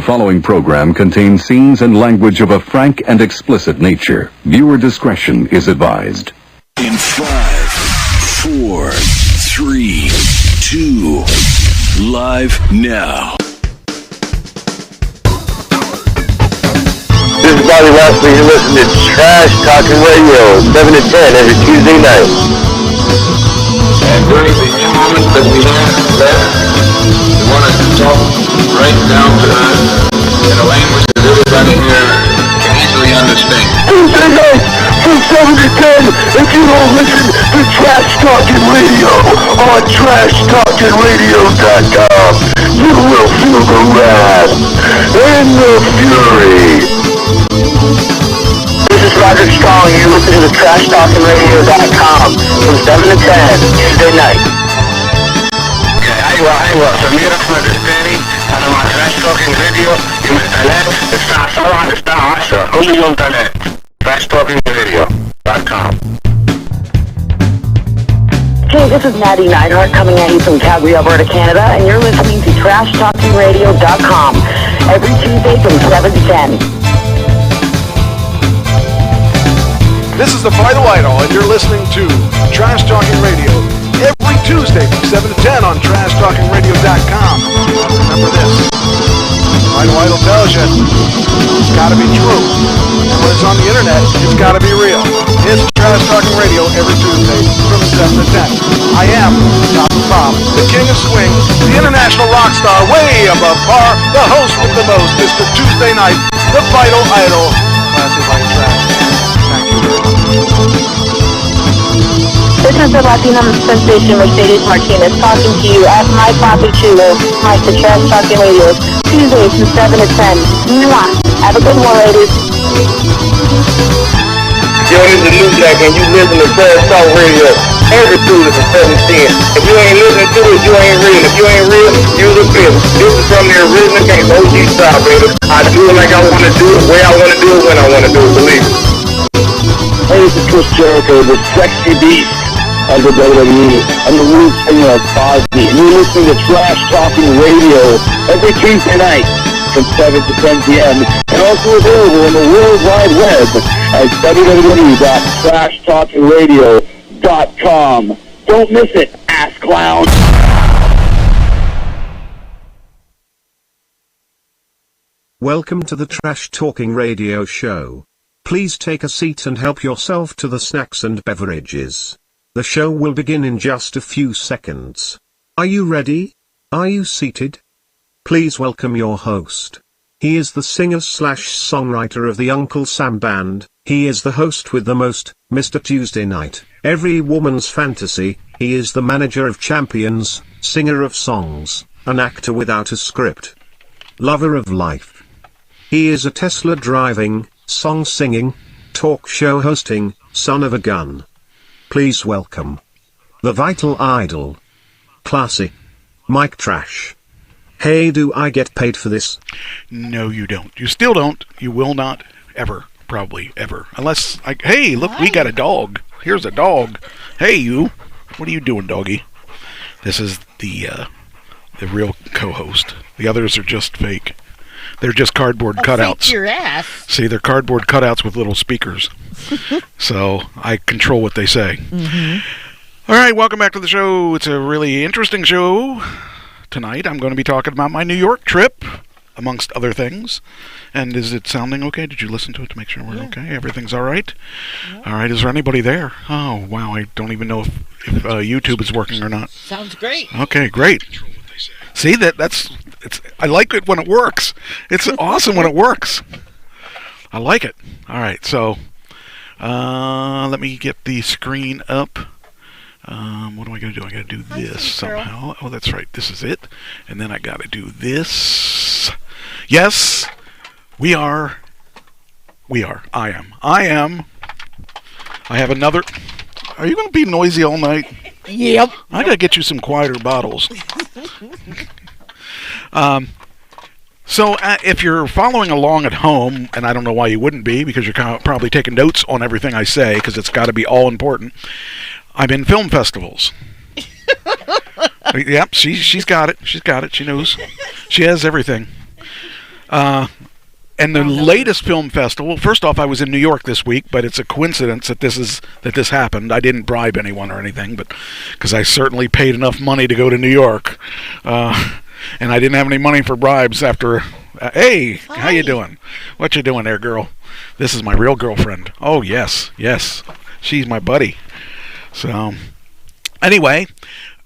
following program contains scenes and language of a frank and explicit nature. Viewer discretion is advised. In 5, 4, 3, 2, live now. This is Bobby Lashley. You're listening to Trash Talking Radio, 7 to 10 every Tuesday night. And during the 2 moments that we have left, we want to talk right down to earth in a language that everybody here can easily understand. Tuesday night from 7 to 10, if you don't listen to Trash Talking Radio on TrashTalkingRadio.com, you will feel the wrath and the fury. This is Roger Strong. You listen to the TrashTalkingRadio.com from 7 to 10 Tuesday night. أيوة سمير أحمد الثاني. أنا مع تراش توكينج راديو يوم الثلاث الساعة 7 للساعة 10 كل يوم ثلاث. TrashTalkingRadio.com. Hey, this is Maddie Neidhart coming at you from Calgary, Alberta, Canada, and you're listening to TrashTalkingRadio.com every Tuesday from 7 to 10. This is the Vital Idol, and you're listening to Trash Talking Radio every Tuesday from 7 to 10 on TrashTalkingRadio.com. Remember this. Vital Idol tells you it's got to be true. And when it's on the internet, it's got to be real. It's Trash Talking Radio every Tuesday from 7 to 10. I am Papa Bob, the king of swing, the international rock star, way above par, the host with the most, Mr. Tuesday Night, the Vital Idol. Classic like trash. Thank you very much. This is the Latina sensation Mercedes Martinez talking to you at my Papi Chulo, my Trash Talking Radio, Tuesdays from 7 to 10. Mwah. Have a good one, ladies. Yo, this is New Jack, and you listen to Trash Talk Radio every Tuesday from 7 to 10. If you ain't listening to it, you ain't real. If you ain't real, you're the fifth. This is from the original game, OG style, baby. I do it like I want to do it, where I want to do it, when I want to do it, believe it. Hey, this is Chris Jericho, the sexy beast of the WWE. I'm the lead singer of Cosby, and you're listening to Trash Talking Radio every Tuesday night from 7 to 10 p.m. and also available on the World Wide Web at www.trashtalkingradio.com. Don't miss it, ass clown. Welcome to the Trash Talking Radio show. Please take a seat and help yourself to the snacks and beverages. The show will begin in just a few seconds. Are you ready? Are you seated? Please welcome your host. He is the singer/songwriter of the Uncle Sam Band. He is the host with the most, Mr. Tuesday Night, every woman's fantasy. He is the manager of champions, singer of songs, an actor without a script, lover of life. He is a Tesla driving, song singing, talk show hosting, son of a gun. Please welcome the Vital Idol, Classy Mike Trash. Hey, do I get paid for this? No, you don't. You still don't. You will not ever. Probably ever. Unless, hey, look, we got a dog. Here's a dog. Hey, you. What are you doing, doggy? This is the real co-host. The others are just fake. They're just cardboard cutouts. Fake your ass. See, they're cardboard cutouts with little speakers. So I control what they say. Mm-hmm. All right, welcome back to the show. It's a really interesting show. Tonight I'm going to be talking about my New York trip, amongst other things. And is it sounding okay? Did you listen to it to make sure we're okay? Everything's all right? Yeah. All right, is there anybody there? Oh, wow, I don't even know if YouTube is working or not. Sounds great. Okay, great. See, I like it when it works. It's awesome when it works. I like it. All right, so let me get the screen up. What do I got to do? I got to do this somehow. Oh, that's right. This is it. And then I got to do this. Yes, we are. I am. I have another. Are you going to be noisy all night? Yep. I got to get you some quieter bottles. So if you're following along at home, and I don't know why you wouldn't be, because you're probably taking notes on everything I say, because it's got to be all important. I'm in film festivals. Yep, she's got it. She's got it. She knows. She has everything. And the latest film festival. First off, I was in New York this week, but it's a coincidence that this happened. I didn't bribe anyone or anything, but because I certainly paid enough money to go to New York, and I didn't have any money for bribes after. Hey, how you doing? What you doing there, girl? This is my real girlfriend. Oh yes, she's my buddy. So, anyway,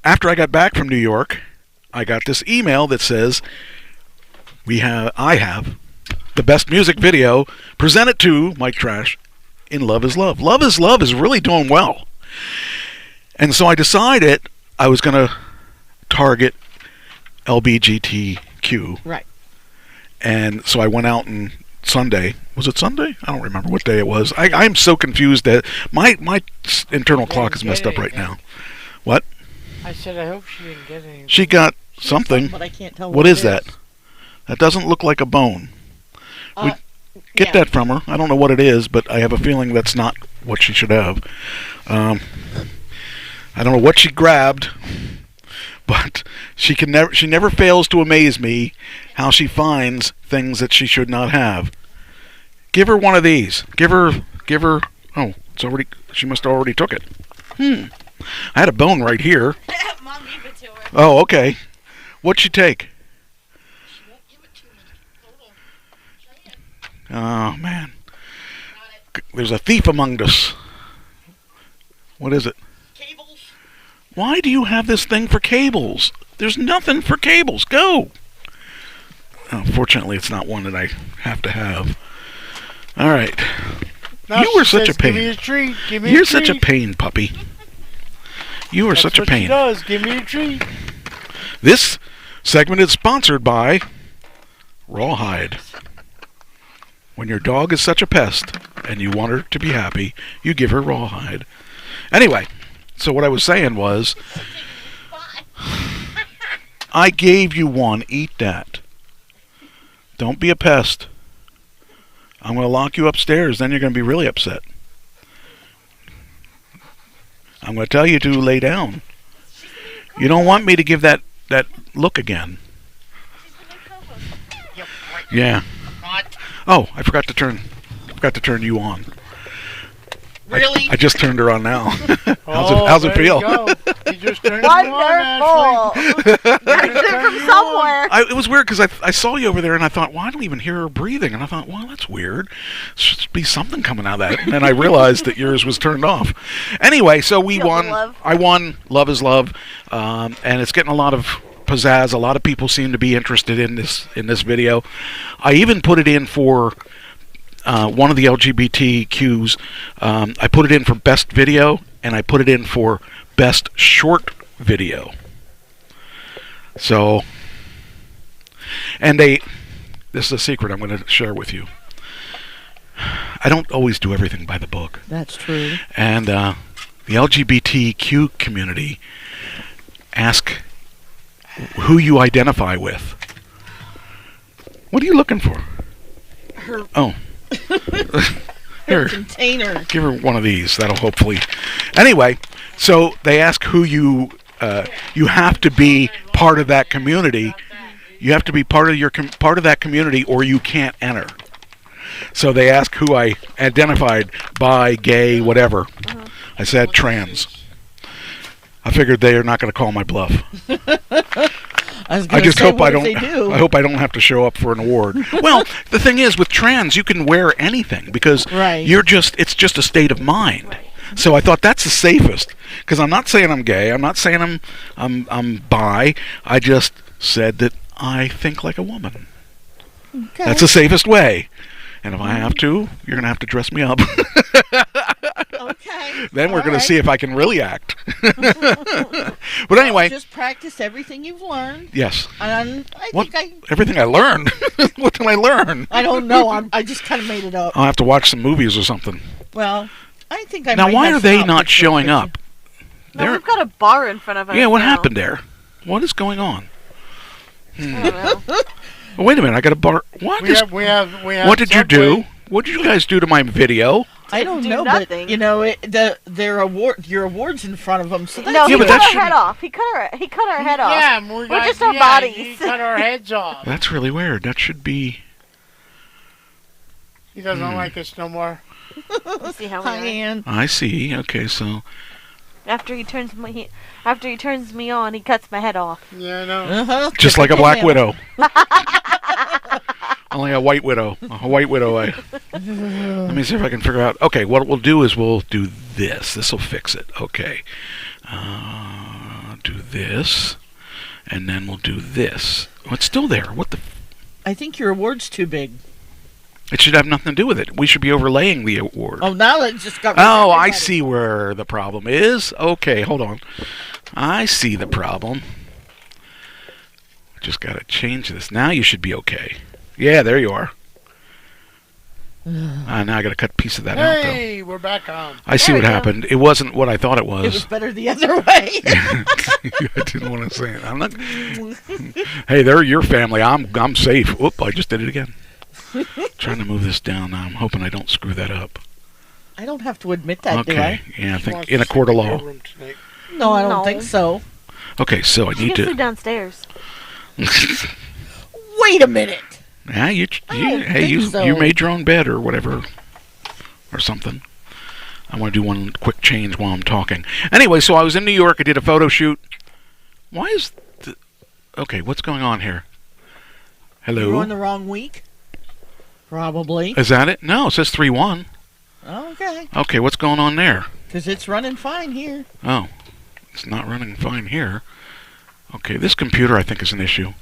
after I got back from New York, I got this email that says I have the best music video presented to Mike Trash in Love is Love. Love is Love is really doing well. And so I decided I was going to target LBGTQ. Right. And so I went out on Sunday. Was it Sunday? I don't remember what day it was. I'm so confused that my internal clock is messed up right now. What? I said I hope she didn't get anything. She got something. But I can't tell what is that? That doesn't look like a bone. Get that from her. I don't know what it is, but I have a feeling that's not what she should have. I don't know what she grabbed, but she never fails to amaze me how she finds things that she should not have. Give her one of these. Give her. Oh, it's already. She must have already took it. I had a bone right here. Mom gave it to her. Oh, okay. What'd she take? She won't give it to me. Hold on. Oh, man. There's a thief among us. What is it? Cables. Why do you have this thing for cables? There's nothing for cables. Go. Oh, fortunately, it's not one that I have to have. All right. Now you were she such says, a pain. Give me a treat. Give me You're a treat. such a pain, puppy. You are such a That's pain. what she does. Give me a treat. This segment is sponsored by Rawhide. When your dog is such a pest and you want her to be happy, you give her Rawhide. Anyway, so what I was saying was, I gave you one. Eat that. Don't be a pest. I'm going to lock you upstairs. Then you're going to be really upset. I'm going to tell you to lay down. You don't want me to give that look again. Yeah. Oh, I forgot to turn you on. Really? I just turned her on now. how's it feel? You just turned on, Wonderful. From somewhere. It was weird because I saw you over there and I thought, well, I don't even hear her breathing. And I thought, well, that's weird. Should be something coming out of that. And then I realized that yours was turned off. Anyway, so we won. Love. I won. Love is Love. And it's getting a lot of pizzazz. A lot of people seem to be interested in this video. I even put it in for one of the LGBTQs. I put it in for best video, and I put it in for best short video. So, and this is a secret I'm going to share with you. I don't always do everything by the book. That's true. And the LGBTQ community ask who you identify with. What are you looking for? Her. Oh. Here, Container. give her one of these. That'll hopefully. Anyway, so they ask who you have to be part of that community. You have to be part of that community, or you can't enter. So they ask who I identified bi, gay, whatever. I said trans. I figured they are not going to call my bluff. I just hope I don't. They do? I hope I don't have to show up for an award. Well, the thing is, with trans, you can wear anything because Right. It's just a state of mind. So I thought that's the safest because I'm not saying I'm gay. I'm not saying I'm bi. I just said that I think like a woman. Okay. That's the safest way. And if I have to, you're gonna have to dress me up. Okay. Then we're All gonna right. see if I can really act. But anyway, Just practice everything you've learned. yes. And I What? think Everything I learned. What did I learn? I don't know. I just kind of made it up. I'll have to watch some movies or something. Well, I think I Now, might why have are some they outfits not for showing the up? No, They're- we've got a bar in front of us. Yeah, what now. happened there? What is going on? I don't know. Oh, wait a minute, I got a bar. What We is? have, we have, we have What did you Subway. do? What did you guys do to my video? I don't do know, nothing. but you know, their award, your awards in front of them. So that's No, Yeah, he but cut that our head off. He cut our head off. Yeah, We're just our bodies. He cut our heads off. That's really weird. That should be. He doesn't like us no more. See how Hi, we are. Ann. I see. Okay, so After he turns me on, he cuts my head off. Yeah, I know. Uh-huh. just like a Black Yeah. Widow. Only a White Widow. A White Widow. Let me see if I can figure out. Okay, what we'll do is we'll do this. This will fix it. Okay. Do this. And then we'll do this. Oh, it's still there. What the... I think your award's too big. It should have nothing to do with it. We should be overlaying the award. Oh, now it just got... Oh, I see where the problem is. Okay, hold on. I see the problem. Just got to change this. Now you should be okay. Yeah, there you are. Now I got to cut a piece of that out, though. Hey, we're back on. I see There what we go. happened. It wasn't what I thought it It was was. better the other way. I didn't want to say it. I'm not. Hey, they're your family. I'm safe. Whoop! I just did it again. Trying to move this down now. I'm hoping I don't screw that up. I don't have to admit that, do Okay. I? Yeah, I She think wants in a to court of sleep in law. your room tonight. No, I don't No. think so. Okay, so I She need can sleep to. downstairs. Wait a minute. Yeah, you don't hey, think so. you made your own bed or whatever, or something. I want to do one quick change while I'm talking. Anyway, so I was in New York. I did a photo shoot. Why is the... Okay, what's going on here? Hello? You're on the wrong week? Probably. Is that it? No, it says 3-1. Okay. Okay, what's going on there? Because it's running fine here. Oh, it's not running fine here. Okay, this computer I think is an issue.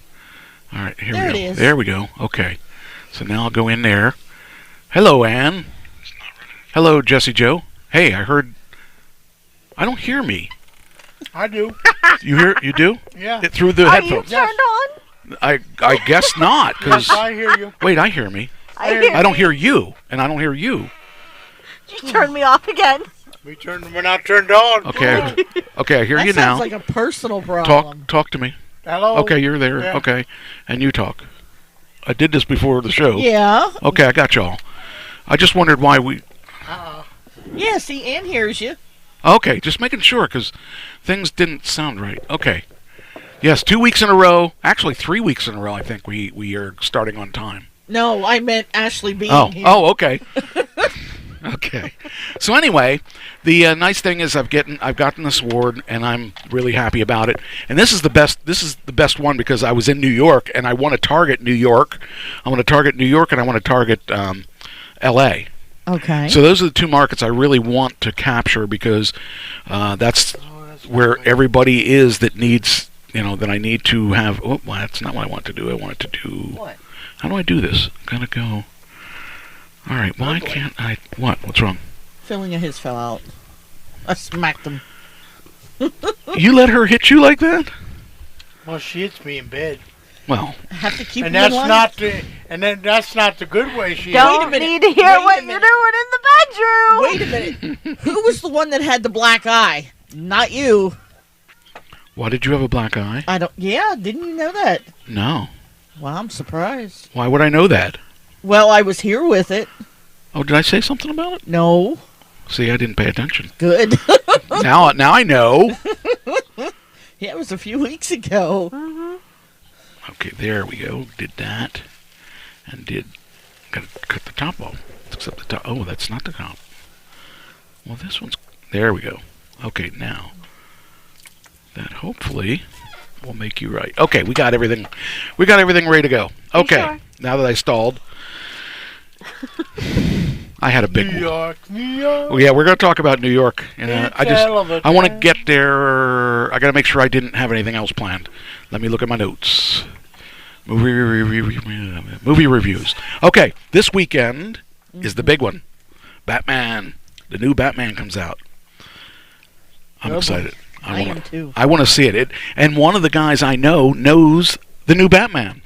All right, here There we go. it is. There we go. Okay, so now I'll go in there. Hello, Ann. Hello, Jesse Joe. Hey, I heard... I don't hear me. I do. You hear? You do? Yeah. Through the Are you headphones. turned on? I guess not, because... Yes, I hear you. Wait, I hear me. I hear I don't you. hear you, and I don't hear you. You turned me off again. We're not turned on. Okay, okay, I hear That you sounds now. like a personal problem. Talk to me. Hello. Okay, you're there. Yeah. Okay, and you talk. I did this before the show. Yeah. Okay, I got y'all. I just wondered why we... Yeah, see, Ann hears you. Okay, just making sure, because things didn't sound right. Okay. Yes, 2 weeks in a row. Actually, 3 weeks in a row, I think we are starting on time. No, I meant Ashley being Oh, here. oh, okay. Okay. So anyway, the nice thing is I've gotten this award, and I'm really happy about it. And this is the best one because I was in New York, and I want to target New York. I want to target New York, and I want to target L.A. Okay. So those are the two markets I really want to capture because that's where everybody is that needs, that I need to have. Oh, well, that's not what I want to do. I want it to do. What? How do I do this? I'm gonna go. All right. Why can't I? What? What's wrong? Filling of his fell out. I smacked him. You let her hit you like that? Well, she hits me in bed. Well, I have to keep And him that's in line. not the that's not the good way she Don't minute. need to hear Wait a what you're minute. doing in the bedroom. Wait a minute. Who was the one that had the black eye? Not you. why did you have a black eye? I don't. Yeah, didn't you know that? No. Well, I'm surprised. Why would I know that? Well, I was here with it. Oh, did I say something about it? No. See, I didn't pay attention. Good. now I know. Yeah, it was a few weeks ago. Okay, there we go. Did that, and gotta cut the top off. Except the top. Oh, that's not the top. Well, this one's. There we go. Okay, now that hopefully will make you right. Okay, we got everything. We got everything ready to go. Okay, sure? now that I stalled, I had a big. New York, New York. Well, yeah, we're going to talk about New York. And, It's I hell of a I want to time. get there. I got to make sure I didn't have anything else planned. Let me look at my notes. Movie reviews. Okay, this weekend is the big one. Batman. The new Batman comes out. I'm Oh, boy. excited. I am too. I want to see it. And one of the guys I know knows the new Batman.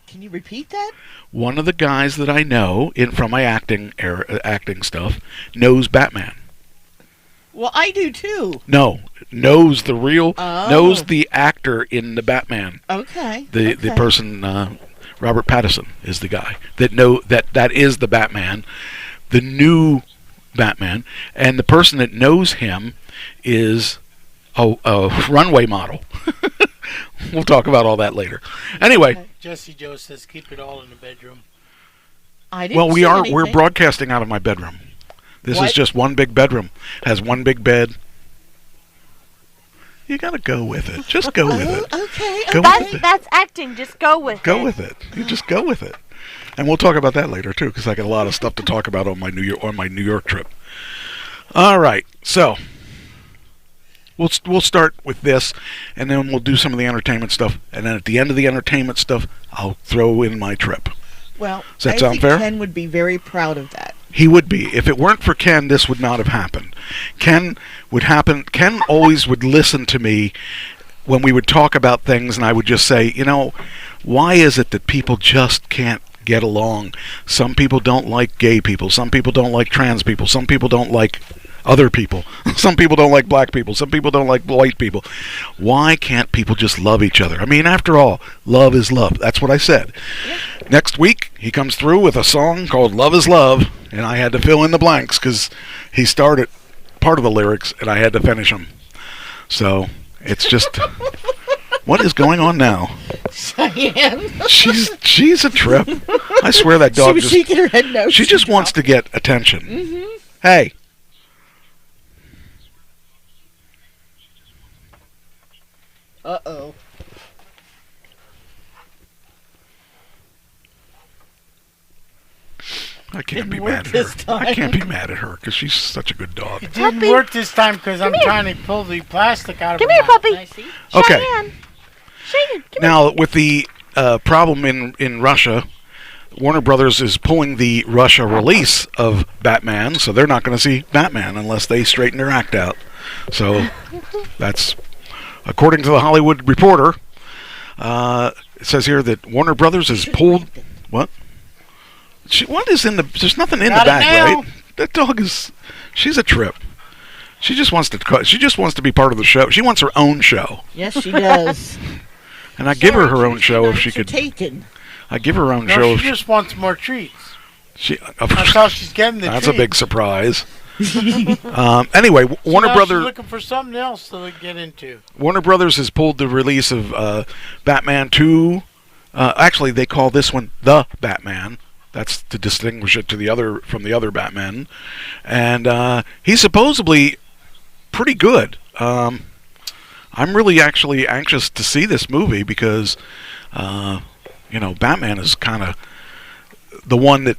Can you repeat that? One of the guys that I know from my acting stuff knows Batman. Well, I do too. No, knows the real, Oh. knows the actor in the Batman. Okay. The okay. person, Robert Pattinson is the guy that that is the Batman, the new Batman, and the person that knows him is a runway model. We'll talk about all that later. Anyway, Jesse Joe says keep it all in the bedroom. I didn't well, say we're anything. broadcasting out of my bedroom. This is What? just one big bedroom. Has one big bed. You gotta go with it. Just go with it. Okay. Go okay. with it. That's acting. Just go with it. Go with it. You just go with it. And we'll talk about that later too, because I got a lot of stuff to talk about on my New York trip. All right, so we'll start with this, and then we'll do some of the entertainment stuff, and then at the end of the entertainment stuff, I'll throw in my trip. Well, Does that I sound think fair? Ken would be very proud of that. He would be. If it weren't for Ken, this would not have happened. Ken always would listen to me when we would talk about things, and I would just say, why is it that people just can't get along? Some people don't like gay people. Some people don't like trans people. Some people don't like other people. Some people don't like black people. Some people don't like white people. Why can't people just love each other? I mean, after all, love is love. That's what I said. Yeah. Next week, he comes through with a song called Love is Love, and I had to fill in the blanks because he started part of the lyrics, and I had to finish them. So, it's just... What is going on now? Cheyenne. She's a trip. I swear that dog she was shaking her head no. She just wants to get attention. Mm-hmm. Hey. Uh-oh. I can't Didn't be work mad at this her. time. I can't be mad at her because she's such a good dog. It didn't work this time because I'm trying to pull the plastic out of Come her here, mouth. puppy. Okay. Cheyenne, come Now, with the problem in Russia, Warner Brothers is pulling the Russia release of Batman, so they're not going to see Batman unless they straighten their act out. So that's, according to the Hollywood Reporter, it says here that Warner Brothers has pulled... What? What is in the... There's nothing in the bag, right? That dog is... She's a trip. She just wants to be part of the show. She wants her own show. Yes, she does. And I give her own show if she could. Taken. I give her own No, show. she just wants more treats. That's how she's getting the That's treats. a big surprise. Anyway, Warner Now Brothers. she's looking for something else to get into. Warner Brothers has pulled the release of Batman 2. Actually, they call this one The Batman. That's to distinguish it from the other Batman. And he's supposedly pretty good. I'm really actually anxious to see this movie because, Batman is kind of one of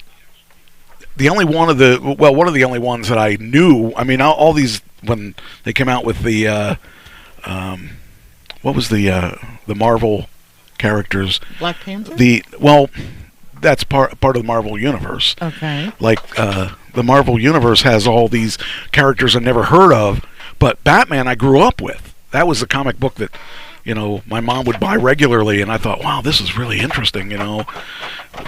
the only ones that I knew. I mean, all these, when they came out with the, what was the Marvel characters? Black Panther? That's part of the Marvel Universe. Okay. Like, the Marvel Universe has all these characters I never heard of, but Batman I grew up with. That was the comic book that, my mom would buy regularly, and I thought, wow, this is really interesting,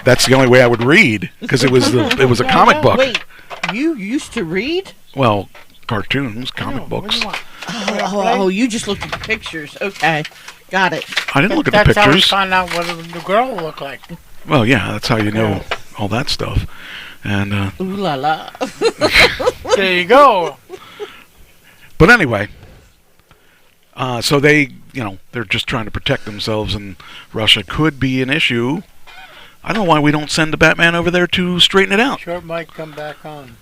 That's the only way I would read, because it was a comic book. Wait, you used to read? Well, cartoons, comic books. Oh, you just looked at the pictures. Okay, got it. I didn't look at the That's how we pictures. find out what the girl will look like. Well, yeah, that's how you know all that stuff. And ooh la la. There you go. But anyway, so they, they're just trying to protect themselves, and Russia could be an issue. I don't know why we don't send the Batman over there to straighten it out. Short might come back on.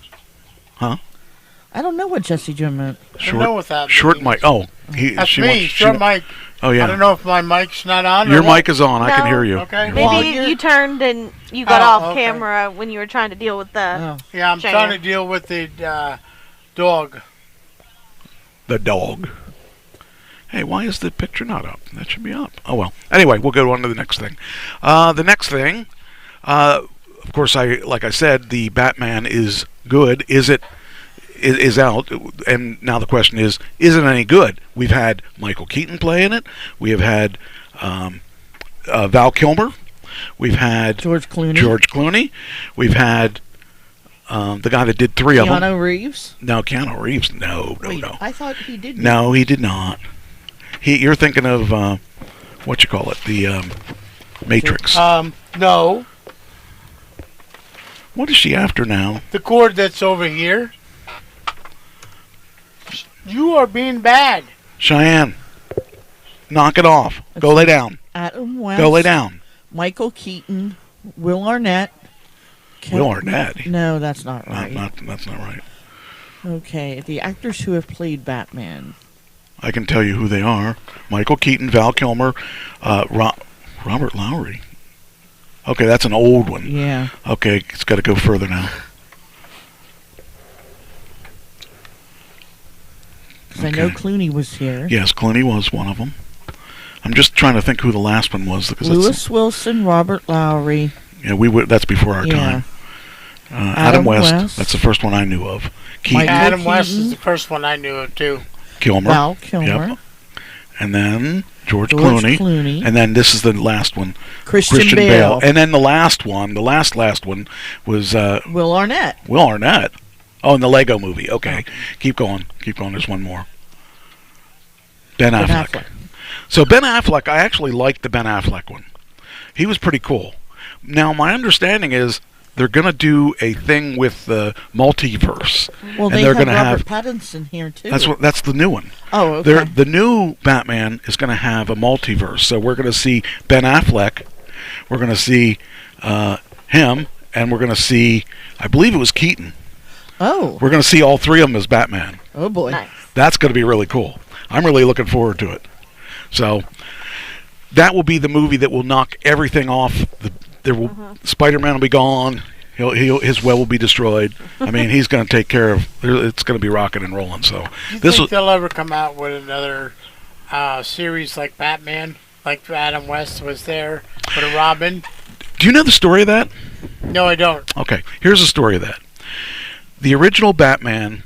Huh? I don't know what Jesse Joe meant. I know what that Short means. mic. Oh, That's me. Short mic. Oh yeah. I don't know if my mic's not on. Your or what. mic is on. I can No. hear you. Okay. Maybe you turned and you got Oh, off okay. camera when you were trying to deal with the. Yeah, I'm Cheyenne. trying to deal with the dog. The dog. Hey, why is the picture not up? That should be up. Oh well. Anyway, we'll go on to the next thing. The next thing, of course, like I said, the Batman is good. Is out, and now the question is it any good? We've had Michael Keaton play in it. We have had Val Kilmer. We've had George Clooney. We've had the guy that did three of them. Keanu Reeves? No, Keanu Reeves. No. I thought he did. No, he did not. You're thinking of what you call it, the Matrix. No. What is she after now? The cord that's over here. You are being bad. Cheyenne. Knock it off. Go lay down. Adam West. Go lay down. Michael Keaton. Will Arnett. Will Arnett? No, that's not right. That's not right. Okay, the actors who have played Batman. I can tell you who they are. Michael Keaton, Val Kilmer, Robert Lowry. Okay, that's an old one. Yeah. Okay, it's got to go further now. Because I know Clooney was here. Yes, Clooney was one of them. I'm just trying to think who the last one was. Lewis Wilson, Robert Lowry. Yeah, that's before our time. Adam West. That's the first one I knew of. Adam West is the first one I knew of too. Kilmer. Val Kilmer. Yep. And then George Clooney. And then this is the last one. Christian Bale. And then the last one, the last one was Will Arnett. Will Arnett. Oh, in the Lego movie. Okay. Keep going. There's one more. Ben Affleck. So Ben Affleck, I actually liked the Ben Affleck one. He was pretty cool. Now, my understanding is they're going to do a thing with the multiverse. Well, and they they're have gonna Robert Pattinson here, too. That's the new one. Oh, okay. The new Batman is going to have a multiverse. So we're going to see Ben Affleck. We're going to see him. And we're going to see, I believe it was Keaton. Oh. We're going to see all three of them as Batman. Oh, boy. Nice. That's going to be really cool. I'm really looking forward to it. So that will be the movie that will knock everything off. Spider-Man will be gone. His web will be destroyed. I mean, he's going to take care of. It's going to be rocking and rolling. So do you think they'll ever come out with another series like Batman, like Adam West was there with a Robin? Do you know the story of that? No, I don't. Okay, here's the story of that. The original Batman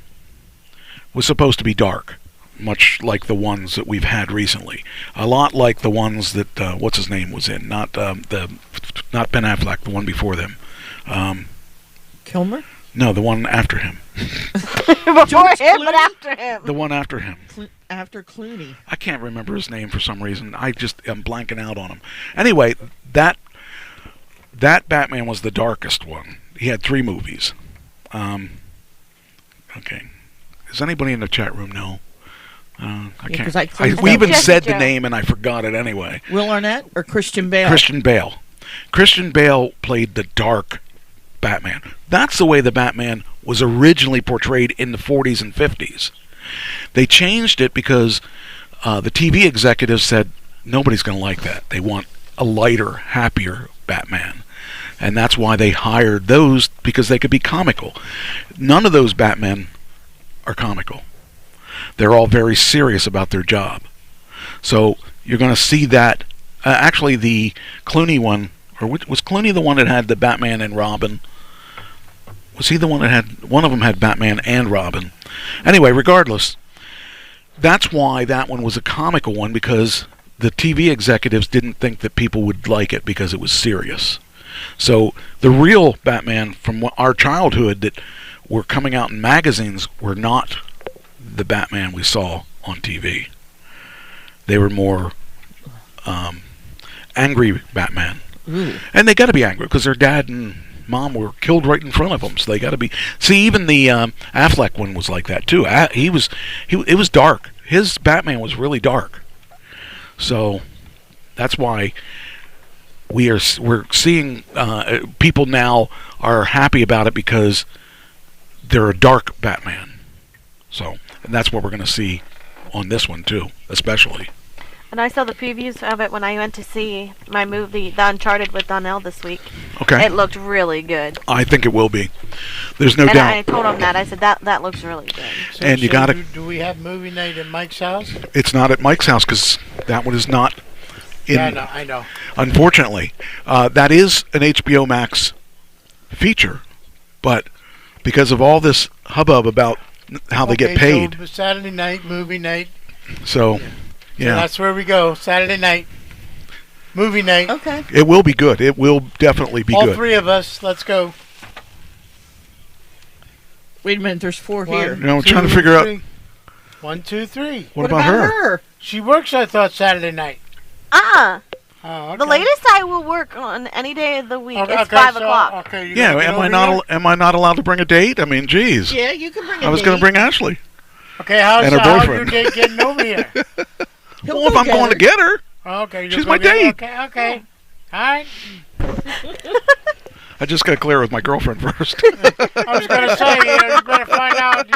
was supposed to be dark, much like the ones that we've had recently. A lot like the ones that what's his name was in, not Ben Affleck, the one before them. Kilmer? No, the one after him. Before him, but after him. The one after him. After Clooney. I can't remember his name for some reason. I'm blanking out on him. Anyway, that Batman was the darkest one. He had 3 movies. Okay. Does anybody in the chat room know? I can't. We even said the name and I forgot it anyway. Will Arnett or Christian Bale? Christian Bale. Christian Bale played the dark Batman. That's the way the Batman was originally portrayed in the 40s and 50s. They changed it because the TV executives said nobody's going to like that. They want a lighter, happier Batman. And that's why they hired those, because they could be comical. None of those Batmen are comical. They're all very serious about their job. So you're going to see that. Actually, the Clooney one, or was Clooney the one that had the Batman and Robin? Was he the one that had, one of them had Batman and Robin? Anyway, regardless, that's why that one was a comical one, because the TV executives didn't think that people would like it because it was serious. So the real Batman from our childhood that were coming out in magazines were not the Batman we saw on TV. They were more angry Batman. Ooh. And they got to be angry because their dad and mom were killed right in front of them. So they got to be. See, even the Affleck one was like that too. It was dark. His Batman was really dark. So that's why we're seeing people now are happy about it because they're a dark Batman. So, and that's what we're going to see on this one too, especially. And I saw the previews of it when I went to see my movie, The Uncharted, with Donnell this week. Okay. It looked really good. I think it will be. There's no doubt. And I told him that. I said, that looks really good. So, and you got to. Do we have movie night at Mike's house? It's not at Mike's house because that one is not. Yeah, I know. Unfortunately, that is an HBO Max feature, but because of all this hubbub about how they get paid. So Saturday night, movie night. So, yeah. So that's where we go. Saturday night, movie night. Okay. It will be good. It will definitely be good. All 3 of us. Let's go. Wait a minute. There's 4 here. You know, I'm trying to figure out. 1, 2, 3. What about her? She works, I thought, Saturday night. Oh, okay. The latest I will work on any day of the week. Okay, it's 5 o'clock. Okay, yeah, am I not allowed to bring a date? I mean, geez. Yeah, you can bring a date. I was going to bring Ashley. Okay, how's and her your boyfriend. date getting over here? He'll Well, if go I'm get going her. to get her, Okay, you'll she's go my get it? date. Okay. All right. I just got to clear with my girlfriend first. I was gonna say, you better find out,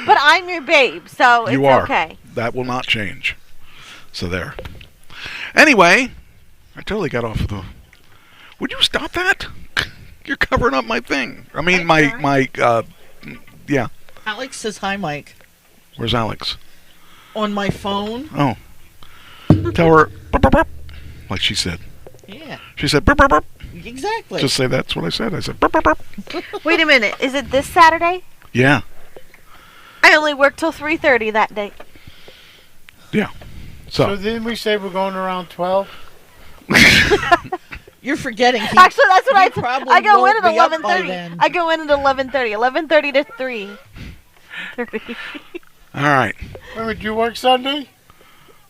But I'm your babe, so You it's are. okay. That will not change. So there. Anyway, I totally got off of the... Would you stop that? You're covering up my thing. I mean, yeah. Alex says hi, Mike. Where's Alex? On my phone. Oh. Tell her, burp, burp, burp, like she said. Yeah. She said, burp, burp, burp. Exactly. Just say that's what I said. I said, burp, burp, burp. Wait a minute. Is it this Saturday? Yeah. I only work till 3:30 that day. Yeah. So didn't we say we're going around 12? You're forgetting. Actually, that's what I probably I go in won't at be up by 11:30. then. I go in at 11:30. 11:30 to 3. All right. Wait, would you work Sunday?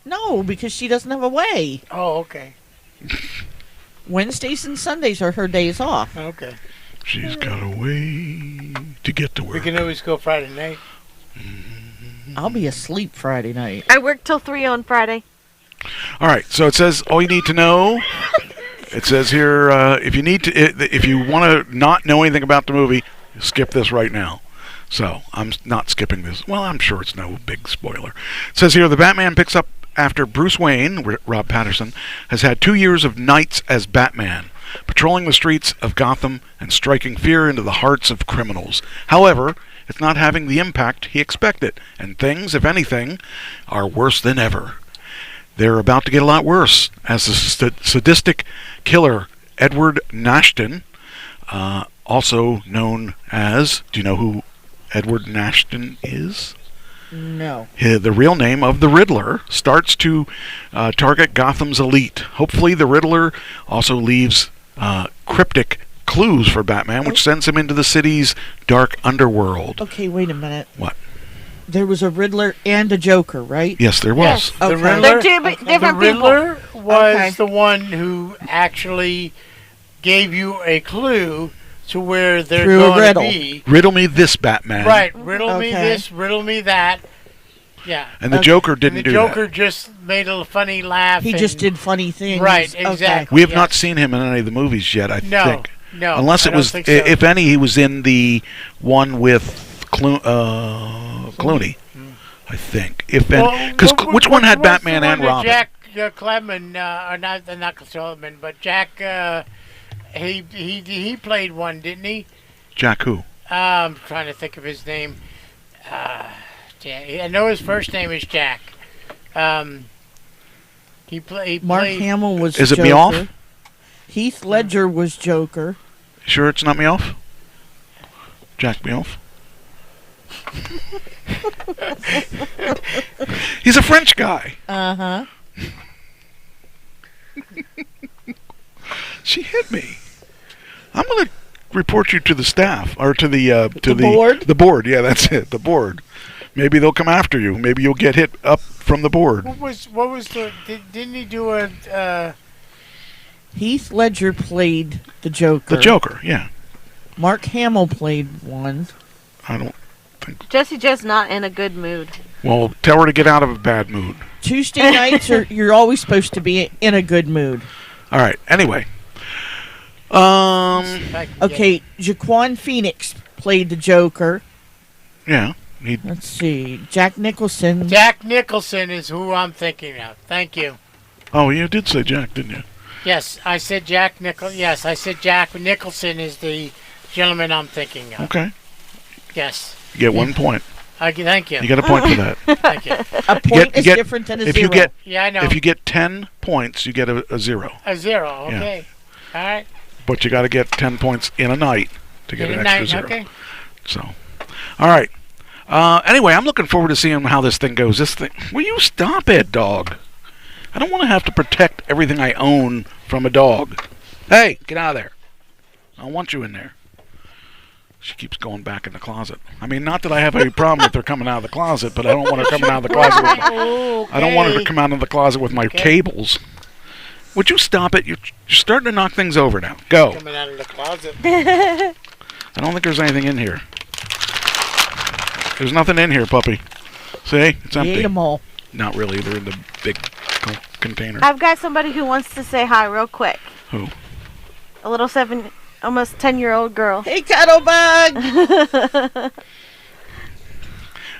No, because she doesn't have a way. Oh, okay. Wednesdays and Sundays are her days off. Okay. She's got a way to get to We work. can always go Friday night. I'll be asleep Friday night. I work till 3 on Friday. All right. So it says all you need to know. It says here if you want to not know anything about the movie, skip this right now. So I'm not skipping this. Well, I'm sure it's no big spoiler. It says here the Batman picks up after Bruce Wayne, Rob Patterson, has had 2 years of nights as Batman, patrolling the streets of Gotham and striking fear into the hearts of criminals. However, it's not having the impact he expected, and things, if anything, are worse than ever. They're about to get a lot worse, as the sadistic killer Edward Nashton, also known as, do you know who Edward Nashton is? No. The real name of the Riddler starts to target Gotham's elite. Hopefully the Riddler also leaves cryptic clues for Batman, which sends him into the city's dark underworld. Okay, wait a minute. What? There was a Riddler and a Joker, right? Yes, there was. The Okay. Riddler, They're two different the Riddler people. was Okay. the one who actually gave you a clue to where they're Through a going to riddle. be. Riddle me this, Batman. Right, riddle me Okay. this, riddle me that. Yeah. And the Joker didn't And the do Joker that. just made a funny laugh. He and- just did funny things. Right, Okay. exactly. We have yes. not seen him in any of the movies yet, I No, think. no, Unless I it don't was, think so. if any, he was in the one with Clooney, I think. If any, because which one had Batman and Robin? Jack Clement, or not Clement, but Jack. He played one, didn't he? Jack who? I'm trying to think of his name. I know his first name is Jack. He played. Mark Hamill was Is it Joker. Meoff? Heath Ledger was Joker. Sure it's not Meoff? Jack Meoff? He's a French guy. Uh-huh. She hit me. I'm going to report you to the staff, or to the board? The board, yeah, that's it, the board. Maybe they'll come after you. Maybe you'll get hit up from the board. What was the? Didn't he do a? Heath Ledger played the Joker. The Joker, yeah. Mark Hamill played one. I don't. Jessie just not in a good mood. Well, tell her to get out of a bad mood. Tuesday nights you're always supposed to be in a good mood. All right. Anyway. Okay, Jaquan Phoenix played the Joker. Yeah. Let's see. Jack Nicholson. Jack Nicholson is who I'm thinking of. Thank you. Oh, you did say Jack, didn't you? Yes, I said Jack Nicholson. Yes, I said Jack Nicholson is the gentleman I'm thinking of. Okay. Yes. You get 1 point. Thank you. You get a point for that. Thank you. A point is different than a if zero. You get, Yeah, I know. If you get 10 points, you get a 0. A 0. Okay. All right. But you got to get 10 points in a night to get In an a extra night, 0. okay. So, all right. Anyway, I'm looking forward to seeing how this thing goes. Will you stop it, dog? I don't want to have to protect everything I own from a dog. Hey, get out of there. I don't want you in there. She keeps going back in the closet. I mean, not that I have any problem with her coming out of the closet, but I don't want her coming out of the closet with I don't want her to come out of the closet with my cables. Would you stop it? You're starting to knock things over now. Go. Coming out of the closet. I don't think there's anything in here. There's nothing in here, puppy. See? It's He empty. ate them all. not really. They're in the big container. I've got somebody who wants to say hi real quick. Who? A little almost 10-year-old girl. Hey, Cuddlebug!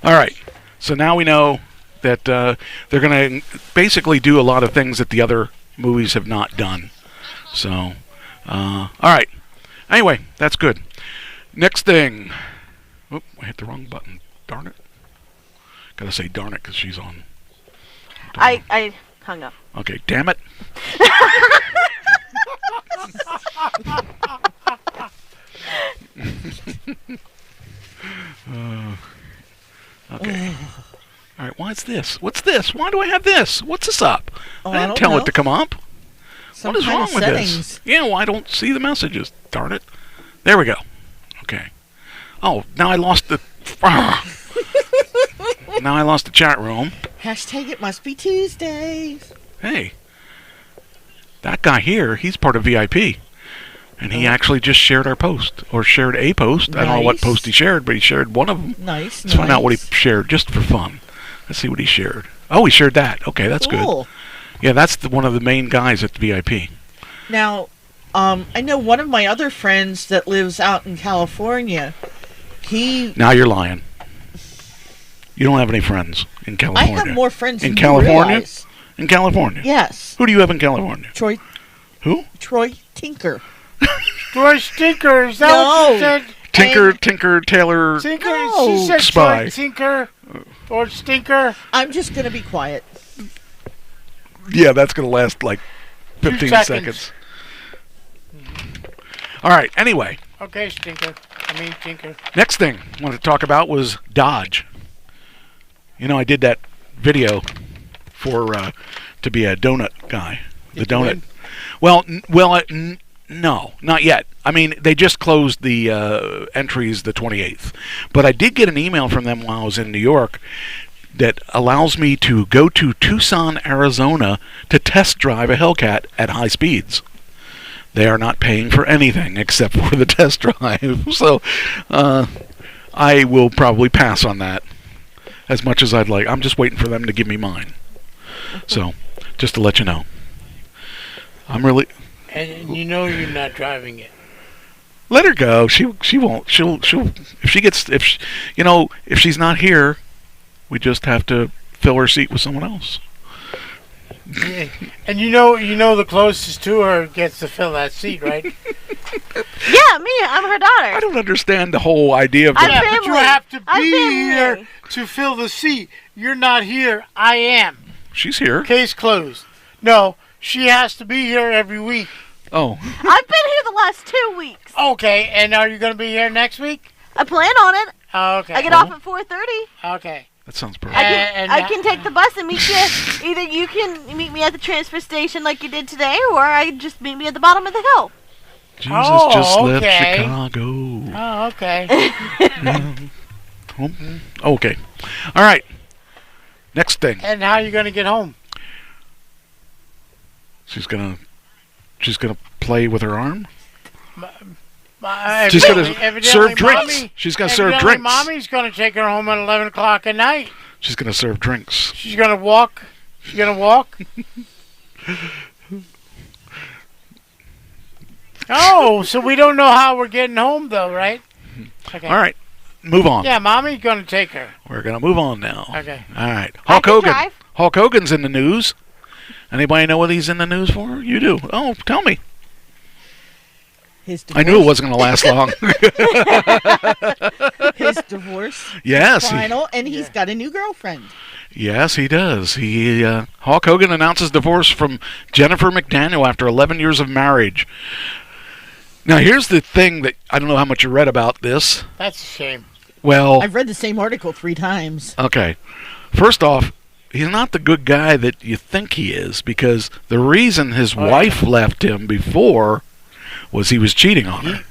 All right. So now we know that they're going to basically do a lot of things that the other movies have not done. So, all right. Anyway, that's good. Next thing. Oop, I hit the wrong button. Darn it. Gotta say darn it because she's on. I hung up. Okay, damn it. Okay. All right, what's this? What's this? Why do I have this? What's this up? Oh, I I didn't don't tell know. it to come up. Some What is kind wrong of with settings. this? Yeah, well, I don't see the messages. Darn it. There we go. Okay. Oh, now I lost the... Now I lost the chat room. Hashtag it must be Tuesdays. Hey. That guy here, he's part of VIP. And he actually just shared our post. Or shared a post. I don't know what Nice. post he shared, but he shared one of them. Nice, Let's find out what he nice. shared, just for fun. Let's see what he shared. Oh, he shared that. Okay, that's Cool. good. Yeah, that's one of the main guys at the VIP. Now, I know one of my other friends that lives out in California. Now you're lying. You don't have any friends in I California. have more friends in than you California. realize. In California. Yes. Who do you have in California? Troy. Who? Troy Tinker. Troy Stinker, is that No. what you said? Tinker, Taylor, Tinker, No. she said Spy. Troy Tinker or Stinker. I'm just going to be quiet. Yeah, that's going to last like 15 seconds. seconds. All right, anyway. Okay, Stinker. Tinker. Next thing I wanted to talk about was Dodge. You know, I did that video for to be a donut guy. The Did you donut. win? Well, no, not yet. I mean, they just closed the entries the 28th. But I did get an email from them while I was in New York that allows me to go to Tucson, Arizona to test drive a Hellcat at high speeds. They are not paying for anything except for the test drive. So I will probably pass on that as much as I'd like. I'm just waiting for them to give me mine. So, just to let you know. I'm really... And you know you're not driving it. Let her go. She won't. She'll if she gets if she's not here, we just have to fill her seat with someone else. Yeah. And you know the closest to her gets to fill that seat, right? Yeah, me. I'm her daughter. I don't understand the whole idea of I'm the, Yeah, but you family. have to I'm be family. here to fill the seat. You're not here. I am. She's here. Case closed. No, she has to be here every week. Oh. I've been here the last 2 weeks. Okay, and are you going to be here next week? I plan on it. Oh, okay. I get off at 4:30. Okay. That sounds perfect. I can take the bus and meet you. Either you can meet me at the transfer station like you did today, or I just meet me at the bottom of the hill. Jesus Oh, just left okay. Chicago. Oh, okay. Okay. All right. Next thing. And how are you going to get home? She's gonna play with her arm. She's She's gonna serve drinks. She's gonna serve drinks. Mommy's going to take her home at 11 o'clock at night. She's gonna serve drinks. She's going to walk. She's going to walk. Oh, so we don't know how we're getting home, though, right? Okay. All right. Move on. Yeah, Mommy's going to take her. We're gonna move on now. Okay. All right. I Hulk can Hogan. drive. Hulk Hogan's in the news. Anybody know what he's in the news for? You do. Oh, tell me. His I knew it wasn't going to last long. His divorce. Yes, he- Final, and he's got a new girlfriend. Yes, he does. Hulk Hogan announces divorce from Jennifer McDaniel after 11 years of marriage. Now, here's the thing that I don't know how much you read about this. That's a shame. Well, I've read the same article 3 times. okay. First off, he's not the good guy that you think he is, because the reason his wife left him before was he was cheating on her.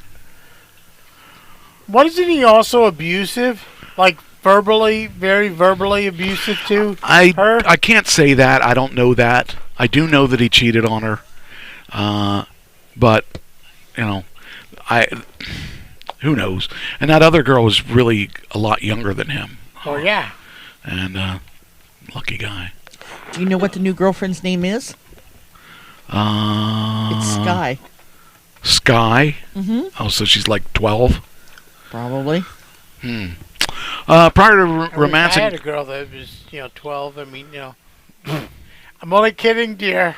Wasn't he also abusive? Like verbally, very verbally abusive to her? I can't say that. I don't know that. I do know that he cheated on her. But, who knows? And that other girl was really a lot younger than him. Oh, yeah. And Lucky guy. Do you know what the new girlfriend's name is? It's Sky. Sky? Mm-hmm. Oh, so she's like 12? Probably. Prior to romancing... I had a girl that was, 12. I mean, I'm only kidding, dear.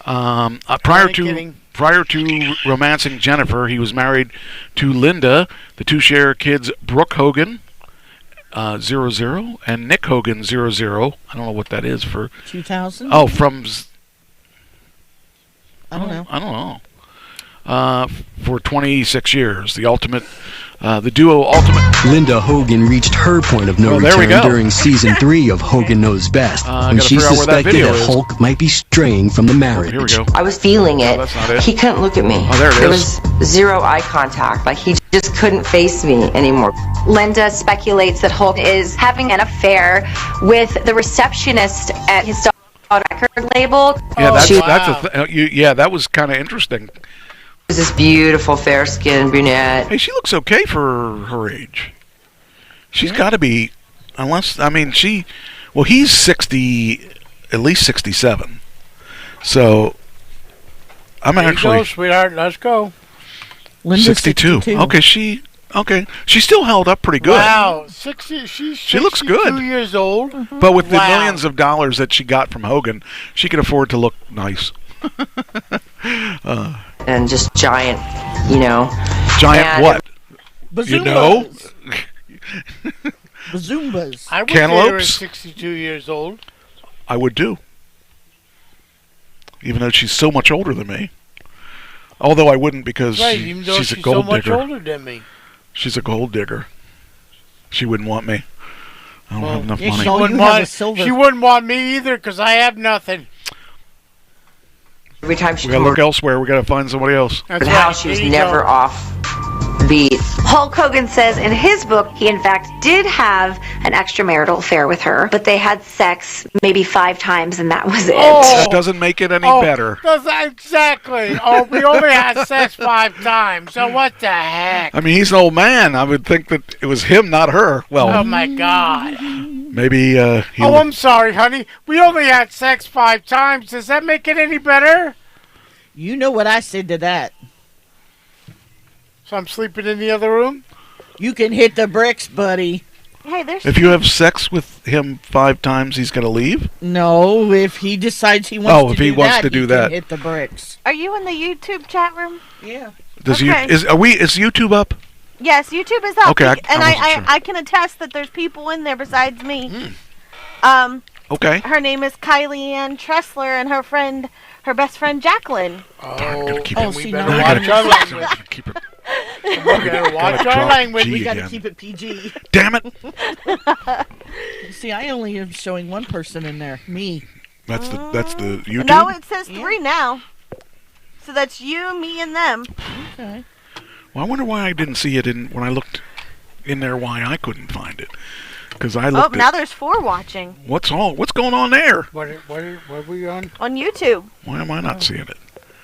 Prior to romancing Jennifer, he was married to Linda. The two share kids Brooke Hogan, 00, and Nick Hogan, 00. I don't know what that is for. 2000? Oh, from... I don't know. I don't know. For 26 years. The duo Ultimate... Linda Hogan reached her point of no return during season 3 of Hogan Knows Best, when she suspected that Hulk might be straying from the marriage. Here we go. I was feeling it. that's not it. He couldn't look at me. Oh, there it There is. was zero eye contact. Like, he just couldn't face me anymore. Linda speculates that Hulk is having an affair with the receptionist at his record label. Yeah, that was kind of interesting. Was this beautiful, fair-skinned brunette. Hey, she looks okay for her age. She's got to be, he's 60, at least 67. So, I'm There actually... you go, sweetheart. Let's go. Linda's 62. Okay, she still held up pretty good. Wow, 60. She looks good. 2 years old. But with the Wow. millions of dollars that she got from Hogan, she could afford to look nice. And just giant, Giant and what? Bazoombas. Bazoombas. I would say her at Cantaloupes? 62 years old. I would do. Even though she's so much older than me. Although I wouldn't because Right, even though she's she's a gold so much digger. older than me. She's a gold digger. She wouldn't want me. I don't have enough yeah, money. she wouldn't want- silver. She wouldn't want me either because I have nothing. every time she We gotta look elsewhere. We gotta find somebody else. the house, she was never off beat. Hulk Hogan says in his book he in fact did have an extramarital affair with her, but they had sex maybe 5 times and that was it. That doesn't make it any better. Exactly. Oh, we only had sex 5 times. So what the heck? I mean, he's an old man. I would think that it was him, not her. Well, Oh my God. maybe he... Oh, I'm sorry, honey. We only had sex 5 times. Does that make it any better? You know what I said to that. So I'm sleeping in the other room? You can hit the bricks, buddy. Hey, there's... If you have sex with him 5 times, he's gonna leave? No, if he decides he wants to if do he wants that, to do he that. can hit the bricks. Are you in the YouTube chat room? Yeah. Does Okay. is YouTube up? Yes, YouTube is up. Okay, I and wasn't sure. I can attest that there's people in there besides me. Okay. Her name is Kylie Ann Tressler, and her best friend Jacqueline. Oh, keep and it- we now better we watch gotta- our language. Keep it. We better watch Gotta our drop language. G We got to again. keep it PG. Damn it! See, I only am showing one person in there. Me. That's the YouTube. No, it says 3 now. So that's you, me, and them. Okay. Well, I wonder why I didn't see it when I looked in there. Why I couldn't find it? Because I Oh, looked now at there's 4 watching what's going on there. What are we on? on YouTube. Why am I not seeing it?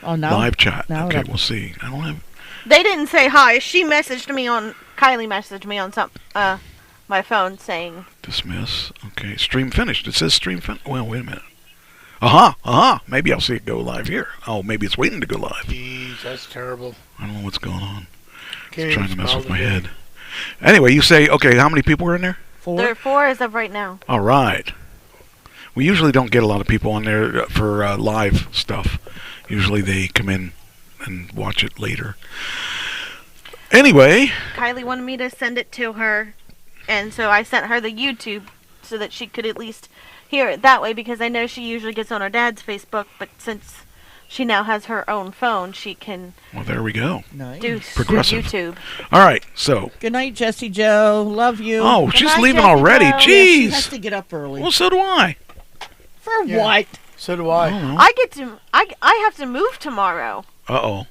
Oh, now. Live chat. now Okay, it- we'll see. I don't have. They didn't say hi. Kylie messaged me on my phone saying, Dismiss. Okay, stream finished. It says stream finished. Well, wait a minute. Uh-huh. Maybe I'll see it go live here. Oh, maybe it's waiting to go live. Jeez, that's terrible. I don't know what's going on. Can't It's trying to even mess spell with my the head. Anyway, you say, okay, how many people are in there? 4. there are 4 as of right now. All right. We usually don't get a lot of people on there for live stuff. Usually they come in and watch it later. Anyway, Kylie wanted me to send it to her, and so I sent her the YouTube so that she could at least hear it that way, because I know she usually gets on her dad's Facebook, but since she now has her own phone, she can well, there we go. Nice. do Progressive. YouTube. All right, so. Good night, Jessie Joe. Love you. Oh, Good she's night, leaving Jessie already. Jo. Yeah, she has Jeez. to get up early. Well, so do I. For Yeah. what? So do I. I have to move tomorrow. Uh-oh.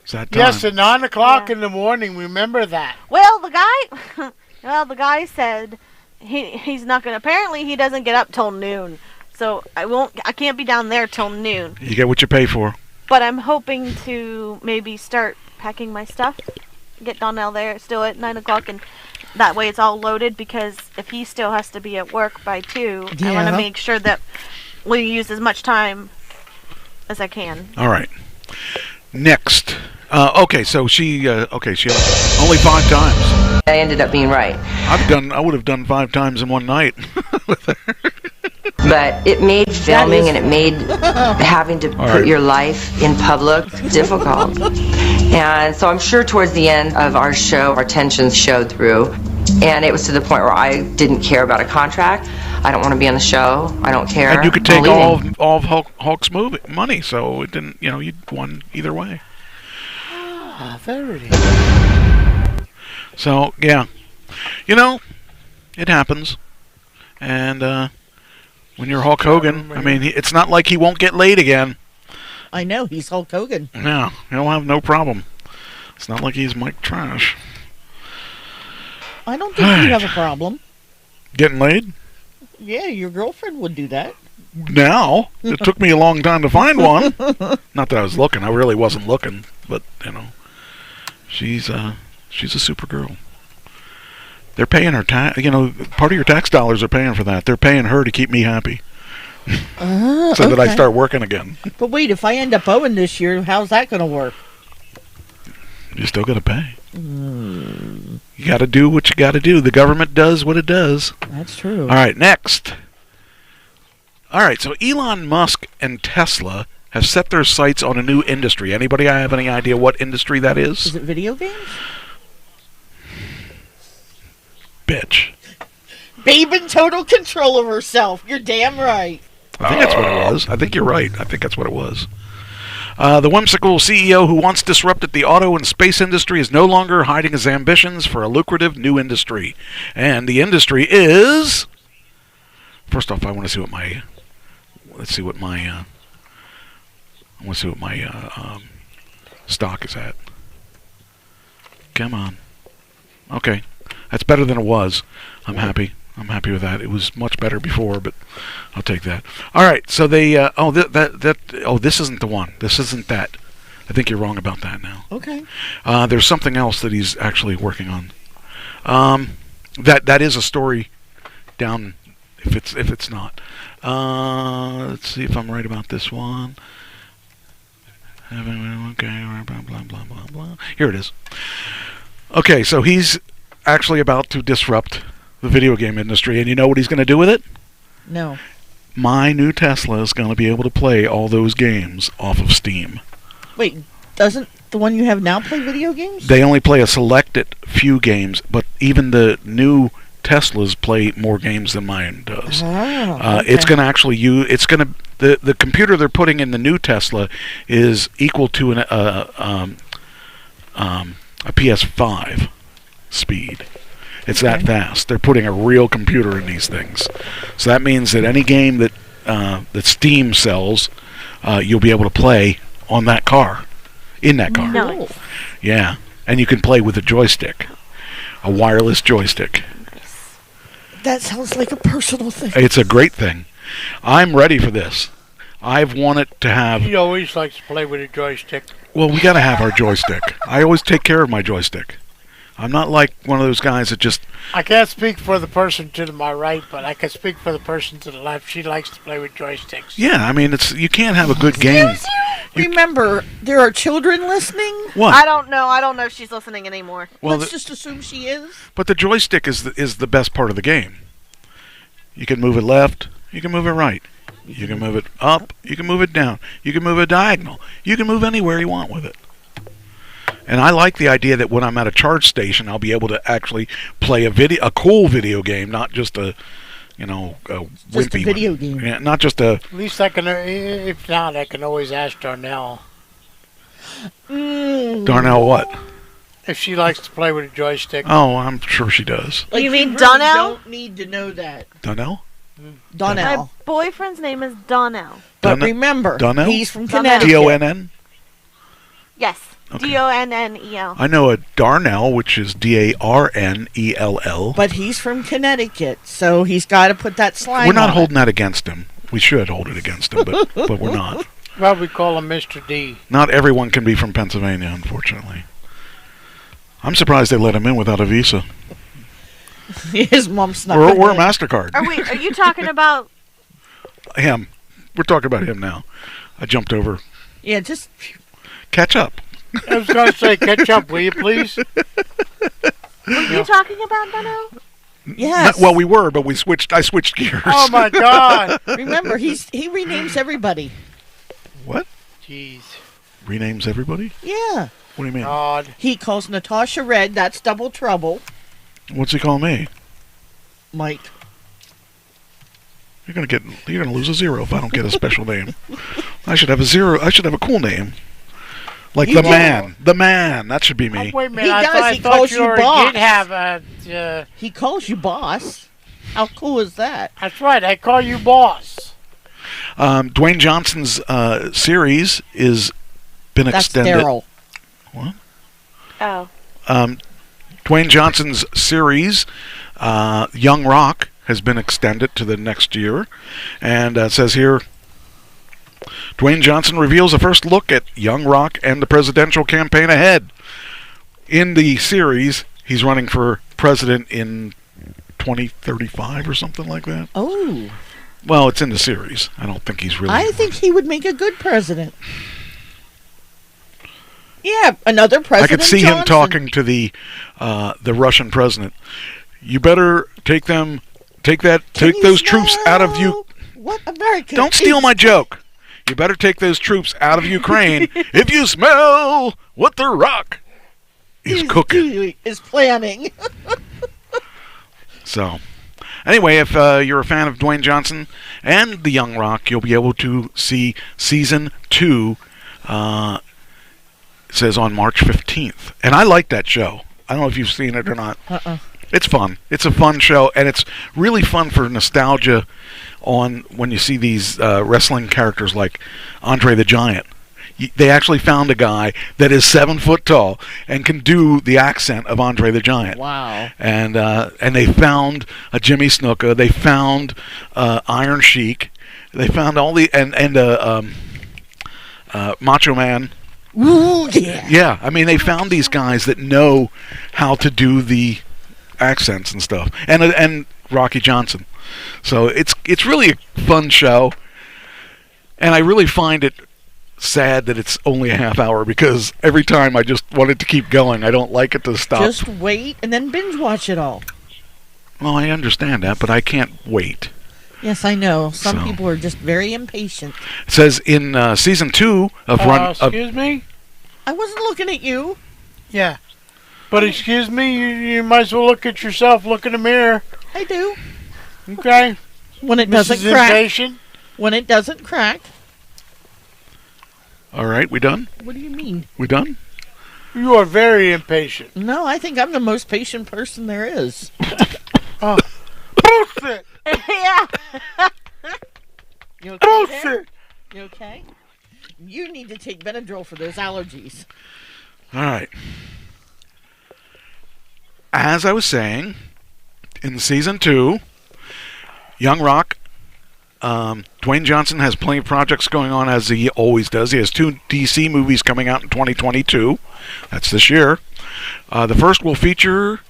It's that time. Yes, at 9 o'clock in the morning. Remember that. Well, the guy said he's not gonna. Apparently, he doesn't get up till noon, so I can't be down there till noon. You get what you pay for. But I'm hoping to maybe start packing my stuff, get Donnell there still at 9 o'clock, and That way it's all loaded, because if he still has to be at work by 2, I want to make sure that we use as much time as I can. All right. Next. Okay, so she only 5 times. I ended up being right. I would have done 5 times in one night with her. But it made filming and it made having to put your life in public difficult. And so I'm sure towards the end of our show, our tensions showed through. And it was to the point where I didn't care about a contract. I don't want to be on the show. I don't care. And you could take all of Hulk's money, so it didn't, you won either way. Very. So, yeah. It happens. And when you're Hulk Hogan, it's not like he won't get laid again. I know, he's Hulk Hogan. No, he'll have no problem. It's not like he's Mike Trash. I don't think you have a problem. Getting laid? Yeah, your girlfriend would do that. Now? It took me a long time to find one. Not that I was looking. I really wasn't looking. But, she's a super girl. They're paying her tax. Part of your tax dollars are paying for that. They're paying her to keep me happy. So that I start working again. But wait, if I end up owing this year, how's that going to work? You still got to pay. You got to do what you got to do. The government does what it does. That's true. All right, next. All right, so Elon Musk and Tesla have set their sights on a new industry. Anybody have any idea what industry that is? Is it video games? Bitch. Babe in total control of herself. You're damn right. I think that's what it was. I think you're right. I think that's what it was. The whimsical CEO who once disrupted the auto and space industry is no longer hiding his ambitions for a lucrative new industry. And the industry is... First off, I want to see what my... Let's see what my... I want to see what my stock is at. Come on. Okay. That's better than it was. I'm happy. I'm happy with that. It was much better before, but I'll take that. All right, so they this isn't the one. This isn't that. I think you're wrong about that now. Okay. There's something else that he's actually working on. That is a story down if it's not. Let's see if I'm right about this one. Okay, blah blah blah blah blah. Here it is. Okay, so he's actually about to disrupt the video game industry, and you know what he's going to do with it? No. My new Tesla is going to be able to play all those games off of Steam. Wait, doesn't the one you have now play video games? They only play a selected few games, but even the new Teslas play more games than mine does. Oh, okay. It's going to actually the computer they're putting in the new Tesla is equal to a PS5 speed. It's that fast. They're putting a real computer in these things. So that means that any game that Steam sells, you'll be able to play on that car. In that car. Nice. Yeah. And you can play with a joystick. A wireless joystick. That sounds like a personal thing. It's a great thing. I'm ready for this. I've wanted to have... He always likes to play with a joystick. Well, we got to have our joystick. I always take care of my joystick. I'm not like one of those guys that just... I can't speak for the person to my right, but I can speak for the person to the left. She likes to play with joysticks. Yeah, I mean, you can't have a good game. Remember, there are children listening. What? I don't know if she's listening anymore. Well, Let's just assume she is. But the joystick is the best part of the game. You can move it left. You can move it right. You can move it up. You can move it down. You can move it diagonal. You can move anywhere you want with it. And I like the idea that when I'm at a charge station, I'll be able to actually play a cool video game, not just a wimpy just a video game. Yeah, not just a... At least I can, if not, I can always ask Darnell. Darnell what? If she likes to play with a joystick. Oh, I'm sure she does. Like, you mean really Donnell? Don't need to know that. Donnell? Donnell. My boyfriend's name is Donnell. But remember, Donnell? he's from Connecticut. D-O-N-N? Yes. Okay. Donnell. I know a Darnell, which is D-A-R-N-E-L-L. But he's from Connecticut, so he's got to put that slang We're not on holding that against him. We should hold it against him, but we're not. Well, we call him Mr. D. Not everyone can be from Pennsylvania, unfortunately. I'm surprised they let him in without a visa. His mom snuck or in. a MasterCard. Are you talking about Him. We're talking about him now. I jumped over. Yeah, just catch up. I was going to say, catch up, will you please? Were you talking about Bono? Yes. Well, we were, but I switched gears. Oh my God! Remember, he renames everybody. What? Jeez. Renames everybody? Yeah. What do you mean? God. He calls Natasha Red. That's Double Trouble. What's he call me? Mike. You're gonna lose a 0 if I don't get a special name. I should have a 0. I should have a cool name. Like He the did. man. The man. That should be me. Wait a minute. He I does. thought, He I thought calls you you already boss. did have a. He calls you boss. How cool is that? That's right. I call you boss. Dwayne Johnson's series is been That's extended. Daryl. What? Oh. Dwayne Johnson's series, Young Rock, has been extended to the next year. And it says here, Dwayne Johnson reveals a first look at Young Rock and the presidential campaign ahead. In the series, he's running for president in 2035 or something like that. Oh. Well, it's in the series. I don't think he's really... I think he would make a good president. Yeah, another I president. could see him Johnson. talking to the Russian president. You better take those troops out of you. What America? Don't steal my joke. You better take those troops out of Ukraine if you smell what the Rock is cooking. Is planning. So, anyway, if you're a fan of Dwayne Johnson and the Young Rock, you'll be able to see season 2. It says on March 15th, and I like that show. I don't know if you've seen it or not. It's fun. It's a fun show, and it's really fun for nostalgia on when you see these wrestling characters like Andre the Giant. They actually found a guy that is 7 foot tall and can do the accent of Andre the Giant. Wow. And they found a Jimmy Snuka. They found Iron Sheik. They found all the Macho Man. Ooh, yeah. Yeah, I mean, they found these guys that know how to do the accents and stuff, and Rocky Johnson. So it's really a fun show, and I really find it sad that it's only a half hour because every time I just want it to keep going. I don't like it to stop. Just wait and then binge watch it all. Well, I understand that, but I can't wait. Yes, I know. Some people are just very impatient. It says in season 2 of Excuse me? I wasn't looking at you. Yeah. But excuse me, you might as well look at yourself, look in the mirror. I do. Okay. When it Mrs. doesn't crack. Impatient. When it doesn't crack. All right, we done? What do you mean? We done? You are very impatient. No, I think I'm the most patient person there is. Oh. Bullshit! Yeah. You okay? Bullshit! There? You okay? You need to take Benadryl for those allergies. All right. As I was saying, in season 2, Young Rock, Dwayne Johnson has plenty of projects going on as he always does. He has 2 DC movies coming out in 2022. That's this year. The first will feature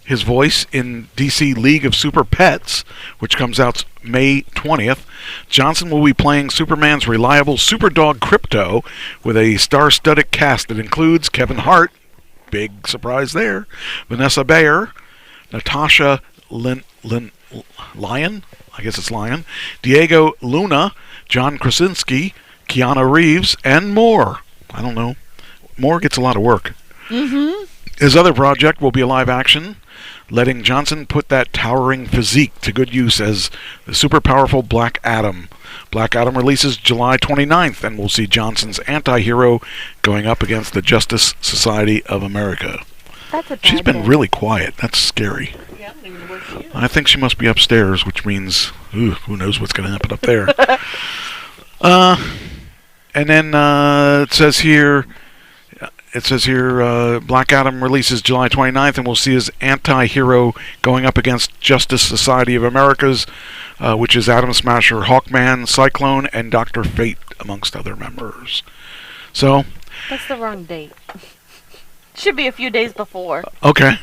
his voice in DC League of Super Pets, which comes out May 20th. Johnson will be playing Superman's reliable superdog Krypto with a star-studded cast that includes Kevin Hart, big surprise there, Vanessa Bayer, Natasha Lyon, I guess it's Lyon, Diego Luna, John Krasinski, Keanu Reeves, and more. I don't know. More gets a lot of work. Mm-hmm. His other project will be a live action, letting Johnson put that towering physique to good use as the super powerful Black Adam. Black Adam releases July 29th, and we'll see Johnson's anti-hero going up against the Justice Society of America. That's a bad She's been day. really quiet. That's scary. Yeah, I don't even know where she is. I think she must be upstairs, which means, who knows what's going to happen up there. And then it says here, Black Adam releases July 29th, and we'll see his anti-hero going up against Justice Society of America's, which is Atom Smasher, Hawkman, Cyclone, and Dr. Fate, amongst other members. So, That's the wrong date. Should be a few days before. okay,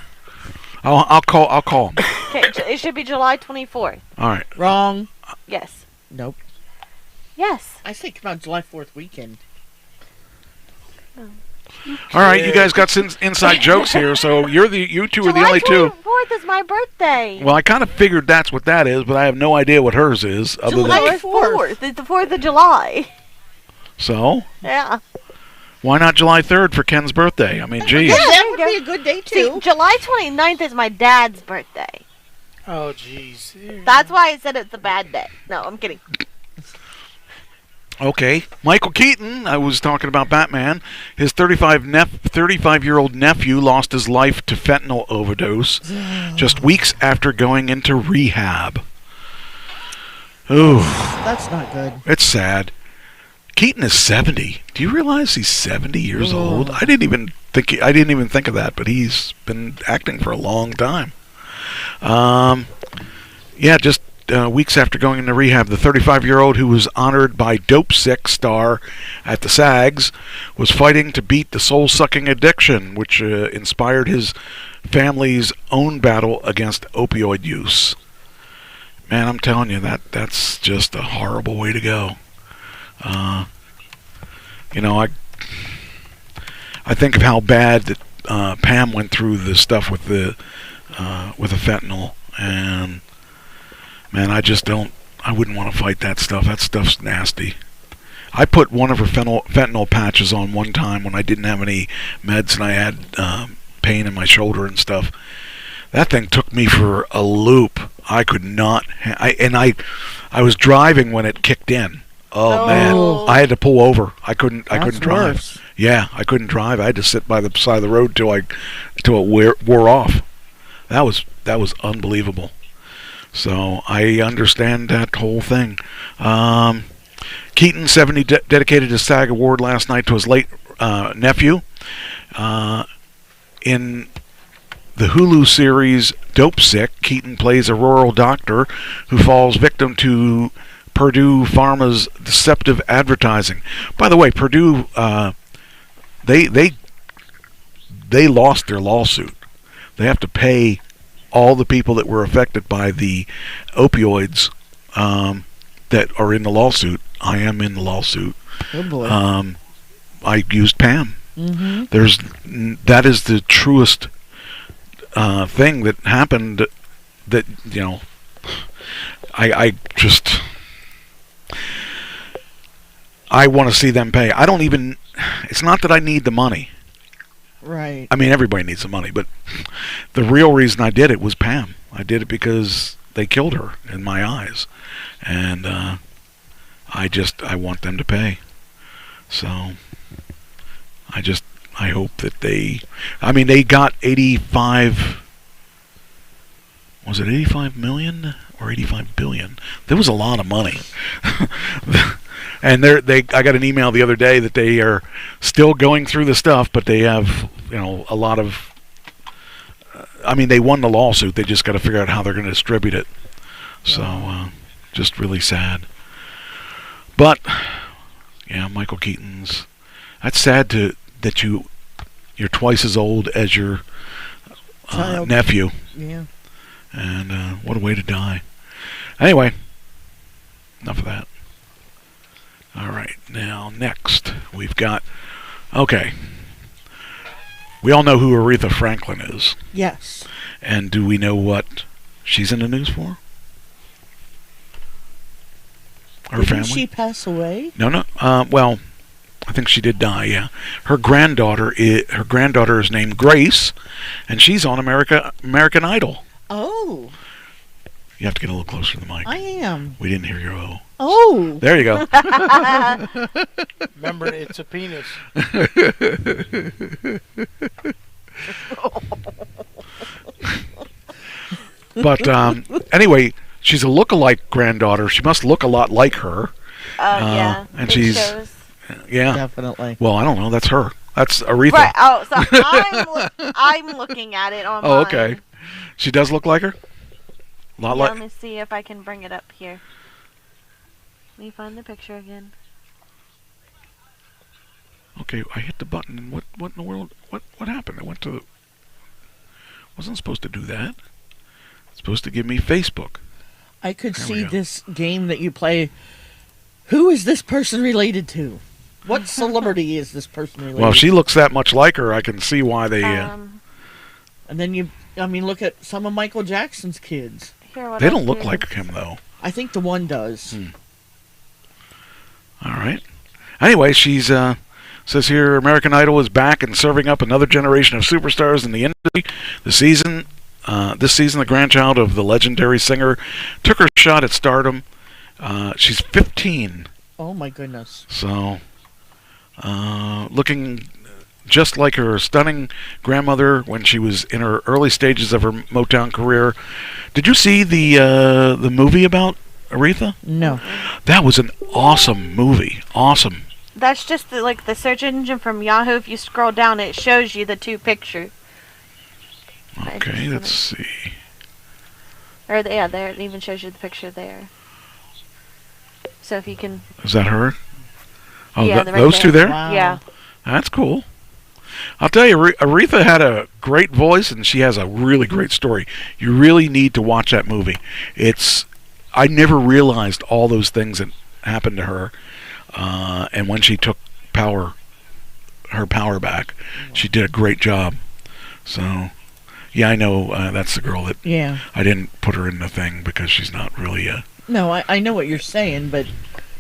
I'll call him. Okay. It should be July 24th. All right. Wrong. Yes. Nope. Yes. I think about July 4th weekend. All right, you guys got some inside jokes here, so you two are the only two. July 4th is my birthday. Well, I kind of figured that's what that is, but I have no idea what hers is. July 4th. It's the 4th of July. So? Yeah. Why not July 3rd for Ken's birthday? I mean, geez. Yeah, that would be a good day, too. See, July 29th is my dad's birthday. Oh, jeez. That's why I said it's a bad day. No, I'm kidding. Okay. Michael Keaton, I was talking about Batman. His 35-year-old nephew lost his life to fentanyl overdose just weeks after going into rehab. Ooh. That's not good. It's sad. Keaton is 70. Do you realize he's 70 years old? I didn't even think of that, but he's been acting for a long time. Yeah, just weeks after going into rehab, the 35-year-old who was honored by Dopesick star at the SAGs was fighting to beat the soul-sucking addiction, which inspired his family's own battle against opioid use. Man, I'm telling you, that's just a horrible way to go. I think of how bad that Pam went through the stuff with the fentanyl, and man, I wouldn't want to fight that stuff. That stuff's nasty. I put one of her fentanyl patches on one time when I didn't have any meds and I had pain in my shoulder and stuff. That thing took me for a loop. I could not. I was driving when it kicked in. Oh man, I had to pull over. I couldn't drive. Worse. Yeah, I couldn't drive. I had to sit by the side of the road till it wore off. That was unbelievable. So I understand that whole thing. Keaton, 70, dedicated his SAG award last night to his late nephew. In the Hulu series Dopesick, Keaton plays a rural doctor who falls victim to Purdue Pharma's deceptive advertising. By the way, Purdue, they lost their lawsuit. They have to pay all the people that were affected by the opioids that are in the lawsuit. I am in the lawsuit. Oh boy. I used Pam. Mm-hmm. That is the truest thing that happened. That I want to see them pay. It's not that I need the money. Right. I mean, everybody needs the money, but the real reason I did it was Pam. I did it because they killed her in my eyes, and I want them to pay. So I hope that they got 85. Was it 85 million or 85 billion? There was a lot of money. And I got an email the other day that they are still going through the stuff, but they have, a lot of. They won the lawsuit. They just got to figure out how they're going to distribute it. So, just really sad. But, yeah, Michael Keaton's. That's sad that you're twice as old as your nephew. Yeah. And what a way to die. Anyway, enough of that. All right, now next we've got. Okay, we all know who Aretha Franklin is. Yes. And do we know what she's in the news for? Her family. Didn't she pass away? No. Well, I think she did die. Yeah. Her granddaughter is named Grace, and she's on American Idol. Oh. You have to get a little closer to the mic. I am. We didn't hear your O. Oh. There you go. Remember, it's a penis. But anyway, she's a look-alike granddaughter. She must look a lot like her. Yeah. And she's shows. Yeah. Definitely. Well, I don't know. That's her. That's Aretha. Right. Oh, so I'm looking at it online. Oh, okay. She does look like her? Let me see if I can bring it up here. Let me find the picture again. Okay, I hit the button, and what in the world? What happened? I went to the. Wasn't supposed to do that. supposed to give me Facebook. I could see this game that you play. Who is this person related to? What celebrity is this person related to? Well, if she looks that much like her, I can see why they... And then look at some of Michael Jackson's kids. They don't look like him, though. I think the one does. All right. Anyway, she's... says here, American Idol is back and serving up another generation of superstars in the industry. This season, the grandchild of the legendary singer took her shot at stardom. She's 15. Oh, my goodness. So, looking just like her stunning grandmother when she was in her early stages of her Motown career. Did you see the movie about Aretha? No. That was an awesome movie. Awesome. That's just the search engine from Yahoo. If you scroll down, it shows you the two pictures. Okay, let's see. Or there it even shows you the picture there. So if you can. Is that her? Oh, yeah, those two there? Wow. Yeah. That's cool. I'll tell you, Aretha had a great voice, and she has a really great story. You really need to watch that movie. I never realized all those things that happened to her. And when she took her power back, she did a great job. So, yeah, I know that's the girl that... Yeah. I didn't put her in the thing because she's not really a... No, I know what you're saying, but,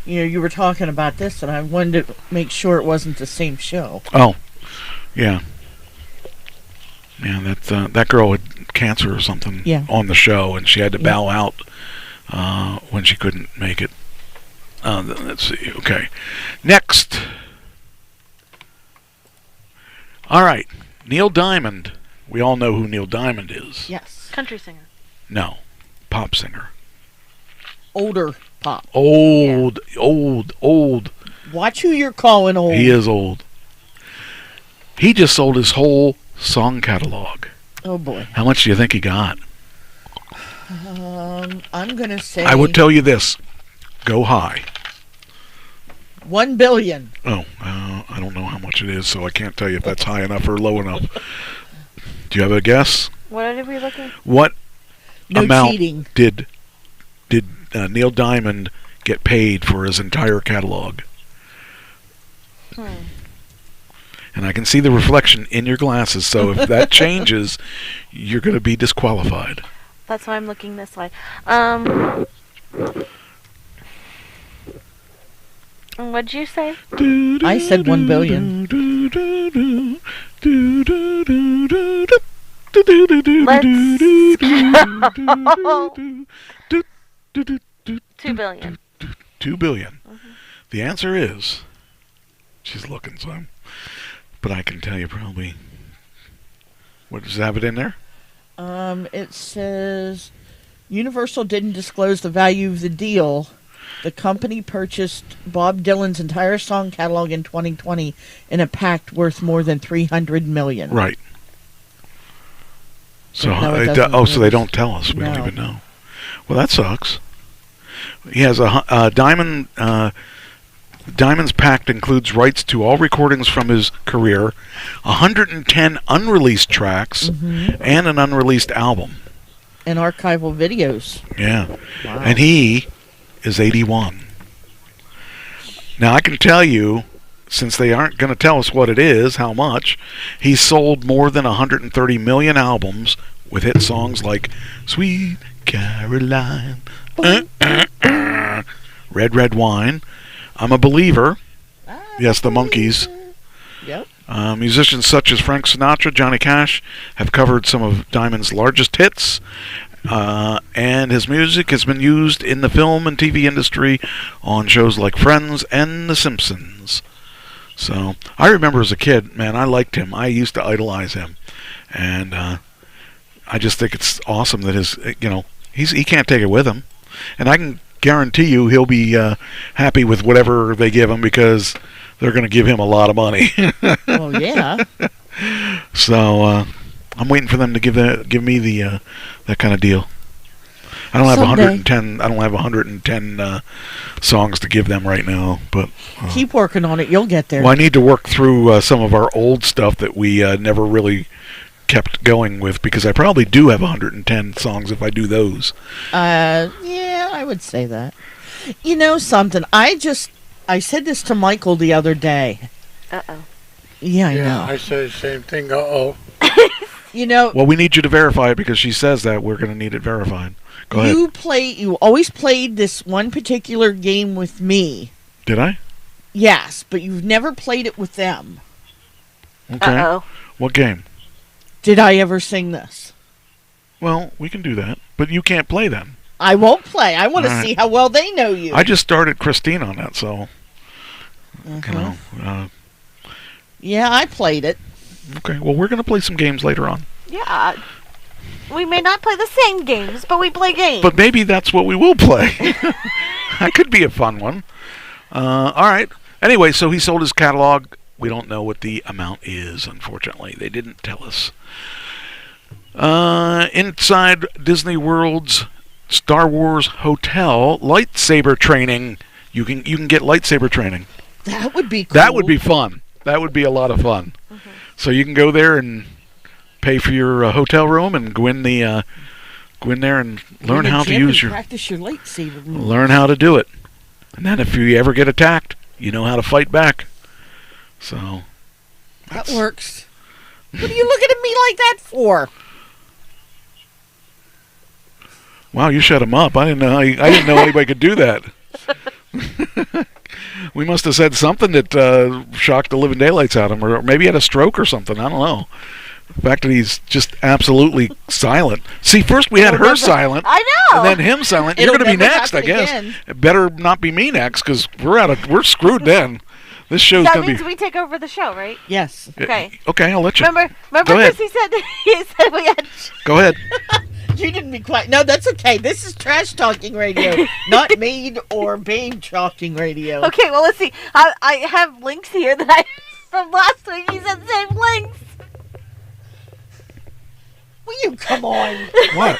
you were talking about this, and I wanted to make sure it wasn't the same show. Oh, yeah. Yeah, that girl had cancer or something on the show, and she had to bow out when she couldn't make it. Let's see. Okay. Next. All right. Neil Diamond. We all know who Neil Diamond is. Yes. Country singer. No. Pop singer. Older pop. Old. Watch who you're calling old. He is old. He just sold his whole song catalog. Oh, boy. How much do you think he got? I'm going to say... I would tell you this. Go high. $1 billion. Oh, I don't know how much it is, so I can't tell you if that's high enough or low enough. Do you have a guess? What are we looking? What amount cheating. did Neil Diamond get paid for his entire catalog? And I can see the reflection in your glasses, so if that changes, you're going to be disqualified. That's why I'm looking this way. What'd you say? I said $1 billion. $2 billion. $2 billion. The answer is, she's looking some, but I can tell you probably. What does it have it in there? It says Universal didn't disclose the value of the deal. The company purchased Bob Dylan's entire song catalog in 2020 in a pact worth more than $300 million. Right. So so they don't tell us. We don't even know. Well, that sucks. He has a Diamond. Diamond's pact includes rights to all recordings from his career, 110 unreleased tracks, and an unreleased album. And archival videos. Yeah. Wow. And he is 81. Now, I can tell you, since they aren't going to tell us what it is, how much, he's sold more than 130 million albums with hit songs like Sweet Caroline, Red Red Wine, I'm a Believer, yes, the Monkees. Yep. Musicians such as Frank Sinatra, Johnny Cash have covered some of Diamond's largest hits, and his music has been used in the film and TV industry on shows like Friends and The Simpsons. So, I remember as a kid, man, I liked him. I used to idolize him. And I just think it's awesome that he can't take it with him. And I can guarantee you he'll be happy with whatever they give him because they're going to give him a lot of money. Oh, yeah. So, I'm waiting for them to give me the that kind of deal. I don't have 110. I don't have 110 songs to give them right now, but keep working on it. You'll get there. Well, I need to work through some of our old stuff that we never really kept going with, because I probably do have 110 songs if I do those. Yeah, I would say that. You know something? I said this to Michael the other day. Uh-oh. Yeah, I know. I said the same thing. Uh-oh. You know. Well, we need you to verify it because she says that we're going to need it verified. Go ahead. You always played this one particular game with me. Did I? Yes, but you've never played it with them. Okay. Uh-oh. What game? Did I ever sing this? Well, we can do that, but you can't play them. I won't play. I want to All see right. how well they know you. I just started Christine on that, so yeah, I played it. Okay, well, we're going to play some games later on. Yeah. We may not play the same games, but we play games. But maybe that's what we will play. That could be a fun one. All right. Anyway, so he sold his catalog. We don't know what the amount is, unfortunately. They didn't tell us. Inside Disney World's Star Wars Hotel, lightsaber training. You can get lightsaber training. That would be cool. That would be fun. That would be a lot of fun. Mm-hmm. So you can go there and pay for your hotel room and go in there and learn how to use your practice your lightsaber moves. learn how to do it. And then if you ever get attacked, you know how to fight back. So that works. What are you looking at me like that for? Wow, you shut him up. I didn't know anybody could do that. We must have said something that shocked the living daylights out of him, or maybe he had a stroke or something. I don't know. The fact that he's just absolutely silent. See, first we had her silent. I know. And then him silent. You're going to be next, I guess. Again. It better not be me next, because we're screwed then. This show's that going to be... means we take over the show, right? Yes. Okay. Okay, I'll let you. Remember, Go ahead. Chris, he said we had... Go ahead. You didn't be quiet. No, that's okay. This is Trash Talking Radio, not Maid or Babe Talking Radio. Okay, well, let's see. I have links here that I from last week. He said the same links. Will you come on? What?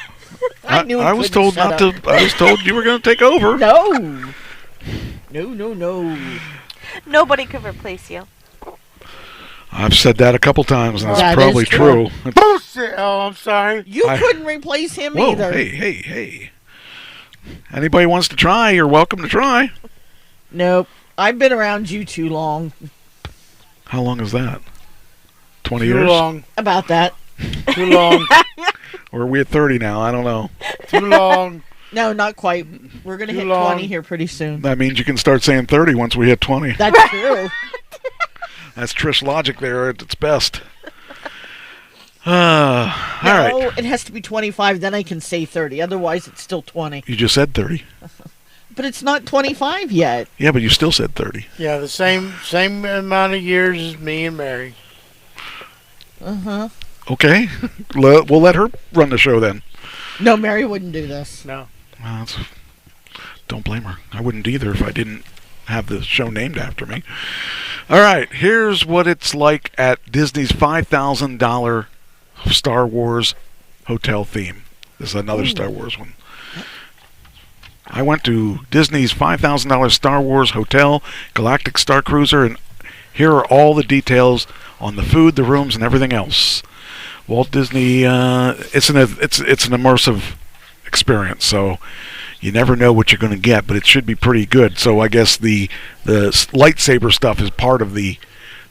I was told not to. I was told you were going to take over. No. Nobody could replace you. I've said that a couple times, and that's That probably is true. Bullshit. Oh, I'm sorry. You couldn't replace him Whoa, either. Hey. Anybody wants to try, you're welcome to try. Nope. I've been around you too long. How long is that? 20 Too years? long. About that. Too long. Or are we at 30 now? I don't know. Too long. No, not quite. We're going to hit 20 here pretty soon. That means you can start saying 30 once we hit 20. That's true. That's Trish logic there at its best. All No, right. it has to be 25, then I can say 30. Otherwise, it's still 20. You just said 30. But it's not 25 yet. Yeah, but you still said 30. Yeah, the same amount of years as me and Mary. Uh-huh. Okay. We'll let her run the show then. No, Mary wouldn't do this. No. Well, don't blame her. I wouldn't either if I didn't have the show named after me. All right, here's what it's like at Disney's $5,000 Star Wars hotel theme. This is another Star Wars one. I went to Disney's $5,000 Star Wars hotel, Galactic Star Cruiser, and here are all the details on the food, the rooms, and everything else. Walt Disney, it's an immersive experience, so you never know what you're going to get, but it should be pretty good. So I guess the lightsaber stuff is part of the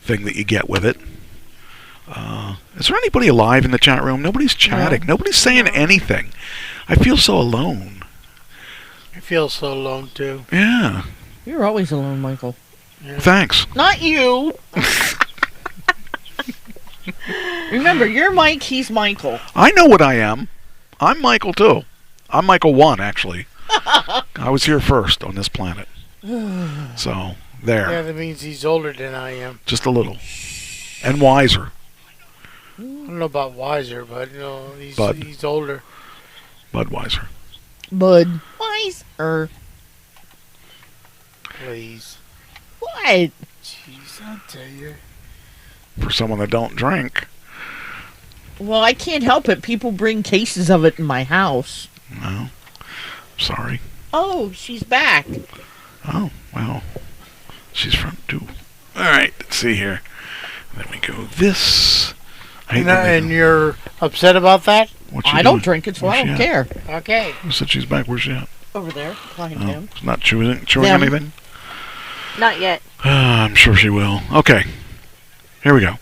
thing that you get with it. Is there anybody alive in the chat room? Nobody's chatting. No. Nobody's saying anything. I feel so alone. I feel so alone, too. Yeah. You're always alone, Michael. Yeah. Thanks. Not you. Remember, you're Mike, he's Michael. I know what I am. I'm Michael, too. I'm Michael 1, actually. I was here first on this planet. So, there. Yeah, that means he's older than I am. Just a little. And wiser. I don't know about wiser, but he's older. Budweiser. Budweiser. Please. What? Jeez, I'll tell you. For someone that don't drink. Well, I can't help it. People bring cases of it in my house. No. Sorry. Oh, she's back. Oh, well. She's front too. All right, let's see here. Let me go this. And you're upset about that? I don't drink it, so I don't care. Okay. Who said she's back? Where's she at? Over there, behind him. She's not chewing anything? Not yet. I'm sure she will. Okay. Here we go.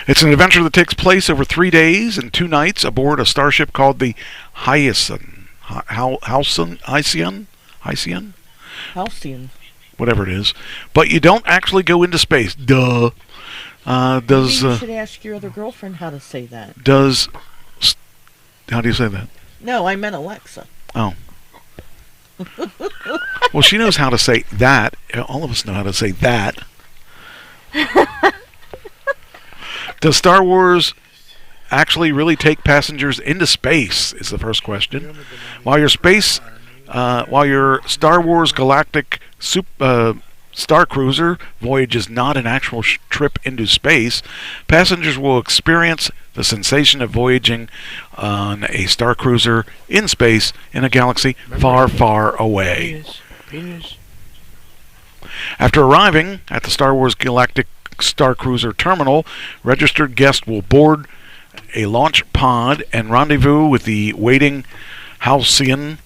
It's an adventure that takes place over 3 days and 2 nights aboard a starship called the Halcyon. Halcyon? Whatever it is. But you don't actually go into space. Duh. Maybe you should ask your other girlfriend how to say that. How do you say that? No, I meant Alexa. Oh. Well, she knows how to say that. All of us know how to say that. Does Star Wars actually really take passengers into space? Is the first question. While your Star Wars Galactic Star Cruiser voyage is not an actual trip into space, passengers will experience the sensation of voyaging on a Star Cruiser in space in a galaxy far, far away. After arriving at the Star Wars Galactic Star Cruiser terminal, registered guests will board a launch pod and rendezvous with the waiting Halcyon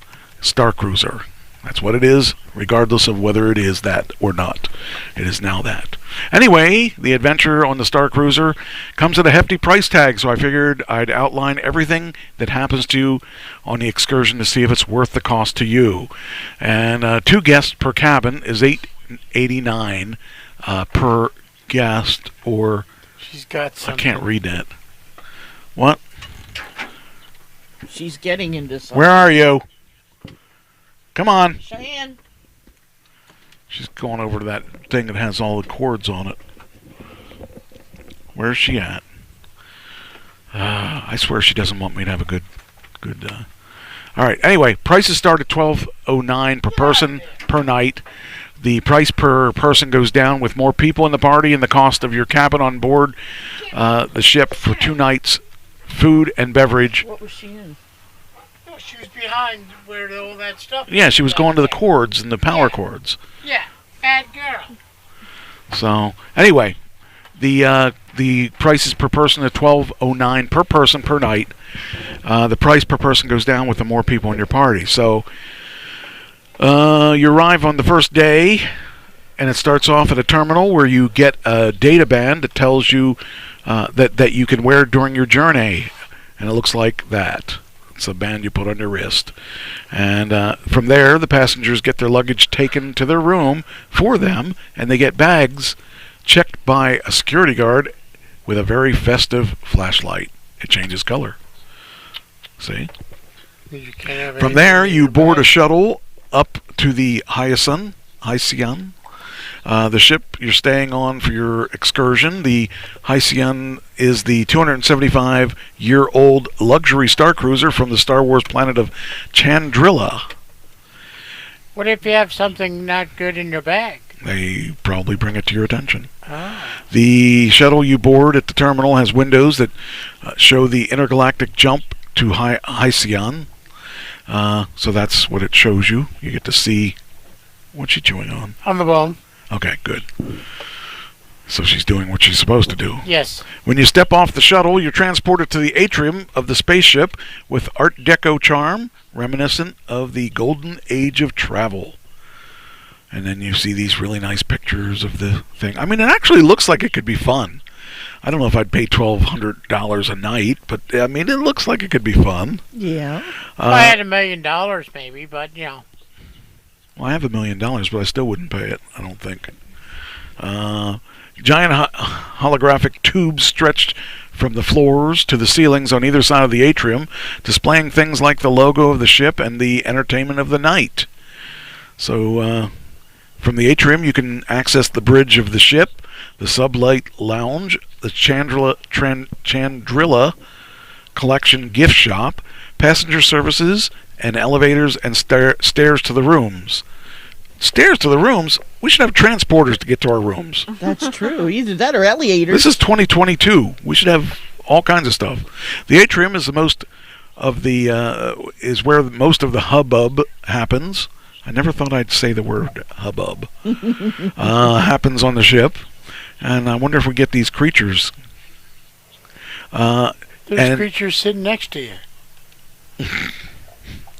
Star Cruiser. That's what it is, regardless of whether it is that or not. It is now that. Anyway, the adventure on the Star Cruiser comes at a hefty price tag, so I figured I'd outline everything that happens to you on the excursion to see if it's worth the cost to you. And 2 guests per cabin is $8.89 per guest, or... She's got something. I can't read that. What? She's getting into something. Where are you? Come on. Cheyenne. She's going over to that thing that has all the cords on it. Where's she at? I swear she doesn't want me to have a good. All right. Anyway, prices start at $12.09 per person per night. The price per person goes down with more people in the party and the cost of your cabin on board the ship for 2 nights, food and beverage. What was she in? She was behind where all that stuff. Yeah, she was going to the cords and the power cords. Yeah, bad girl. So anyway, the prices per person are $12.09 per person per night. The price per person goes down with the more people in your party. So you arrive on the first day, and it starts off at a terminal where you get a data band that tells you that you can wear during your journey, and it looks like that. It's a band you put on your wrist. And from there, the passengers get their luggage taken to their room for them, and they get bags checked by a security guard with a very festive flashlight. It changes color. See? From there, you board a shuttle up to the Halcyon. The ship you're staying on for your excursion. The Halcyon is the 275-year-old luxury star cruiser from the Star Wars planet of Chandrila. What if you have something not good in your bag? They probably bring it to your attention. The shuttle you board at the terminal has windows that show the intergalactic jump to Halcyon. So that's what it shows you. You get to see... What's she chewing on? On the bone. Okay, good. So she's doing what she's supposed to do. Yes. When you step off the shuttle, you're transported to the atrium of the spaceship with Art Deco charm, reminiscent of the golden age of travel. And then you see these really nice pictures of the thing. I mean, it actually looks like it could be fun. I don't know if I'd pay $1,200 a night, but I mean, it looks like it could be fun. Yeah. If I had $1 million, maybe, but you know. Well, I have $1 million, but I still wouldn't pay it, I don't think. Giant holographic tubes stretched from the floors to the ceilings on either side of the atrium, displaying things like the logo of the ship and the entertainment of the night. So, from the atrium, you can access the bridge of the ship, the sublight lounge, the Chandrila collection gift shop, passenger services, and elevators and stairs to the rooms. Stairs to the rooms? We should have transporters to get to our rooms. That's true. Either that or elevators. This is 2022. We should have all kinds of stuff. The atrium is where most of the hubbub happens. I never thought I'd say the word hubbub. happens on the ship. And I wonder if we get these creatures. There's creatures sitting next to you.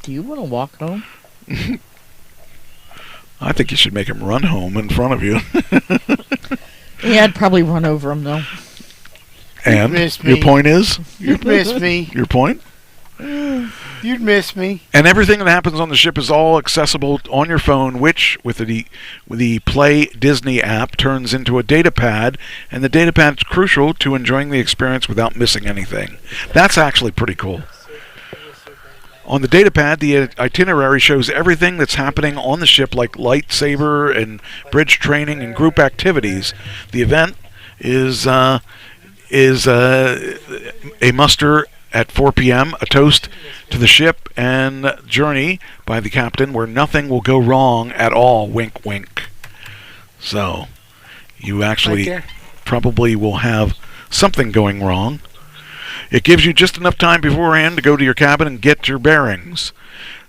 Do you want to walk home? I think you should make him run home in front of you. Yeah, I'd probably run over him, though. And your point is? You'd miss me. Your point? You'd miss me. And everything that happens on the ship is all accessible on your phone, which, with the Play Disney app, turns into a data pad, and the data pad is crucial to enjoying the experience without missing anything. That's actually pretty cool. On the datapad, the itinerary shows everything that's happening on the ship, like lightsaber and bridge training and group activities. The event is a muster at 4 p.m., a toast to the ship and journey by the captain, where nothing will go wrong at all. Wink, wink. So, you actually probably will have something going wrong. It gives you just enough time beforehand to go to your cabin and get your bearings.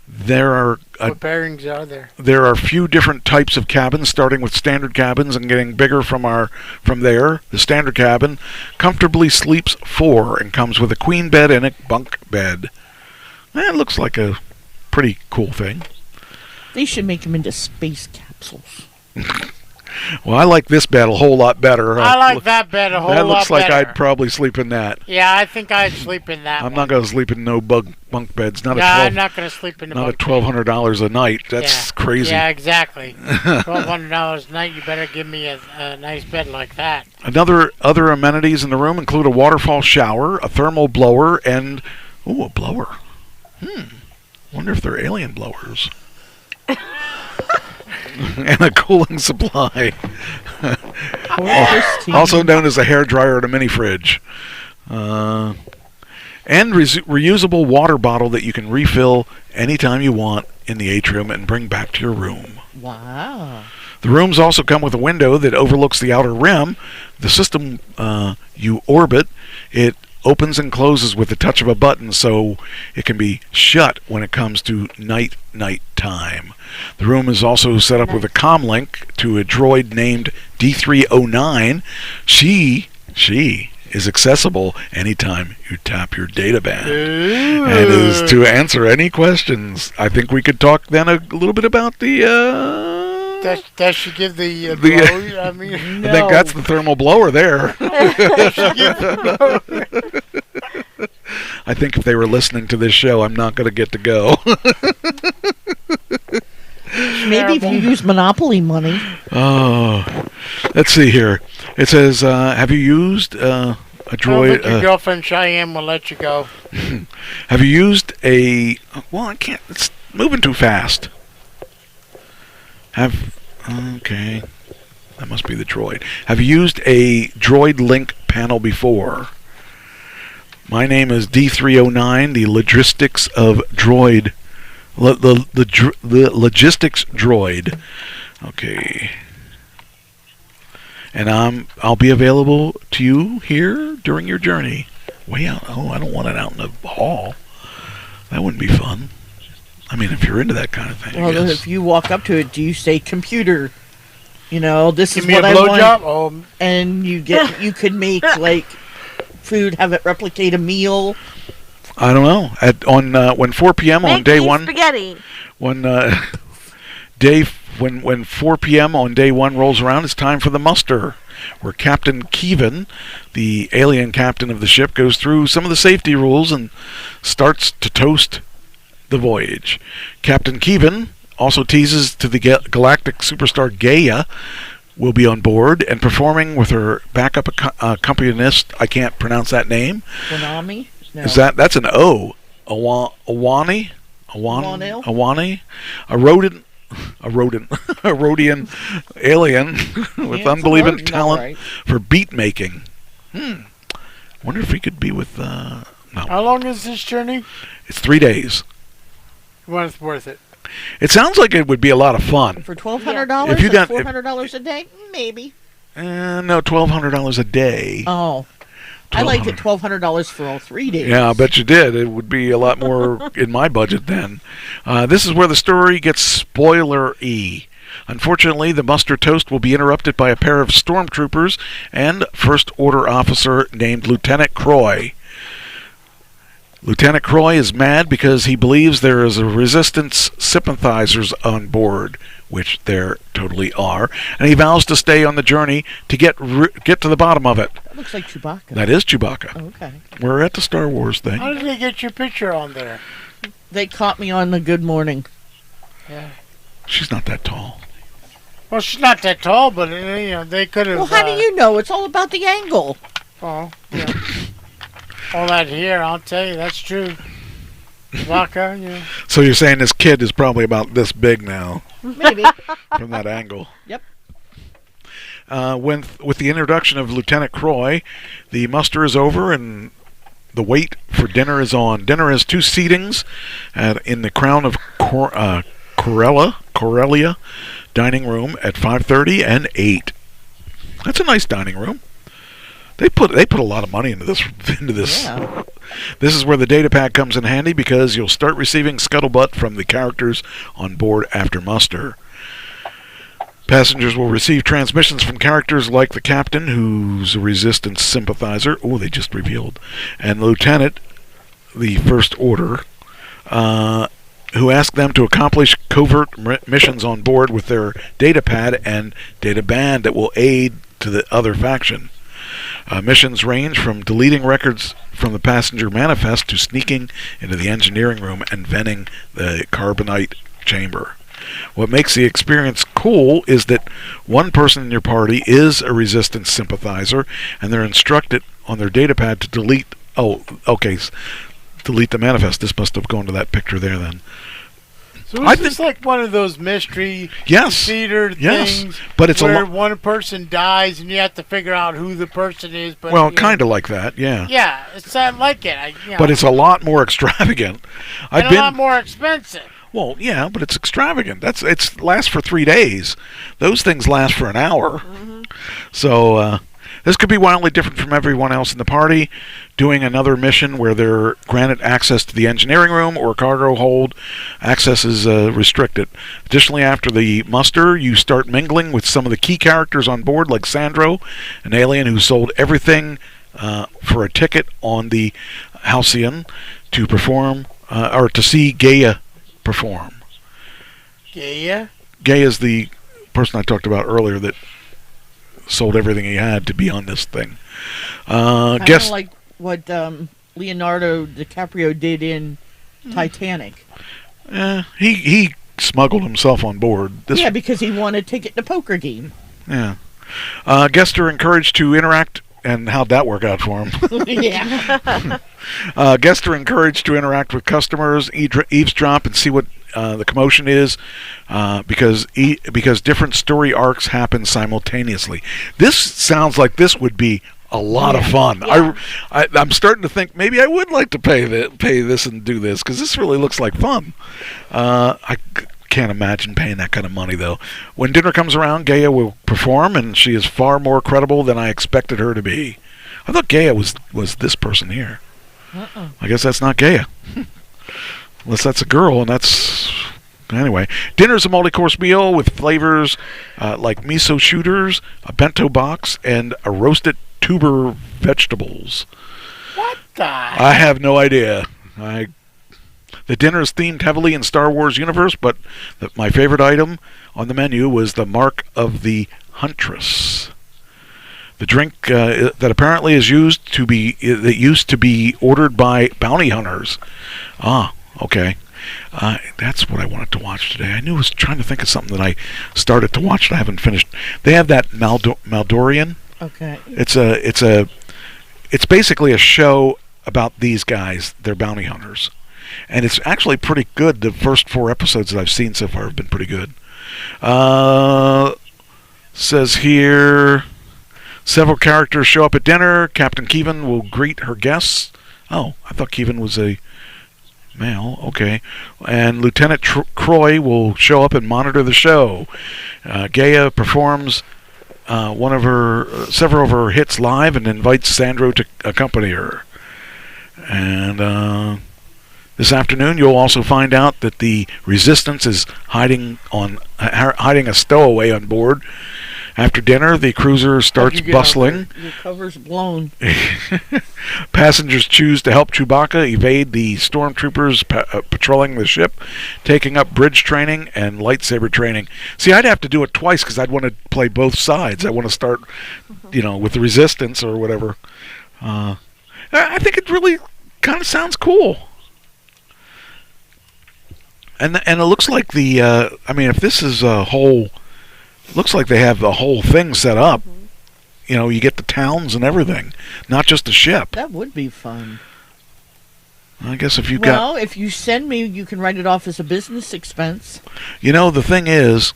What bearings are there? There are a few different types of cabins, starting with standard cabins and getting bigger from there. The standard cabin comfortably sleeps 4 and comes with a queen bed and a bunk bed. It looks like a pretty cool thing. They should make them into space capsules. Well, I like this bed a whole lot better. I like that bed a whole lot better. That looks like I'd probably sleep in that. Yeah, I think I'd sleep in that I'm not going to sleep in no bunk beds. I'm not going to sleep in the bunk bed. Not at $1,200 a night. That's crazy. Yeah, exactly. $1,200 a night, you better give me a nice bed like that. Other amenities in the room include a waterfall shower, a thermal blower, and... Ooh, a blower. Wonder if they're alien blowers. And a cooling supply. Also known as a hairdryer and a mini fridge. And reusable water bottle that you can refill anytime you want in the atrium and bring back to your room. Wow. The rooms also come with a window that overlooks the outer rim. The system you orbit, it opens and closes with the touch of a button, so it can be shut when it comes to night time. The room is also set up with a comm link to a droid named D309. She is accessible anytime you tap your data band. Ooh. And is to answer any questions. I think we could talk then a little bit about the Does she give the blow? I mean, I think that's the thermal blower there. I think if they were listening to this show, I'm not going to get to go. Maybe if you use Monopoly money. Oh, let's see here. It says, have you used a droid? I don't think your girlfriend Cheyenne will let you go. Have you used a... Well, I can't. It's moving too fast. Okay. That must be the droid. Have you used a Droid Link panel before? My name is D309, the logistics of droid. The logistics droid. Okay. And I'll be available to you here during your journey. Way out. Oh, I don't want it out in the hall. That wouldn't be fun. I mean, if you're into that kind of thing. Well, if you walk up to it, do you say computer? You know, this is Give me what a I blowjob? want. And you could make like food, have it replicate a meal. I don't know. When 4 p.m. on day one. Spaghetti. When 4 p.m. on day one rolls around, it's time for the muster, where Captain Keevan, the alien captain of the ship, goes through some of the safety rules and starts to toast the voyage. Captain Keevan also teases to the galactic superstar Gaia will be on board and performing with her backup accompanist. I can't pronounce that name. Wanami? No. That's an O. Awani? Awani? A Rhodian alien with unbelievable talent for beat making. Wonder if he could be with... No. How long is this journey? It's 3 days. Well, it's worth it. It sounds like it would be a lot of fun. For $1,200? If you got $400 a day? Maybe. No, $1,200 a day. Oh. I liked it $1,200 for all 3 days. Yeah, I bet you did. It would be a lot more in my budget then. This is where the story gets spoiler-y. Unfortunately, the muster toast will be interrupted by a pair of stormtroopers and First Order officer named Lieutenant Croy. Lieutenant Croy is mad because he believes there is a resistance sympathizers on board, which there totally are, and he vows to stay on the journey to get to the bottom of it. That looks like Chewbacca. That is Chewbacca. Oh, okay. We're at the Star Wars thing. How did they get your picture on there? They caught me on the Good Morning. Yeah. She's not that tall. Well, she's not that tall, but you know they could have. Well, how do you know? It's all about the angle. Oh, yeah. All that here, I'll tell you, that's true. Chewbacca, yeah. So you're saying this kid is probably about this big now? Maybe. From that angle. Yep. With the introduction of Lieutenant Croy, the muster is over and the wait for dinner is on. Dinner has 2 seatings in the Crown of Corellia dining room at 5:30 and 8. That's a nice dining room. They put a lot of money into this. Yeah. This is where the data pad comes in handy because you'll start receiving scuttlebutt from the characters on board after muster. Passengers will receive transmissions from characters like the captain, who's a resistance sympathizer. Oh, they just revealed. And Lieutenant, the First Order, who ask them to accomplish covert missions on board with their data pad and data band that will aid to the other faction. Missions range from deleting records from the passenger manifest to sneaking into the engineering room and venting the carbonite chamber. What makes the experience cool is that one person in your party is a resistance sympathizer, and they're instructed on their data pad to delete the manifest. This must have gone to that picture there then. So it's just like one of those mystery theater things but it's where one person dies and you have to figure out who the person is. But well, kind of like that, yeah. Yeah, it's not like it. But it's a lot more extravagant. And a lot more expensive. Well, yeah, but it's extravagant. It lasts for 3 days. Those things last for an hour. Mm-hmm. So this could be wildly different from everyone else in the party. Doing another mission where they're granted access to the engineering room or cargo hold, access is restricted. Additionally, after the muster, you start mingling with some of the key characters on board, like Sandro, an alien who sold everything for a ticket on the Halcyon to perform or to see Gaia perform. Gaia? Gaia's the person I talked about earlier that sold everything he had to be on this thing. Kind of like what Leonardo DiCaprio did in Titanic. He smuggled himself on board. Yeah, because he won a ticket to poker game. Yeah. Guests are encouraged to interact, and how'd that work out for him? Yeah. Guests are encouraged to interact with customers, eavesdrop, and see what the commotion is, because different story arcs happen simultaneously. This sounds like this would be a lot of fun. Yeah. I'm starting to think maybe I would like to pay this and do this, because this really looks like fun. I can't imagine paying that kind of money, though. When dinner comes around, Gaia will perform, and she is far more credible than I expected her to be. I thought Gaia was this person here. I guess that's not Gaia. Unless that's a girl, and that's... Anyway, dinner's a multi-course meal with flavors like miso shooters, a bento box, and a roasted tuber vegetables. What the? I have no idea. The dinner is themed heavily in Star Wars universe, but my favorite item on the menu was the Mark of the Huntress. The drink that apparently used to be ordered by bounty hunters. Ah, okay. That's what I wanted to watch today. I was trying to think of something that I started to watch that I haven't finished. They have that Maldorian. Okay. It's basically a show about these guys. They're bounty hunters, and it's actually pretty good. The first 4 episodes that I've seen so far have been pretty good. Says here, several characters show up at dinner. Captain Keevan will greet her guests. Oh, I thought Keevan was a male. Okay. And Lieutenant Croy will show up and monitor the show. Gaia performs several of her hits live and invites Sandro to accompany her. And this afternoon, you'll also find out that the Resistance is hiding a stowaway on board. After dinner, the cruiser starts bustling. Your cover's blown. Passengers choose to help Chewbacca evade the stormtroopers patrolling the ship, taking up bridge training and lightsaber training. See, I'd have to do it twice because I'd want to play both sides. I want to start, with the Resistance or whatever. I think it really kind of sounds cool. And it looks like if this is a whole, looks like they have the whole thing set up. You get the towns and everything, not just the ship. That would be fun. I guess if you Well, if you send me, you can write it off as a business expense. The thing is,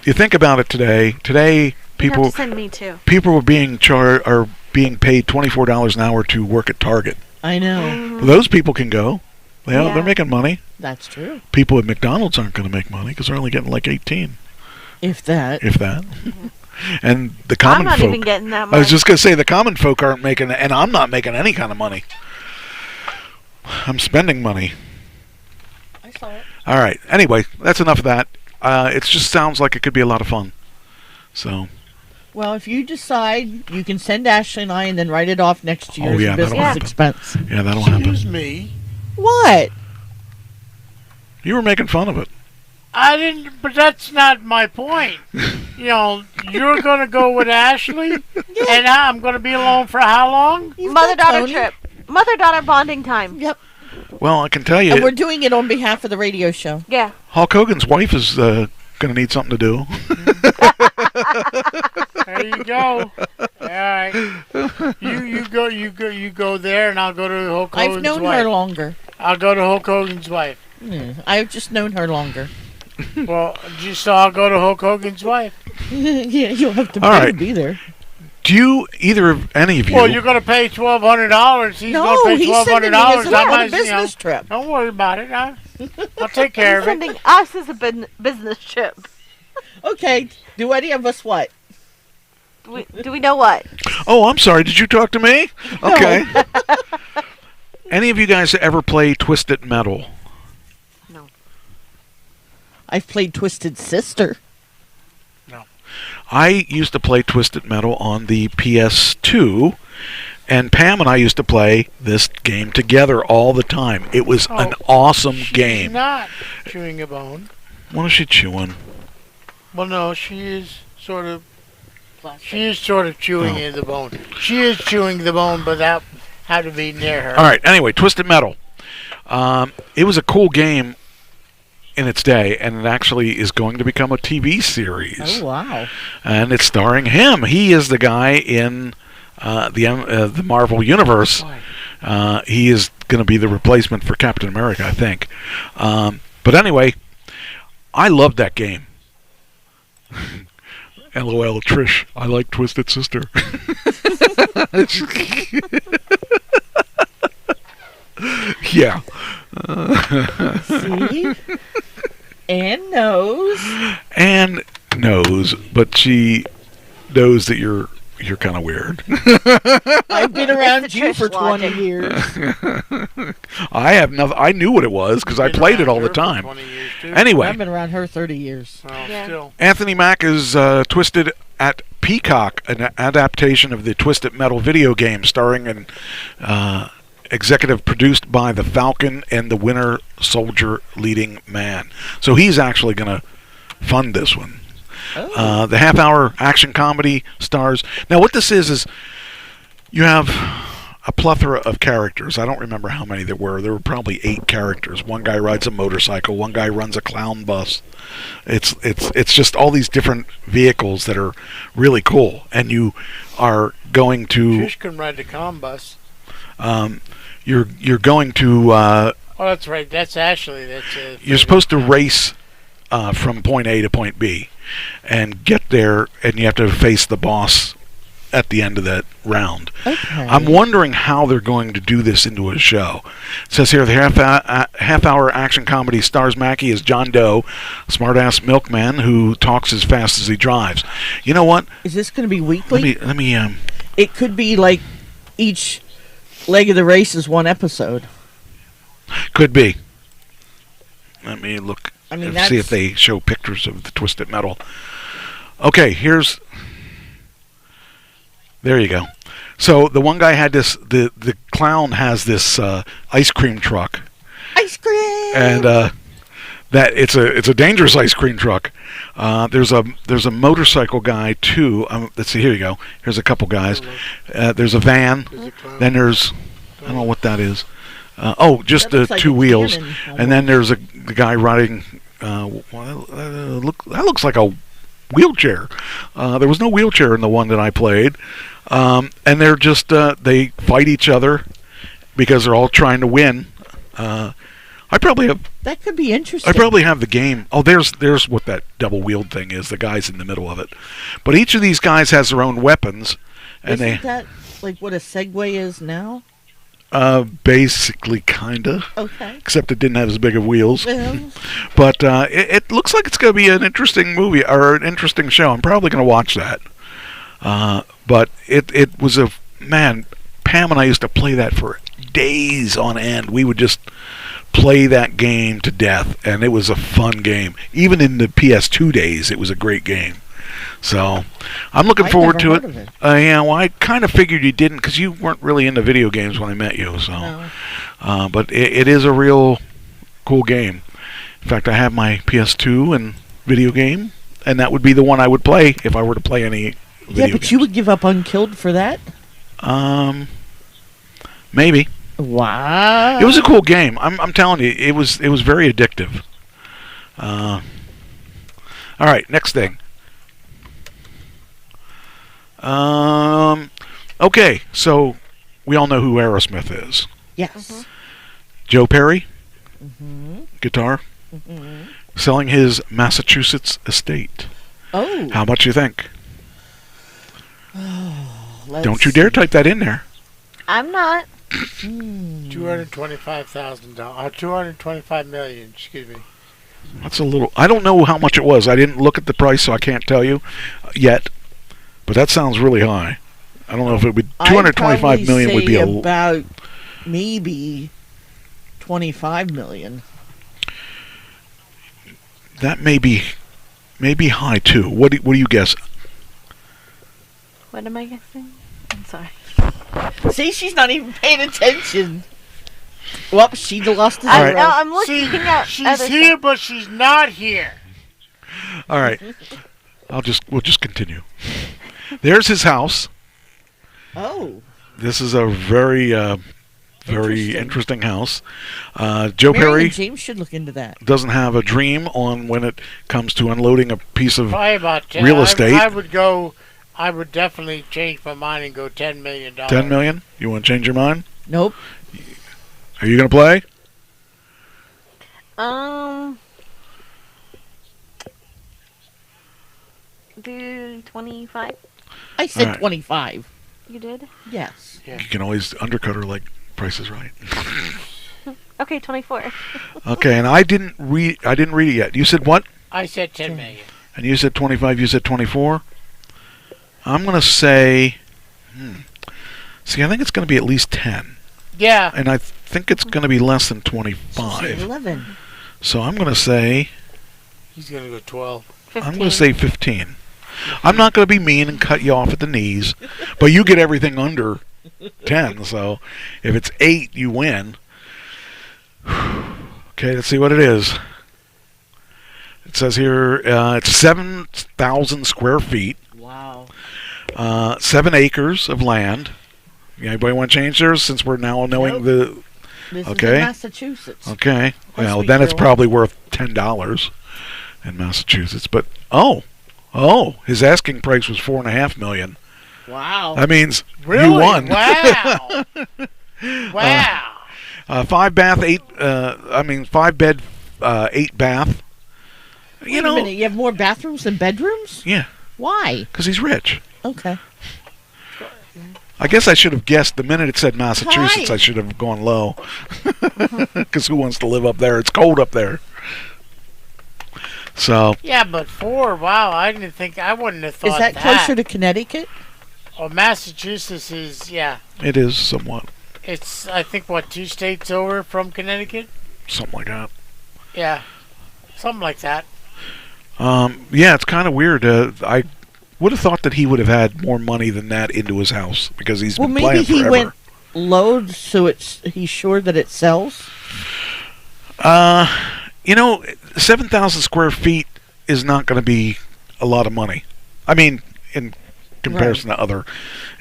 you think about it today. Today, people have to send me too. People are being paid $24 an hour to work at Target. I know. Those people can go. They're making money. That's true. People at McDonald's aren't going to make money because they're only getting like 18. If that. And the common folk. I'm not even getting that much. I was just going to say the common folk aren't making, and I'm not making any kind of money. I'm spending money. I saw it. All right. Anyway, that's enough of that. It just sounds like it could be a lot of fun. So. Well, if you decide, you can send Ashley and I and then write it off next year as a business expense. Yeah, that'll happen. Excuse me. What? You were making fun of it. I didn't, but that's not my point. You're going to go with Ashley, and I'm going to be alone for how long? Mother-daughter trip. Mother-daughter bonding time. Yep. Well, I can tell you. And we're doing it on behalf of the radio show. Yeah. Hulk Hogan's wife is going to need something to do. There you go. All right. You go there, and I'll go to Hulk Hogan's wife. I've known her longer. I'll go to Hulk Hogan's wife. I've just known her longer. Well, so I'll go to Hulk Hogan's wife. Yeah, you'll have to be there. Do you, any of you? Well, you're going to pay $1,200. He's going to pay $1,200. On a business trip. Don't worry about it. I'll take care of it. Sending us as a business trip. Okay. Do any of us what? Do we know what? Oh, I'm sorry. Did you talk to me? Okay. Any of you guys ever play Twisted Metal? No. I've played Twisted Sister. No. I used to play Twisted Metal on the PS2, and Pam and I used to play this game together all the time. It was an awesome game. She's not chewing a bone. What is she chewing? Well, no, she is sort of chewing the bone. She is chewing the bone, but that had to be near her. All right. Anyway, Twisted Metal. It was a cool game in its day, and it actually is going to become a TV series. Oh, wow. And it's starring him. He is the guy in the Marvel Universe. He is going to be the replacement for Captain America, I think. But anyway, I loved that game. LOL, Trish. I like Twisted Sister. Yeah. See? Anne knows. Anne knows, but she knows that you're kind of weird. I've been around you for 20 years. I have nothing. I knew what it was because I played it all the time. Anyway, I've been around her 30 years. Still. Anthony Mack is Twisted at Peacock, an adaptation of the Twisted Metal video game, starring and executive produced by the Falcon and the Winter Soldier leading man. So he's actually going to fund this one. Oh. The half-hour action comedy stars. Now, what this is you have a plethora of characters. I don't remember how many there were. There were probably 8 characters. One guy rides a motorcycle. One guy runs a clown bus. It's just all these different vehicles that are really cool. And you are going to. Trish can ride the clown bus. You're going to. Oh, that's right. That's Ashley. You're supposed to race from point A to point B, and get there, and you have to face the boss at the end of that round. Okay. I'm wondering how they're going to do this into a show. It says here the half-hour action comedy stars Mackie as John Doe, smart-ass milkman who talks as fast as he drives. You know what? Is this going to be weekly? Let me. It could be like each leg of the race is one episode. Could be. Let me look. I mean, see if they show pictures of the Twisted Metal. Okay, there you go. So the one guy had this. The clown has this ice cream truck. Ice cream. And that it's a dangerous ice cream truck. There's a motorcycle guy too. Let's see. Here you go. Here's a couple guys. There's a van. Then there's I don't know what that is. Just the two wheels. And then there's the guy riding. That looks like a wheelchair. There was no wheelchair in the one that I played. And they're just they fight each other because they're all trying to win. I probably have. That could be interesting. I probably have the game. Oh, there's what that double-wheeled thing is. The guy's in the middle of it. But each of these guys has their own weapons, and Isn't that like what a Segway is now? Basically, kinda. Okay. Except it didn't have as big of wheels. Yeah. But it looks like it's going to be an interesting movie or an interesting show. I'm probably going to watch that. But it was man. Pam and I used to play that for days on end. We would just play that game to death, and it was a fun game. Even in the PS2 days, it was a great game. So I'm looking forward to it. I kind of figured you didn't because you weren't really into video games when I met you. So, no. But it is a real cool game. In fact, I have my PS2 and video game, and that would be the one I would play if I were to play any video games. You would give up Unkilled for that? Maybe. Wow. It was a cool game. I'm telling you, it was very addictive. All right, next thing. Okay, so we all know who Aerosmith is. Yes. Joe Perry, Mm-hmm. guitar, selling his Massachusetts estate. Oh. How much you think? Don't you dare type that in there. I'm not. $225,000. $225 million. Excuse me. That's a little. I don't know how much it was. I didn't look at the price, so I can't tell you yet. But that sounds really high. I don't know if it would. $225 million would be about maybe $25 million. That may be high too. What do you guess? What am I guessing? I'm sorry. See, she's not even paying attention. Well, she lost his arrow. I'm looking at. She's here, but she's not here. All right. We'll just continue. There's his house. Oh. This is a very interesting house. Joe Perry and James should look into that. Doesn't have a dream on when it comes to unloading a piece of about real estate. I would definitely change my mind and go $10 million. $10 million? You want to change your mind? Nope. Are you going to play? Do 25. I said 25. You did? Yes. You can always undercut her like Price is Right. Okay, 24. Okay, and I didn't read it yet. You said what? I said 10 million. And you said 25. You said 24. I'm going to say. See, I think it's going to be at least 10. Yeah. And I think it's going to be less than 25. 11. So I'm going to say. He's going to go 12. 15. I'm going to say 15. I'm not going to be mean and cut you off at the knees, but you get everything under 10. So if it's 8, you win. Okay, let's see what it is. It says here it's 7,000 square feet. Wow. 7 acres of land. Anybody want to change theirs since we're now knowing the... This okay. is in Massachusetts. Okay. Well, then it's probably worth $10 in Massachusetts. But, his asking price was $4.5 million. Wow. That means really? You won. Wow. Wow. 5 bath, 8. 5 bed, 8 bath. Wait a minute, you have more bathrooms than bedrooms? Yeah. Why? Because he's rich. Okay. I guess I should have guessed the minute it said Massachusetts. I should have gone low. Because who wants to live up there? It's cold up there. So. Yeah, but 4. Wow, I wouldn't have thought that. Is that closer to Connecticut? Oh, Massachusetts is, yeah. It is somewhat. It's, I think, 2 states over from Connecticut? Something like that. Yeah, something like that. Yeah, it's kind of weird. I would have thought that he would have had more money than that into his house because he's been playing forever. Maybe he went low so he's sure that it sells? 7,000 square feet is not going to be a lot of money. I mean, in comparison to other,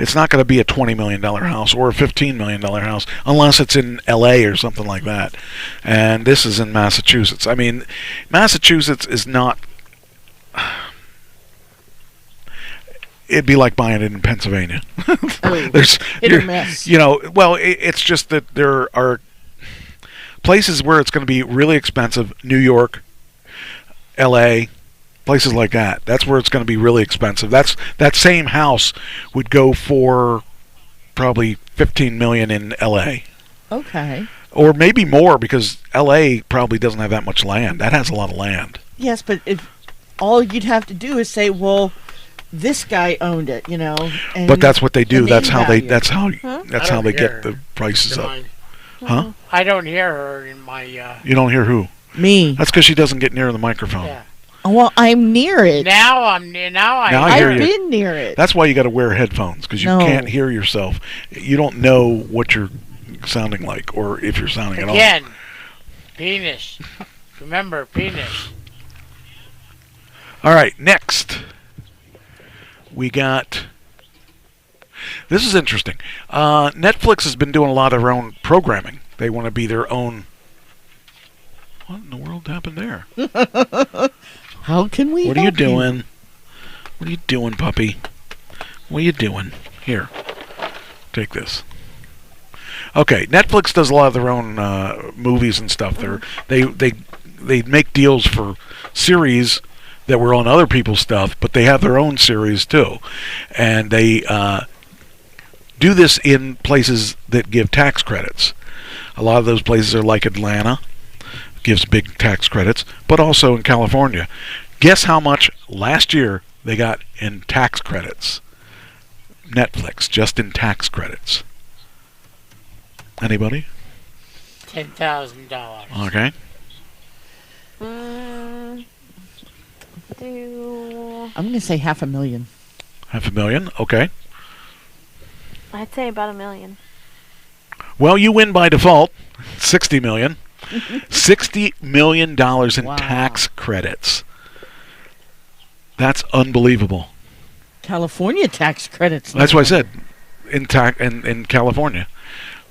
it's not going to be a $20 million house or a $15 million house unless it's in LA or something like that. And this is in Massachusetts. I mean, Massachusetts is not. It'd be like buying it in Pennsylvania. There's hit or miss. It's just that there are places where it's going to be really expensive. New York, LA, places like that. That's where it's going to be really expensive. That same house would go for probably $15 million in LA. Okay. Or maybe more because LA probably doesn't have that much land. That has a lot of land. Yes, but if all you'd have to do is say, well, this guy owned it, And but that's what they do. That's how they. value. That's how. Huh? That's how they get the prices up. Huh? I don't hear her in my. You don't hear who? Me. That's because she doesn't get near the microphone. Yeah. Well, I'm near it. Now I'm near. Now I hear I've you. been near it. That's why you got to wear headphones because you can't hear yourself. You don't know what you're sounding like or if you're sounding at all. Again, penis. Remember, penis. All right, next. We got. This is interesting. Netflix has been doing a lot of their own programming. They want to be their own. What in the world happened there? How can we? What are you doing? What are you doing, puppy? What are you doing? Here, take this. Okay, Netflix does a lot of their own movies and stuff. They make deals for series that were on other people's stuff, but they have their own series too, and they do this in places that give tax credits. A lot of those places are like Atlanta, gives big tax credits, but also in California. Guess how much last year they got in tax credits? Netflix, just in tax credits. Anybody? $10,000. Okay. I'm going to say $500,000. $500,000, okay. I'd say about $1 million. Well, you win by default. $60 million. $60 million in tax credits. That's unbelievable. California tax credits. That's what I said. In California,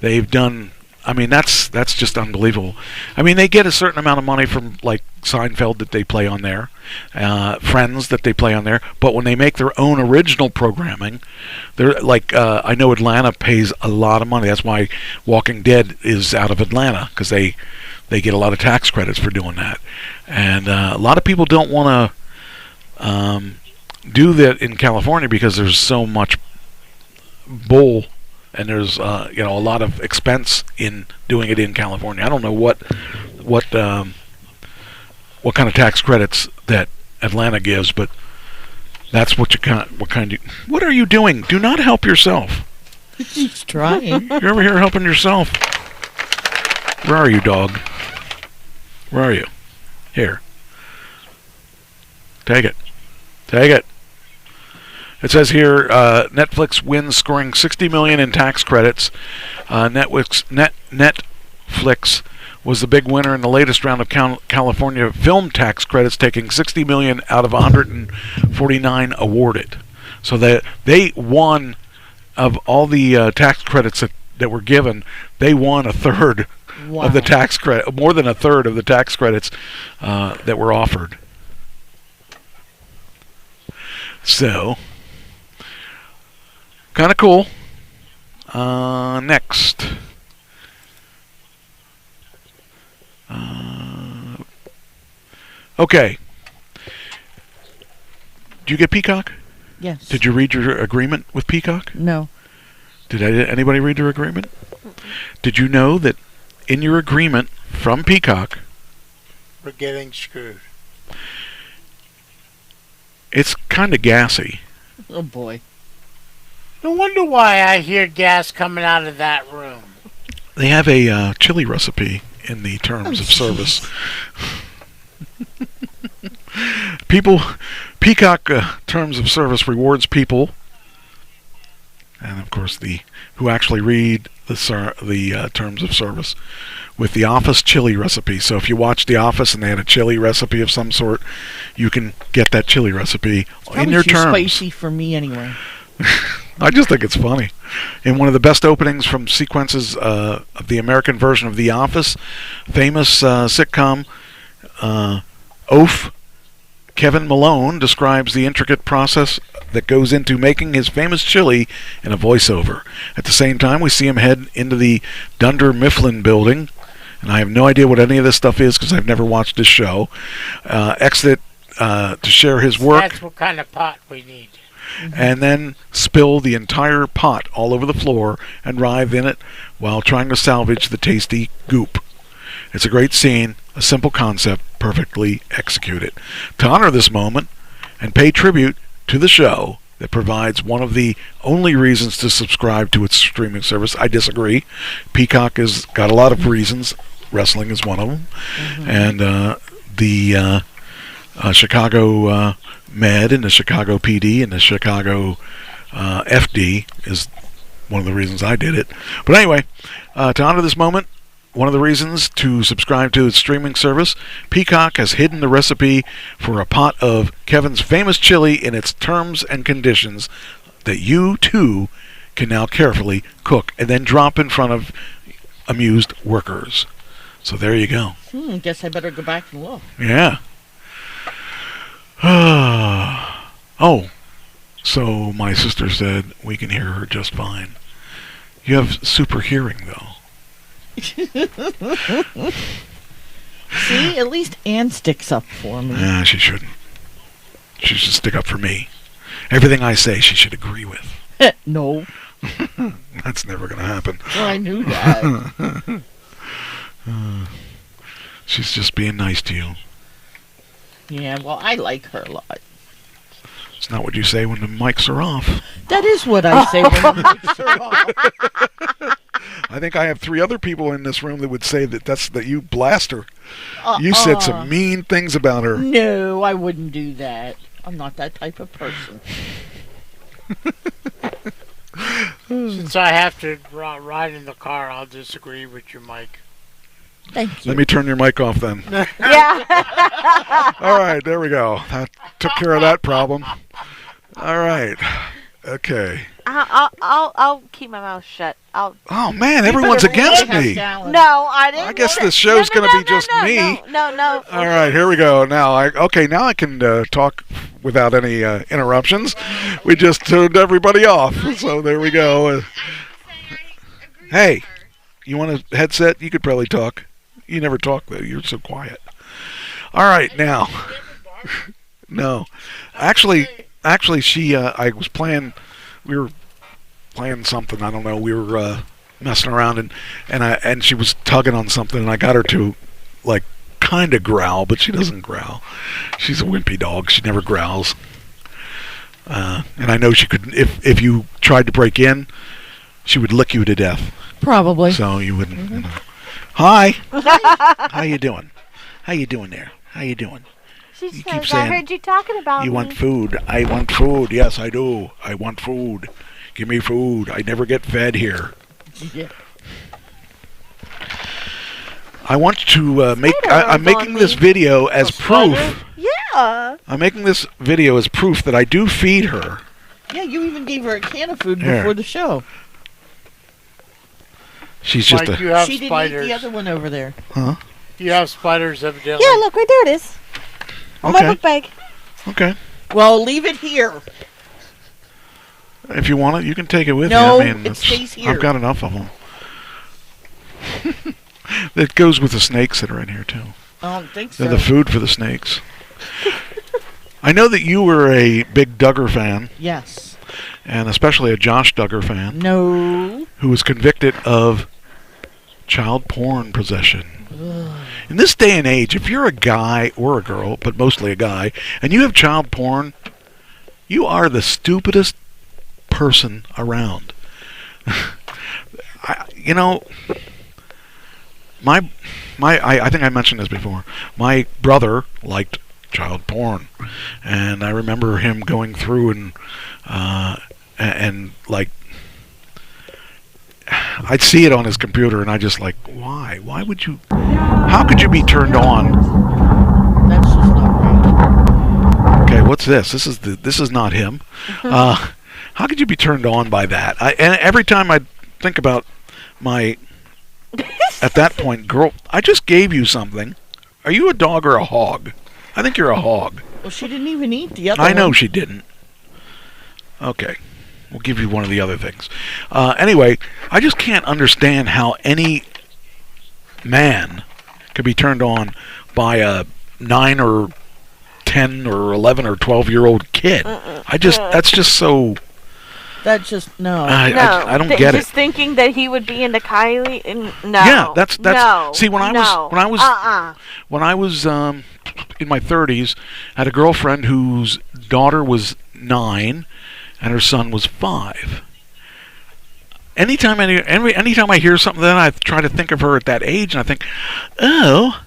they've done. I mean, that's just unbelievable. I mean, they get a certain amount of money from like Seinfeld that they play on there, Friends that they play on there. But when they make their own original programming, they're like I know Atlanta pays a lot of money. That's why Walking Dead is out of Atlanta because they get a lot of tax credits for doing that. And a lot of people don't want to do that in California because there's so much bull. And there's a lot of expense in doing it in California. I don't know what kind of tax credits that Atlanta gives, but that's what what are you doing? Do not help yourself. He's trying. You're over here helping yourself. Where are you, dog? Where are you? Here. Take it. Take it. It says here, Netflix wins scoring $60 million in tax credits. Netflix was the big winner in the latest round of California film tax credits, taking $60 million out of 149 awarded. So they won of all the tax credits that were given. They won a third of the tax credit, more than a third of the tax credits that were offered. So. Kind of cool. Next. Okay. Did you get Peacock? Yes. Did you read your agreement with Peacock? No. Did anybody read your agreement? Did you know that in your agreement from Peacock, we're getting screwed? It's kind of gassy. Oh boy. No wonder why I hear gas coming out of that room. They have a chili recipe in the terms of service. Peacock Terms of Service rewards people, and of course who actually read the terms of service with the Office chili recipe. So if you watch The Office and they had a chili recipe of some sort, you can get that chili recipe in your terms. Probably too spicy for me anyway. I just think it's funny. In one of the best openings from sequences of the American version of The Office, famous sitcom Oaf, Kevin Malone describes the intricate process that goes into making his famous chili in a voiceover. At the same time, we see him head into the Dunder Mifflin building, and I have no idea what any of this stuff is because I've never watched this show. Exit to share his work. That's what kind of pot we need. And then spill the entire pot all over the floor and writhe in it while trying to salvage the tasty goop. It's a great scene, a simple concept, perfectly executed. To honor this moment and pay tribute to the show that provides one of the only reasons to subscribe to its streaming service, I disagree. Peacock has got a lot of reasons. Wrestling is one of them. And the Chicago Med and the Chicago PD and the Chicago FD is one of the reasons I did it. But anyway, to honor this moment, one of the reasons to subscribe to its streaming service, Peacock has hidden the recipe for a pot of Kevin's famous chili in its terms and conditions that you, too, can now carefully cook and then drop in front of amused workers. So there you go. Guess I better go back and look. Yeah. Oh, so my sister said we can hear her just fine. You have super hearing, though. See, at least Ann sticks up for me. Nah, she shouldn't. She should stick up for me. Everything I say, she should agree with. No. That's never going to happen. Well, I knew that. She's just being nice to you. Yeah, well, I like her a lot. It's not what you say when the mics are off. That is what I say when the mics are off. I think I have 3 other people in this room that would say that you blast her. You said some mean things about her. No, I wouldn't do that. I'm not that type of person. Since I have to ride in the car, I'll disagree with you, Mike. Thank you. Let me turn your mic off then. Yeah. All right, there we go. That took care of that problem. All right. Okay. I'll keep my mouth shut. Oh man, everyone's against me. No, I didn't. I guess this show's going to be just me. No. All right, here we go. Now I can talk without any interruptions. We just turned everybody off, so there we go. Hey, you want a headset? You could probably talk. You never talk though. You're so quiet. All right, now. No, actually, I was playing. We were playing something. I don't know. We were messing around, and she was tugging on something, and I got her to like kind of growl, but she doesn't growl. She's a wimpy dog. She never growls. And I know she could. If you tried to break in, she would lick you to death. Probably. So you wouldn't. You know. Hi. How you doing? How you doing there? How you doing? She You says, keep saying, I heard you talking about You me. want food? I want food. Yes, I do. I want food. Give me food. I never get fed here. Yeah. I want to make. I'm making this video as proof. Yeah. I'm making this video as proof that I do feed her. Yeah, you even gave her a can of food Here. before the show. She's just Mike, a. you have She didn't spiders. eat the other one over there. Huh? You have spiders, evidently. Yeah, look, right there it is. On my book bag. Okay. Well, leave it here. If you want it, you can take it with No, you. I mean, it stays here. I've got enough of them. It goes with the snakes that are in here too. I don't think so. They're the food for the snakes. I know that you were a big Duggar fan. Yes. And especially a Josh Duggar fan. No. Who was convicted of child porn possession. In this day and age, if you're a guy or a girl, but mostly a guy, and you have child porn, you are the stupidest person around. I think I mentioned this before. My brother liked child porn. And I remember him going through and like, I'd see it on his computer, and I just like, why? Why would you? How could you be turned on? That's just not right. Okay, what's this? This is not him. How could you be turned on by that? And every time I think about my, at that point, girl, I just gave you something. Are you a dog or a hog? I think you're a hog. Well, she didn't even eat the other I know one. she didn't. Okay. We'll give you one of the other things. Anyway, I just can't understand how any man could be turned on by a 9 or 10 or 11 or 12-year-old kid. That's just so... That's just, no. I don't get it. Just thinking that he would be into Kylie, no. Yeah, that's no. See, when I was in my 30s, I had a girlfriend whose daughter was 9 and her son was 5. Anytime I hear something, then I try to think of her at that age, and I think, oh,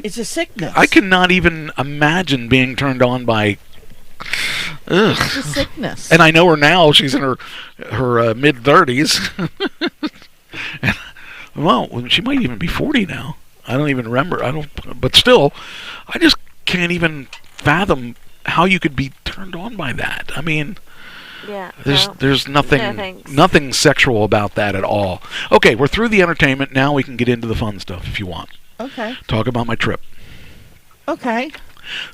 it's a sickness. I cannot even imagine being turned on by. Ugh. It's a sickness. And I know her now; she's in her mid-30s. Well, she might even be 40 now. I don't even remember. But still, I just can't even fathom how you could be turned on by that. I mean, there's nothing sexual about that at all. Okay, we're through the entertainment. Now we can get into the fun stuff if you want. Okay. Talk about my trip. Okay.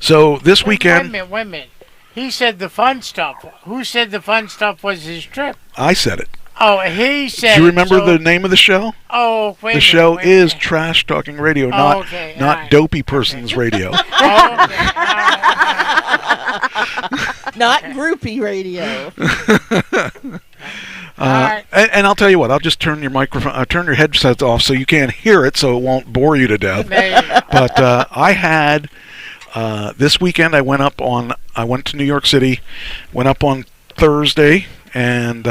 So this weekend. Wait a minute. He said the fun stuff. Who said the fun stuff was his trip? I said it. Oh, he said. Do you remember the name of the show? Oh, wait. The show is Trash Talking Radio, not Dopey Person's Radio. Not groupie radio. And I'll tell you what, I'll just turn your headsets off so you can't hear it, so it won't bore you to death. But I had this weekend. I went to New York City, went up on Thursday, and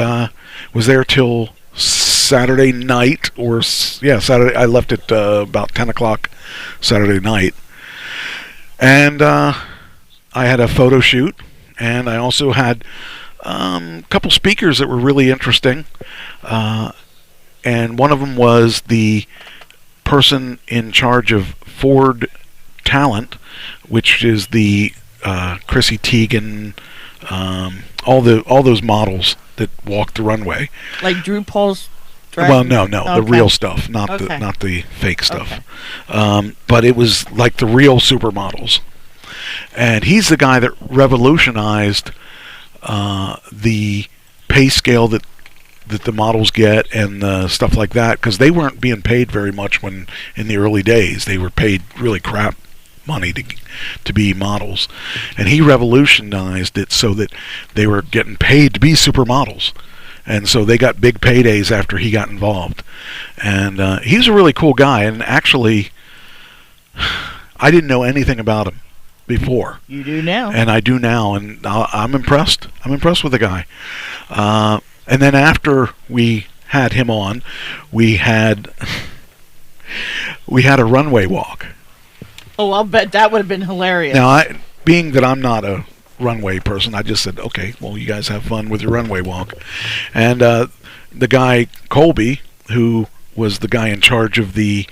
was there till Saturday night, Saturday. I left at about 10 o'clock Saturday night, and I had a photo shoot, and I also had a couple speakers that were really interesting, and one of them was the person in charge of Ford Talent, which is the Chrissy Teigen, all those models that walk the runway. Like Drew Paul's drag? Well, no, the real stuff, not the fake stuff. Okay. But it was like the real supermodels. And he's the guy that revolutionized the pay scale that the models get and stuff like that, because they weren't being paid very much when in the early days. They were paid really crap money to be models, and he revolutionized it so that they were getting paid to be supermodels, and so they got big paydays after he got involved. And he's a really cool guy, and actually I didn't know anything about him before. You do now. And I do now, and I'm impressed. I'm impressed with the guy. And then after we had him on, we had a runway walk. Oh, I'll bet that would have been hilarious. Now, being that I'm not a runway person, I just said, okay, well, you guys have fun with your runway walk. And the guy, Colby, who was the guy in charge of the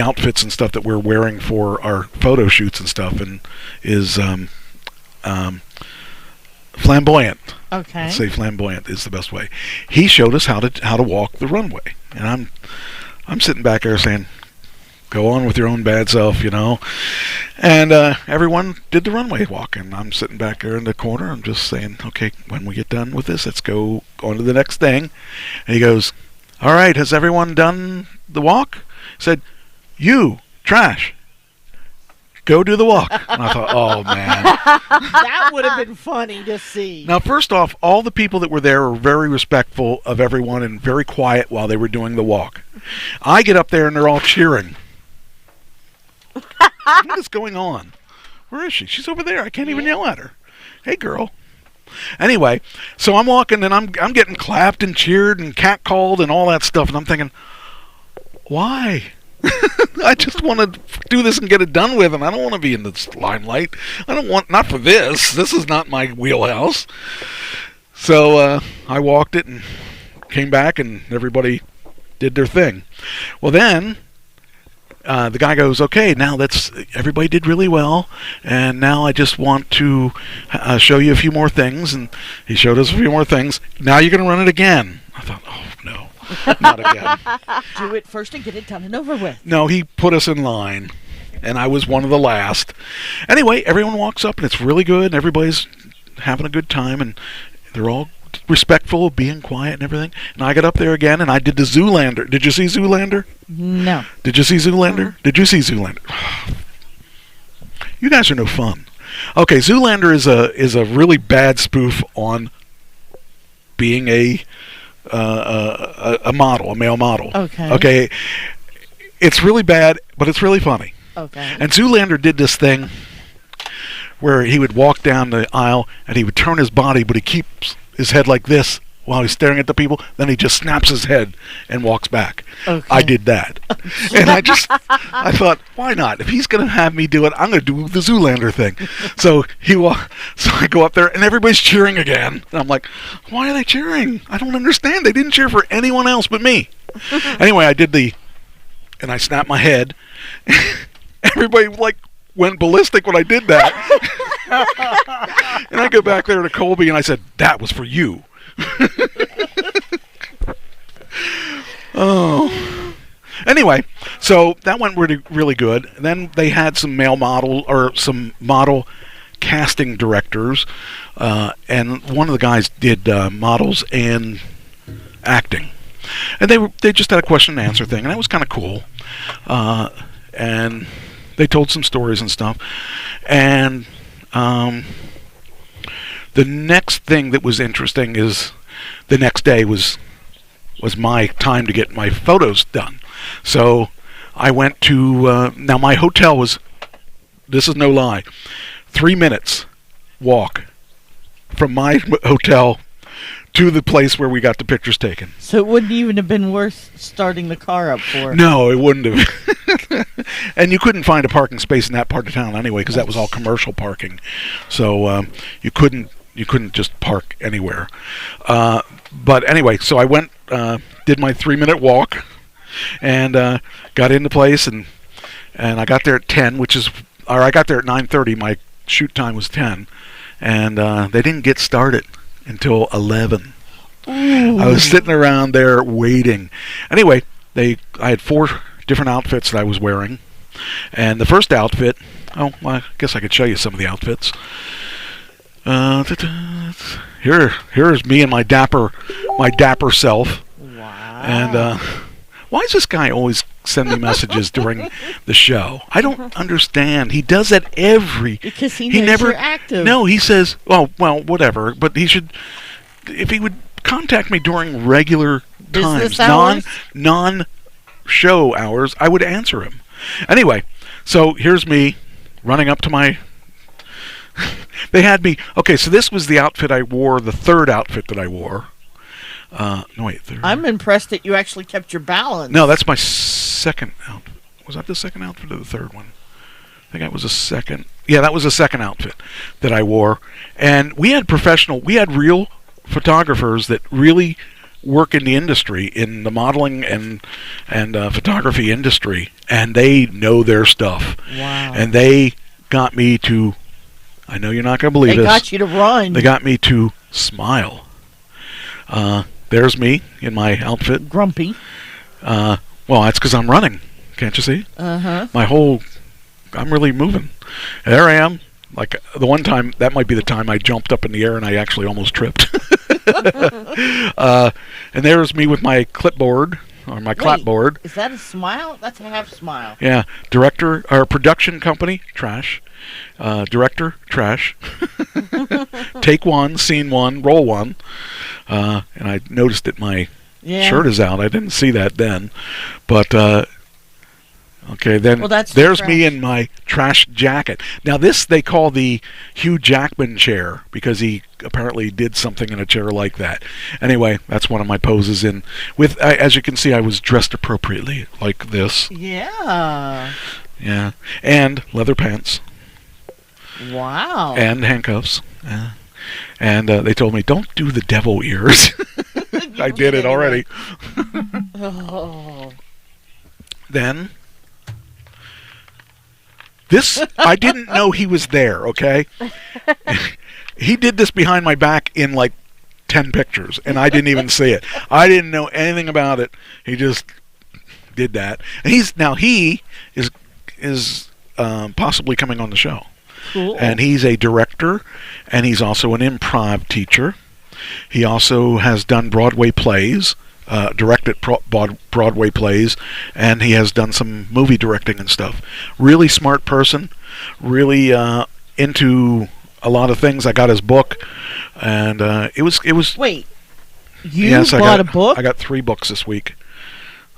outfits and stuff that we're wearing for our photo shoots and stuff, and is flamboyant. Okay. Let's say flamboyant is the best way. He showed us how to walk the runway, and I'm sitting back there saying, go on with your own bad self, And everyone did the runway walk, and I'm sitting back there in the corner. I'm just saying, okay, when we get done with this, let's go on to the next thing. And he goes, all right, has everyone done the walk? I said, you, Trash, go do the walk. And I thought, oh, man. That would have been funny to see. Now, first off, all the people that were there were very respectful of everyone and very quiet while they were doing the walk. I get up there, and they're all cheering. What is going on? Where is she? She's over there. I can't even yell at her. Hey, girl. Anyway, so I'm walking, and I'm getting clapped and cheered and catcalled and all that stuff, and I'm thinking, why? I just want to do this and get it done with, and I don't want to be in the limelight. Not for this. This is not my wheelhouse. So I walked it and came back, and everybody did their thing. Well, then the guy goes, okay, now everybody did really well, and now I just want to show you a few more things. And he showed us a few more things. Now you're going to run it again. I thought, oh, no, not again. Do it first and get it done and over with. No, he put us in line, and I was one of the last. Anyway, everyone walks up, and it's really good, and everybody's having a good time, and they're all respectful, being quiet and everything. And I got up there again, and I did the Zoolander. Did you see Zoolander? No. Did you see Zoolander? Did you see Zoolander? You guys are no fun. Okay, Zoolander is a really bad spoof on being a model, a male model. Okay. Okay. It's really bad, but it's really funny. Okay. And Zoolander did this thing where he would walk down the aisle and he would turn his body, but he keeps his head like this while he's staring at the people. Then he just snaps his head and walks back. Okay. I did that. And I thought, why not? If he's going to have me do it, I'm going to do the Zoolander thing. So I go up there and everybody's cheering again. And I'm like, why are they cheering? I don't understand. They didn't cheer for anyone else but me. Anyway, I did and I snapped my head. Everybody went ballistic when I did that. And I go back there to Colby and I said, that was for you. Oh. Anyway, so that went really, really good. Then they had some some model casting directors, and one of the guys did models and acting. And they just had a question and answer thing, and that was kind of cool. And they told some stories and stuff. And the next thing that was interesting is the next day was my time to get my photos done. So I went to, now my hotel was, this is no lie, 3 minutes walk from my hotel to the place where we got the pictures taken. So it wouldn't even have been worth starting the car up for. No, it wouldn't have. And you couldn't find a parking space in that part of town anyway, because that was all commercial parking. So you couldn't just park anywhere. But anyway, so I went, did my 3 minute walk, and got into place, and I got there at 10, I got there at 9:30. My shoot time was 10, and they didn't get started until 11. Ooh. I was sitting around there waiting. Anyway, I had 4 different outfits that I was wearing, and the first outfit, I guess I could show you some of the outfits. Here's me and my dapper self. Wow. And why does this guy always send me messages during the show? I don't understand. He does that because he knows you're active. No, he says, well, whatever. But he should, if he would contact me during regular Business times, hours? non-show hours, I would answer him. Anyway, so here's me running up to my. They had me. Okay, so this was the outfit I wore. The third outfit that I wore. No, wait. Third. I'm impressed that you actually kept your balance. No, that's my second outfit. Was that the second outfit or the third one? I think that was the second. Yeah, that was the second outfit that I wore. And we had real photographers that really work in the industry, in the modeling and photography industry, and they know their stuff. Wow. And they got me to, I know you're not going to believe this. They got you to run. They got me to smile. There's me in my outfit. Grumpy. Well, that's because I'm running. Can't you see? Uh-huh. I'm really moving. There I am. Like the one time, that might be the time I jumped up in the air and I actually almost tripped. And there's me with my clipboard, or my clapboard. Is that a smile? That's a half smile. Yeah. Production company, trash. Director, trash. Take 1, scene 1, roll 1. And I noticed that my shirt is out. I didn't see that then. But Okay, then there's me in my trash jacket. Now this they call the Hugh Jackman chair because he apparently did something in a chair like that. Anyway, that's one of my poses in. With as you can see, I was dressed appropriately, like this. Yeah. Yeah, and leather pants. Wow. And handcuffs. And they told me, don't do the devil ears. I did it already. Oh. Then, this, I didn't know he was there, okay? He did this behind my back in like 10 pictures, and I didn't even see it. I didn't know anything about it. He just did that. And he is possibly coming on the show. Cool. And he's a director, and he's also an improv teacher. He also has done Broadway plays, directed Broadway plays, and he has done some movie directing and stuff. Really smart person, really into a lot of things. I got his book, and it was. Wait, you bought a book? I got 3 books this week.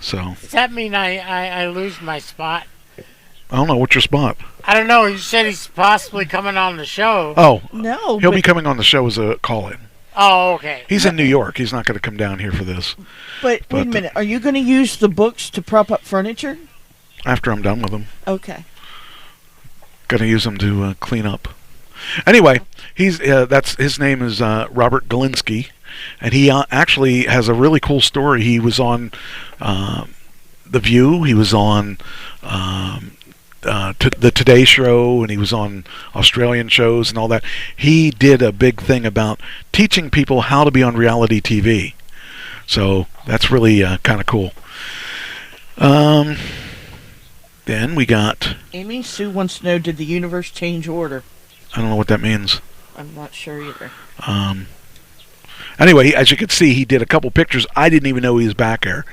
So. Does that mean I lose my spot? I don't know. What's your spot? I don't know. You said he's possibly coming on the show. Oh. No. He'll be coming on the show as a call-in. Oh, okay. He's in New York. He's not going to come down here for this. But wait a minute. Are you going to use the books to prop up furniture? After I'm done with them. Okay. Going to use them to clean up. Anyway, he's his name is Robert Galinsky, and he actually has a really cool story. He was on The View. He was on the Today Show, and he was on Australian shows and all that. He did a big thing about teaching people how to be on reality TV. So that's really kind of cool. Then we got... Amy Sue wants to know, did the universe change order? I don't know what that means. I'm not sure either. Anyway, as you can see, he did a couple pictures. I didn't even know he was back there.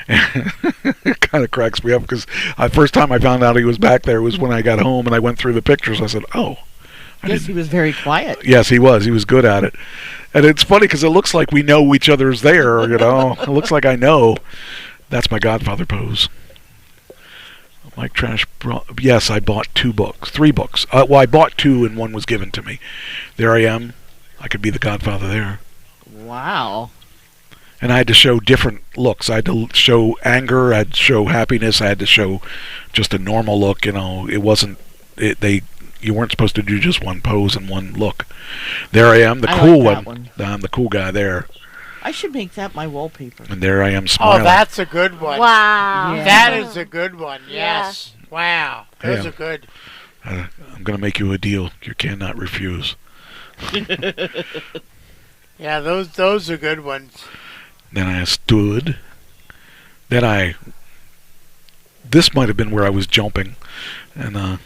It kind of cracks me up because the first time I found out he was back there was when I got home and I went through the pictures. I said, oh. Yes, he was very quiet. Yes, he was. He was good at it. And it's funny because it looks like we know each other's there, you know. It looks like I know. That's my Godfather pose. Mike Trash brought... Yes, I bought 3 books. Well, I bought 2 and 1 was given to me. There I am. I could be the Godfather there. Wow. And I had to show different looks. I had to show anger. I had to show happiness. I had to show just a normal look. You know, it wasn't... You weren't supposed to do just one pose and one look. There I am, the cool one. I'm the cool guy there. I should make that my wallpaper. And there I am smiling. Oh, that's a good one. Wow. Yeah. That is a good one. Yes. Yeah. Wow. Those are good. I'm going to make you a deal you cannot refuse. Yeah, those are good ones. Then I stood. Then this might have been where I was jumping. And I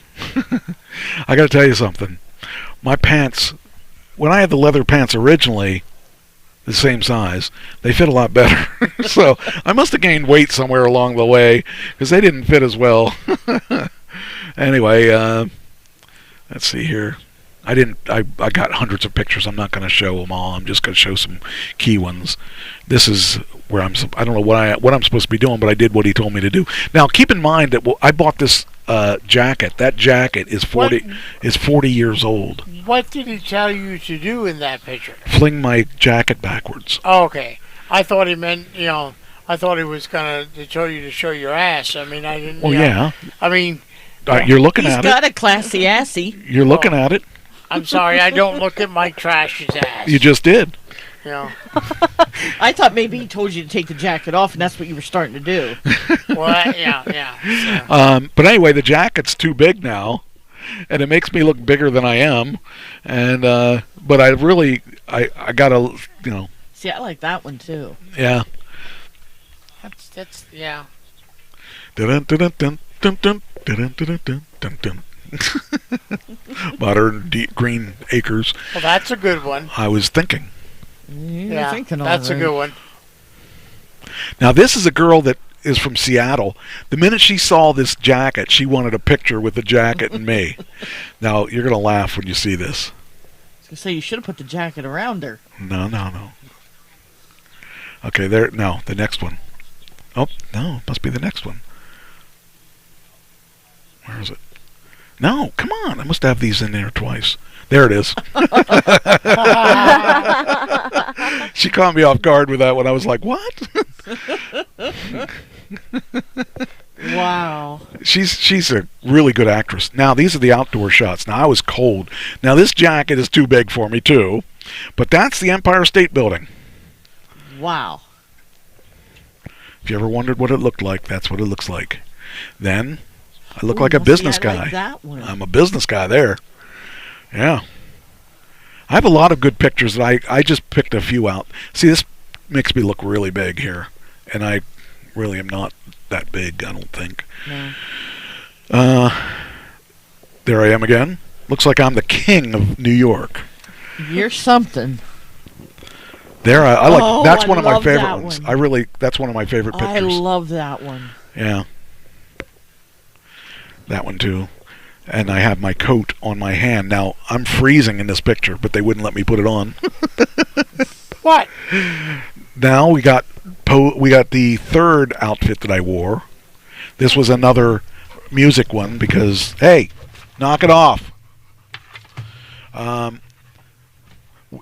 got to tell you something. My pants, when I had the leather pants originally, the same size, they fit a lot better. So I must have gained weight somewhere along the way because they didn't fit as well. Anyway, let's see here. I got hundreds of pictures. I'm not going to show them all. I'm just going to show some key ones. This is where I don't know what I'm supposed to be doing, but I did what he told me to do. Now, keep in mind that I bought this jacket. That jacket is 40 years old. What did he tell you to do in that picture? Fling my jacket backwards. Oh, okay. I thought he meant, I thought he was going to tell you to show your ass. I mean, I didn't. Well, yeah. I mean, you're looking at it. He's got a classy assy. You're looking at it. I'm sorry, I don't look at Mike Trash's ass. You just did. I thought maybe he told you to take the jacket off, and that's what you were starting to do. Well, yeah. So. But anyway, the jacket's too big now, and it makes me look bigger than I am. And but I really, I gotta, See, I like that one too. Yeah. That's yeah. Modern green acres. Well, that's a good one. I was thinking. Yeah, that's a good one. Now, this is a girl that is from Seattle. The minute she saw this jacket, she wanted a picture with the jacket and me. Now, you're going to laugh when you see this. I was going to say, you should have put the jacket around her. No. Okay, there. No, the next one. Oh, no, it must be the next one. is it? No, come on. I must have these in there twice. There it is. She caught me off guard with that one. I was like, what? Wow. She's a really good actress. Now, these are the outdoor shots. Now, I was cold. Now, this jacket is too big for me, too. But that's the Empire State Building. Wow. If you ever wondered what it looked like, that's what it looks like. Then, I look like a business guy. Like that one. I'm a business guy there. Yeah. I have a lot of good pictures that I just picked a few out. See, this makes me look really big here. And I really am not that big, I don't think. No. There I am again. Looks like I'm the king of New York. You're something. There, I like. Oh, that's one I of my love favorite that ones. one. That's one of my favorite pictures. I love that one. Yeah. That one too. And I have my coat on my hand. Now, I'm freezing in this picture, but they wouldn't let me put it on. What? Now we got the third outfit that I wore. This was another music one because, hey, knock it off.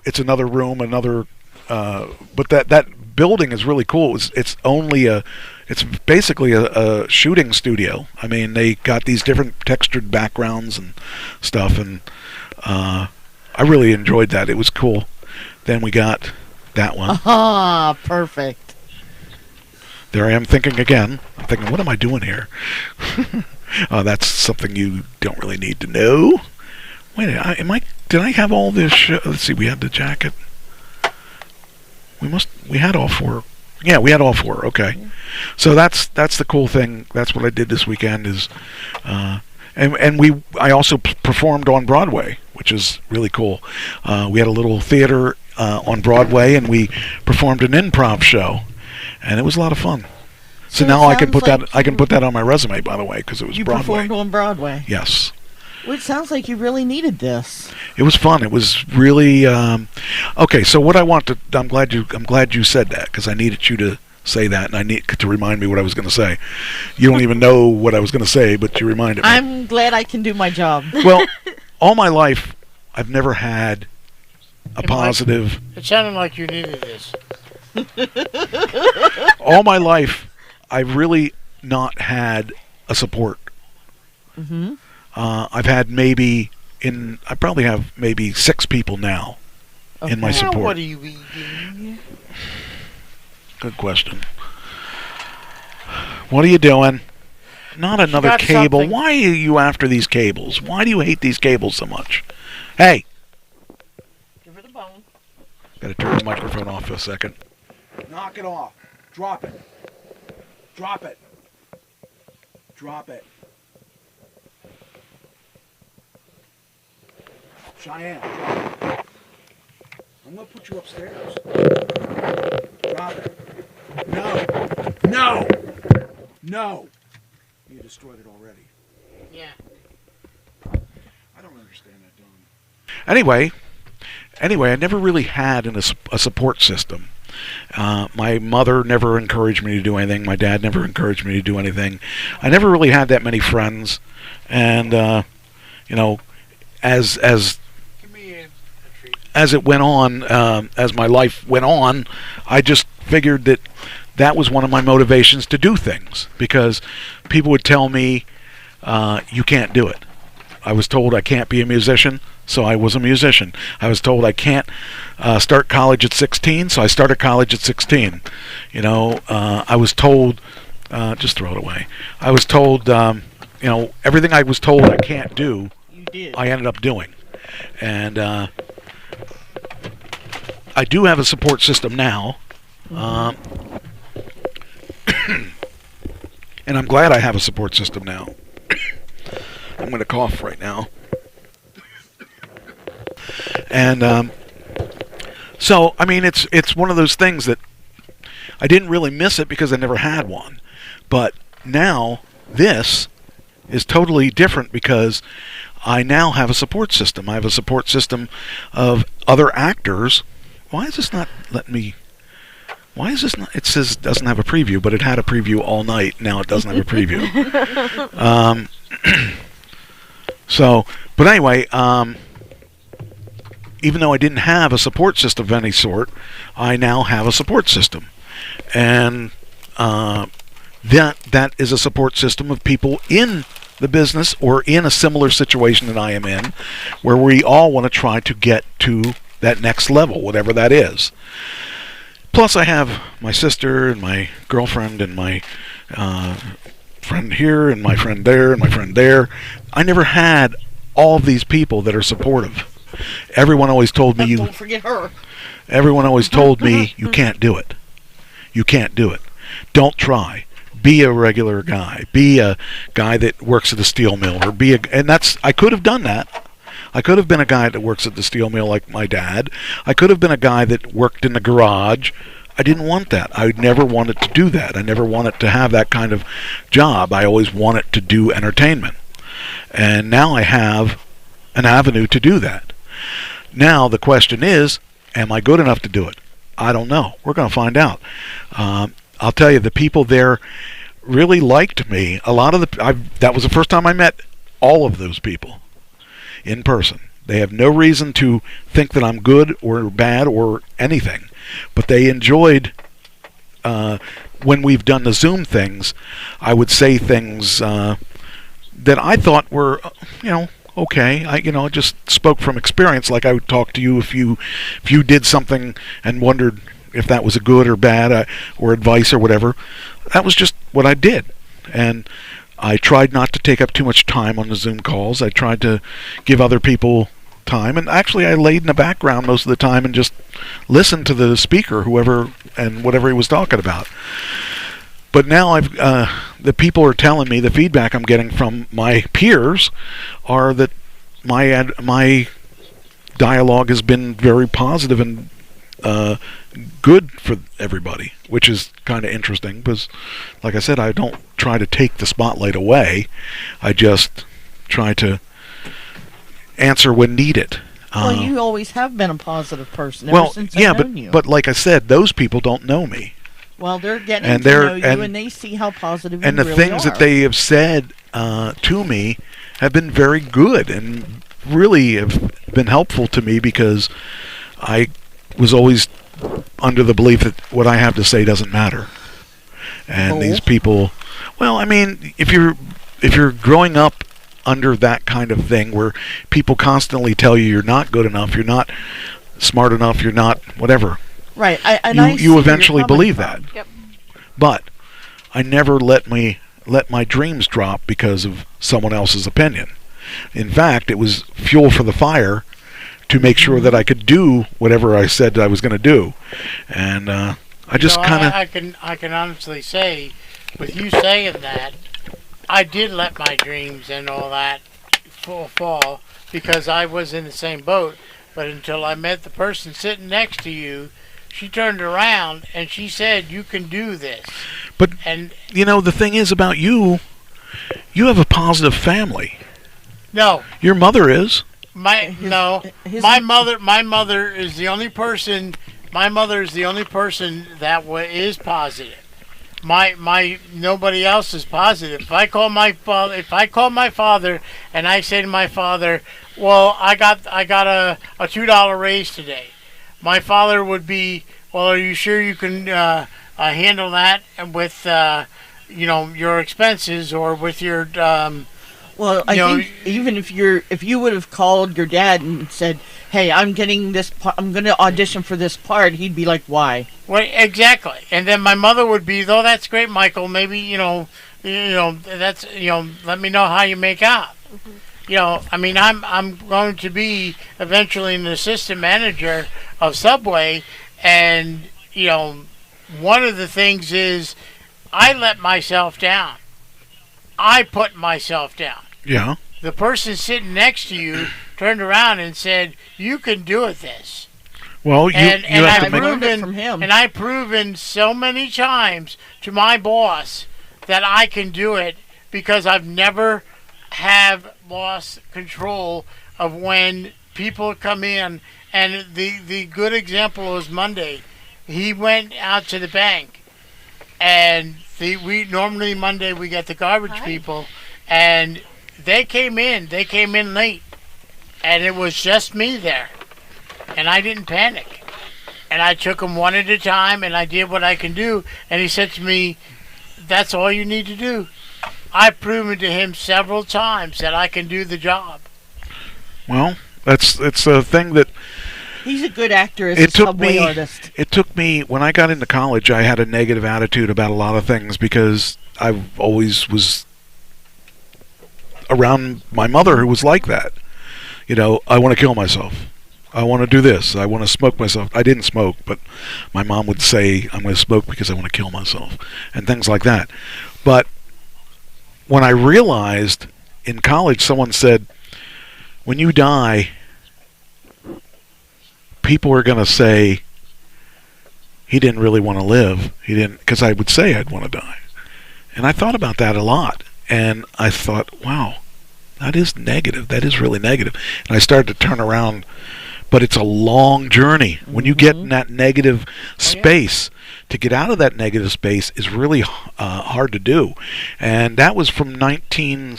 It's another room, but that building is really cool. It's basically a shooting studio. I mean, they got these different textured backgrounds and stuff, and I really enjoyed that. It was cool. Then we got that one. Ah, perfect. There I am thinking again. I'm thinking, what am I doing here? That's something you don't really need to know. Wait, did I have all this? Let's see. We had the jacket. We had all four. Yeah, we had all four. Okay, so that's the cool thing. That's what I did this weekend. I also performed on Broadway, which is really cool. We had a little theater on Broadway, and we performed an improv show, and it was a lot of fun. So now I can put that on my resume, by the way, because it was Broadway. You performed on Broadway. Yes. Well, it sounds like you really needed this. It was fun. It was really okay. So what I'm glad you said that, because I needed you to say that, and I need to remind me what I was going to say. You don't even know what I was going to say, but you reminded me. I'm glad I can do my job. Well, all my life, I've never had a positive. It sounded like you needed this. All my life, I've really not had a support. Mm-hmm. I've had I probably have maybe 6 people now in my support. Now what are you eating? Good question. What are you doing? Not another cable. Something. Why are you after these cables? Why do you hate these cables so much? Hey! Give her the bone. Gotta turn the microphone off for a second. Knock it off. Drop it. Drop it. Drop it. Cheyenne, drop it. I'm going to put you upstairs. Drop it. No. No. You destroyed it already. Yeah. I don't understand that, Don. Anyway, I never really had a support system. My mother never encouraged me to do anything. My dad never encouraged me to do anything. I never really had that many friends. And, as it went on, as my life went on, I just figured that was one of my motivations to do things, because people would tell me, you can't do it. I was told I can't be a musician, so I was a musician. I was told I can't start college at 16, so I started college at 16. I was told, just throw it away. I was told, everything I was told I can't do, I ended up doing. And I do have a support system now. And I'm glad I have a support system now. I'm going to cough right now. And so, I mean, it's one of those things that I didn't really miss it because I never had one. But now this is totally different because I now have a support system. I have a support system of other actors. Why is this not letting me... Why is this not... It says it doesn't have a preview, but it had a preview all night. Now it doesn't have a preview. So, but anyway, even though I didn't have a support system of any sort, I now have a support system. And that is a support system of people in the business or in a similar situation that I am in, where we all want to try to get to that next level, whatever that is. Plus, I have my sister and my girlfriend and my friend here and my friend there and my friend there. I never had all of these people that are supportive. Everyone always told me Don't forget her. Everyone always told me you can't do it. You can't do it. Don't try. Be a regular guy. Be a guy that works at a steel mill, or I could have done that. I could have been a guy that works at the steel mill like my dad. I could have been a guy that worked in the garage. I didn't want that. I never wanted to do that. I never wanted to have that kind of job. I always wanted to do entertainment. And now I have an avenue to do that. Now the question is, am I good enough to do it? I don't know. We're going to find out. I'll tell you, the people there really liked me. A lot of that was the first time I met all of those people in person. They have no reason to think that I'm good or bad or anything, but they enjoyed when we've done the Zoom things. I would say things that I thought were, okay. I just spoke from experience, like I would talk to you if you did something and wondered if that was a good or bad or advice or whatever. That was just what I did. And I tried not to take up too much time on the Zoom calls. I tried to give other people time. And actually, I laid in the background most of the time and just listened to the speaker, whoever and whatever he was talking about. But now the people are telling me, the feedback I'm getting from my peers are that my dialogue has been very positive and good for everybody, which is kind of interesting because, like I said, I don't try to take the spotlight away. I just try to answer when needed. Well, you always have been a positive person ever since I've known you. But like I said, those people don't know me. Well, they're getting to know you, and they see how positive you really are. And the things that they have said to me have been very good and really have been helpful to me, because I was always under the belief that what I have to say doesn't matter. And these people, well, I mean, if you're growing up under that kind of thing where people constantly tell you you're not good enough, you're not smart enough, you're not whatever. Right. You eventually believe that. Yep. But I never let my dreams drop because of someone else's opinion. In fact, it was fuel for the fire to make sure that I could do whatever I said I was going to do. And I just kind of... I can honestly say, with you saying that, I did let my dreams and all that fall because I was in the same boat. But until I met the person sitting next to you, she turned around and she said, "You can do this." But, the thing is about you have a positive family. No. Your mother is. My mother is the only person. My mother is the only person that is positive. My nobody else is positive. If I call my father and I say to my father, "Well, I got a $2 raise today," my father would be, "Well, are you sure you can handle that with your expenses or with your Well, I think even if you would have called your dad and said, "Hey, I'm getting this I'm going to audition for this part," he'd be like, "Why?" Well, exactly. And then my mother would be, "Oh, that's great, Michael. Maybe that's let me know how you make out." Mm-hmm. I mean, I'm going to be eventually an assistant manager of Subway, and one of the things is I let myself down. I put myself down. Yeah. The person sitting next to you turned around and said, "You can do it this." Well, and I've proven from him. And I've proven so many times to my boss that I can do it, because I've never have lost control of when people come in. And the good example was Monday. He went out to the bank, and we normally Monday we get the garbage people, and they came in late, and it was just me there, and I didn't panic. And I took them one at a time, and I did what I can do. And he said to me, "That's all you need to do." I've proven to him several times that I can do the job. Well, it's a thing that... He's a good actor as a subway artist. It took me, when I got into college, I had a negative attitude about a lot of things because I always was around my mother who was like that. You know, I want to kill myself. I want to do this. I want to smoke myself. I didn't smoke, but my mom would say, I'm going to smoke because I want to kill myself, and things like that. But when I realized in college, someone said, when you die, people are going to say, he didn't really want to live. He didn't, because I would say I'd want to die. And I thought about that a lot. And I thought, wow, that is negative. That is really negative. And I started to turn around. But it's a long journey. When you get in that negative space, to get out of that negative space is really hard to do. And that was from 19,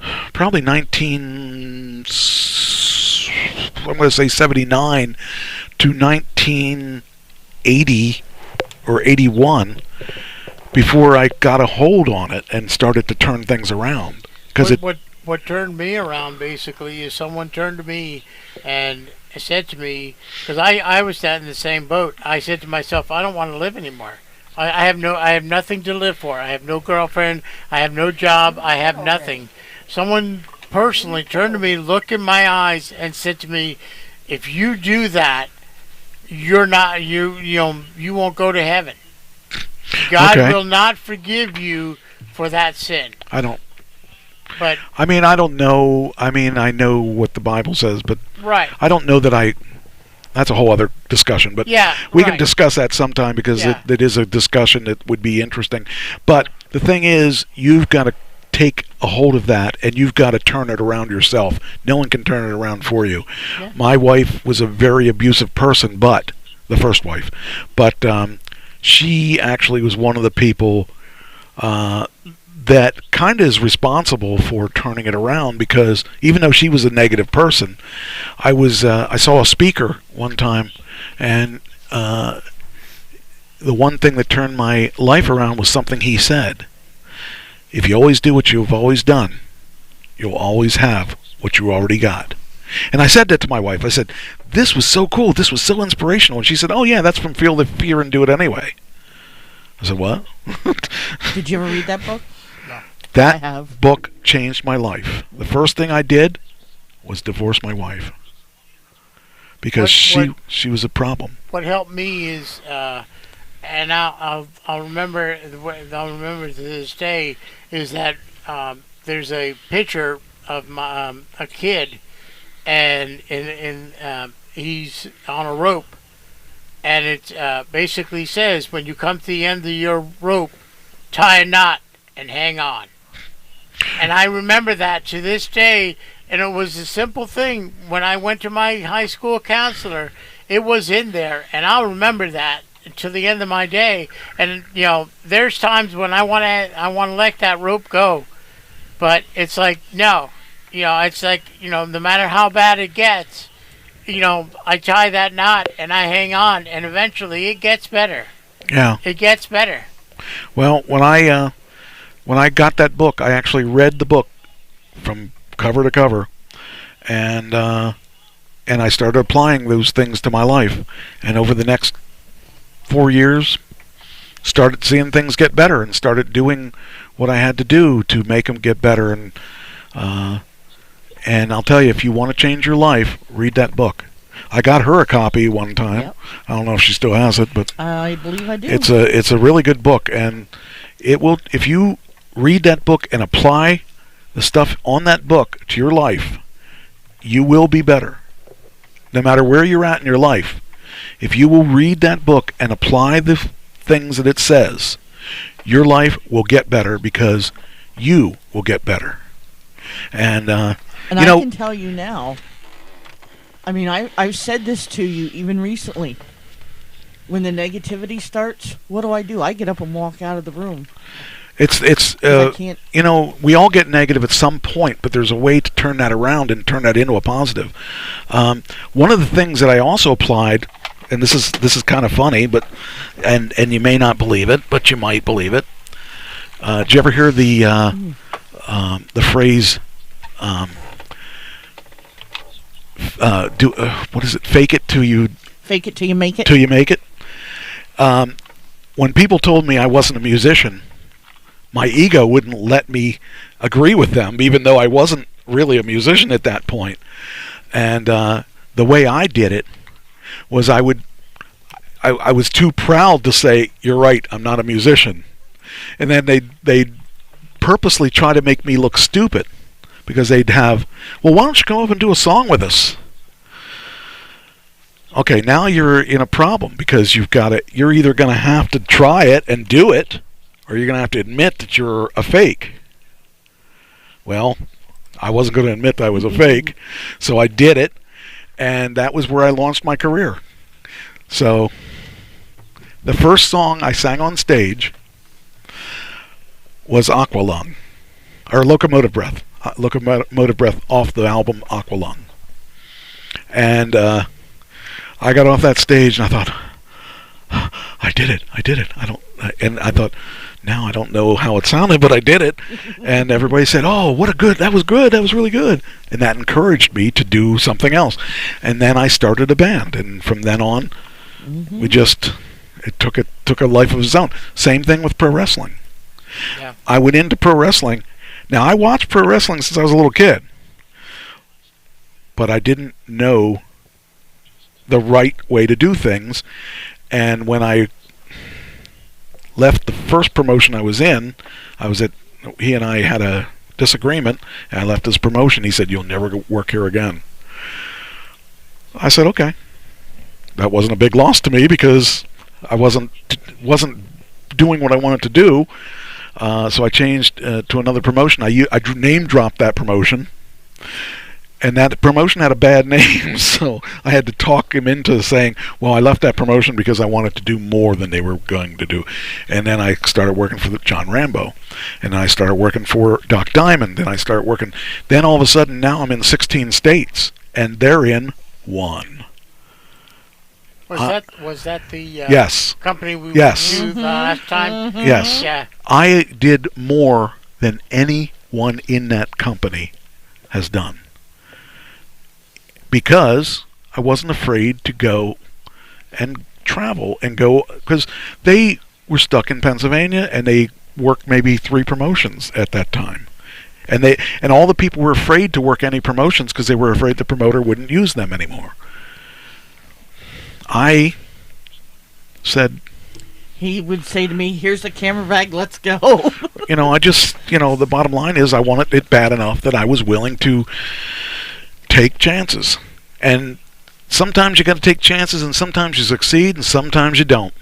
I'm going to say 79 to 1980 or 81 before I got a hold on it and started to turn things around. Because what turned me around basically is someone turned to me and said to me, because I was in the same boat. I said to myself, I don't want to live anymore. I have nothing to live for. I have no girlfriend. I have no job. I have nothing. Someone personally turned to me, looked in my eyes, and said to me, if you do that, you won't go to heaven. God will not forgive you for that sin. I don't. But I mean, I don't know. I mean, I know what the Bible says, but I don't know that that's a whole other discussion. But we can discuss that sometime because it is a discussion that would be interesting. But the thing is, you've got to take a hold of that, and you've got to turn it around yourself. No one can turn it around for you. Yeah. My wife was a very abusive person, but the first wife. But she actually was one of the people that kind of is responsible for turning it around, because even though she was a negative person, I saw a speaker one time, and the one thing that turned my life around was something he said. If you always do what you've always done, you'll always have what you already got. And I said that to my wife. I said, this was so cool. This was so inspirational. And she said, oh yeah, that's from Feel the Fear and Do It Anyway. I said, what? Did you ever read that book? That book changed my life. The first thing I did was divorce my wife, because she was a problem. What helped me is, and I'll remember to this day, is that there's a picture of a kid, and he's on a rope, and it basically says, when you come to the end of your rope, tie a knot and hang on. And I remember that to this day, and it was a simple thing. When I went to my high school counselor, it was in there, and I'll remember that to the end of my day. And there's times when I want to let that rope go, but it's like, no, it's like, no matter how bad it gets, I tie that knot and I hang on, and eventually it gets better. Yeah, it gets better. Well, when I got that book, I actually read the book from cover to cover, and I started applying those things to my life. And over the next 4 years, started seeing things get better, and started doing what I had to do to make them get better. And I'll tell you, if you want to change your life, read that book. I got her a copy one time. Yep. I don't know if she still has it, but I believe I do. It's a really good book, and it will, if you read that book and apply the stuff on that book to your life, you will be better. No matter where you're at in your life, if you will read that book and apply the things that it says, your life will get better, because you will get better. And I can tell you now, I mean, I've said this to you even recently. When the negativity starts, what do? I get up and walk out of the room. It's you know, we all get negative at some point, but there's a way to turn that around and turn that into a positive. One of the things that I also applied, and this is kind of funny, but and you may not believe it, but you might believe it. Did you ever hear the phrase? What is it? Fake it till you make it. Till you make it. When people told me I wasn't a musician, my ego wouldn't let me agree with them, even though I wasn't really a musician at that point. And the way I did it was I was too proud to say, "You're right, I'm not a musician," and then they'd purposely try to make me look stupid, because they'd have, "Well, why don't you come up and do a song with us?" Okay, now you're in a problem, because you're either going to have to try it and do it, or you're going to have to admit that you're a fake. Well, I wasn't going to admit that I was a fake, so I did it, and that was where I launched my career. So, the first song I sang on stage was Aqualung, or Locomotive Breath. Locomotive Breath off the album Aqualung. And I got off that stage and I thought, I did it. And I thought, now I don't know how it sounded, but I did it. And everybody said, "Oh, that was good, that was really good." And that encouraged me to do something else. And then I started a band, and from then on, it took a life of its own. Same thing with pro wrestling. Yeah. I went into pro wrestling. Now, I watched pro wrestling since I was a little kid, but I didn't know the right way to do things. And when I left the first promotion I was in, he and I had a disagreement, and I left his promotion. He said, "You'll never work here again." I said, "Okay." That wasn't a big loss to me, because I wasn't doing what I wanted to do. So I changed to another promotion. I name dropped that promotion, and that promotion had a bad name, so I had to talk him into saying, "Well, I left that promotion because I wanted to do more than they were going to do." And then I started working for John Rambo, and I started working for Doc Diamond, and I started working. Then all of a sudden, now I'm in 16 states, and they're in 1. Was that the yes. company we yes. reviewed last time? Yes. Yeah. I did more than anyone in that company has done, because I wasn't afraid to go and travel and go, because they were stuck in Pennsylvania and they worked maybe 3 promotions at that time. And all the people were afraid to work any promotions because they were afraid the promoter wouldn't use them anymore. I said, he would say to me, "Here's the camera bag, let's go." The bottom line is I wanted it bad enough that I was willing to take chances. And sometimes you got to take chances, and sometimes you succeed, and sometimes you don't.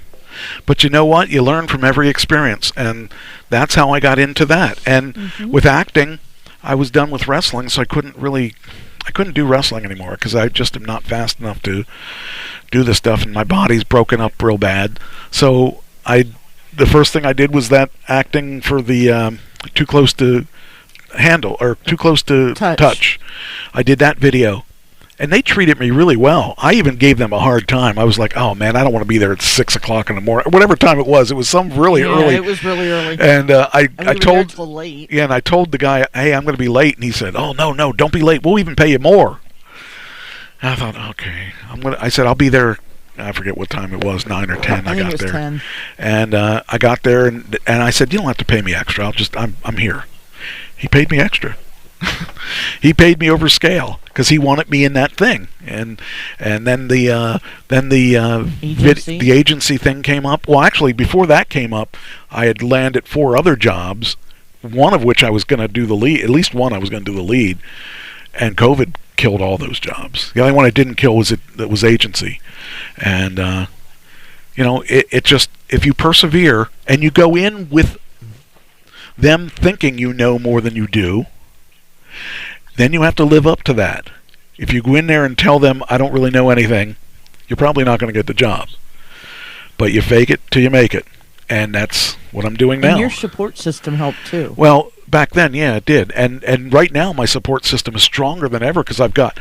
But you know what? You learn from every experience, and that's how I got into that. And with acting, I was done with wrestling, so I couldn't do wrestling anymore, because I just am not fast enough to do this stuff, and my body's broken up real bad. So the first thing I did was that acting for the Too Close to Handle, or Too Close to Touch. I did that video, and they treated me really well. I even gave them a hard time. I was like, "Oh man, I don't want to be there at 6 o'clock in the morning," whatever time it was. It was some really early. It was really early. And I told late. Yeah, and I told the guy, "Hey, I'm going to be late," and he said, "Oh no, don't be late. We'll even pay you more." And I thought, okay, I said, "I'll be there." I forget what time it was, 9 or 10. I got there, 10. and I got there, and I said, "You don't have to pay me extra. I'm here." He paid me extra. He paid me over scale because he wanted me in that thing, and then the agency thing came up. Well, actually, before that came up, I had landed 4 other jobs, one of which I was going to do the lead. At least one I was going to do the lead, and COVID killed all those jobs. The only one I didn't kill was agency, and it just, if you persevere and you go in with them thinking you know more than you do, then you have to live up to that. If you go in there and tell them, "I don't really know anything," you're probably not going to get the job. But you fake it till you make it. And that's what I'm doing now. And your support system helped too. Well, back then, yeah, it did. And right now, my support system is stronger than ever because I've got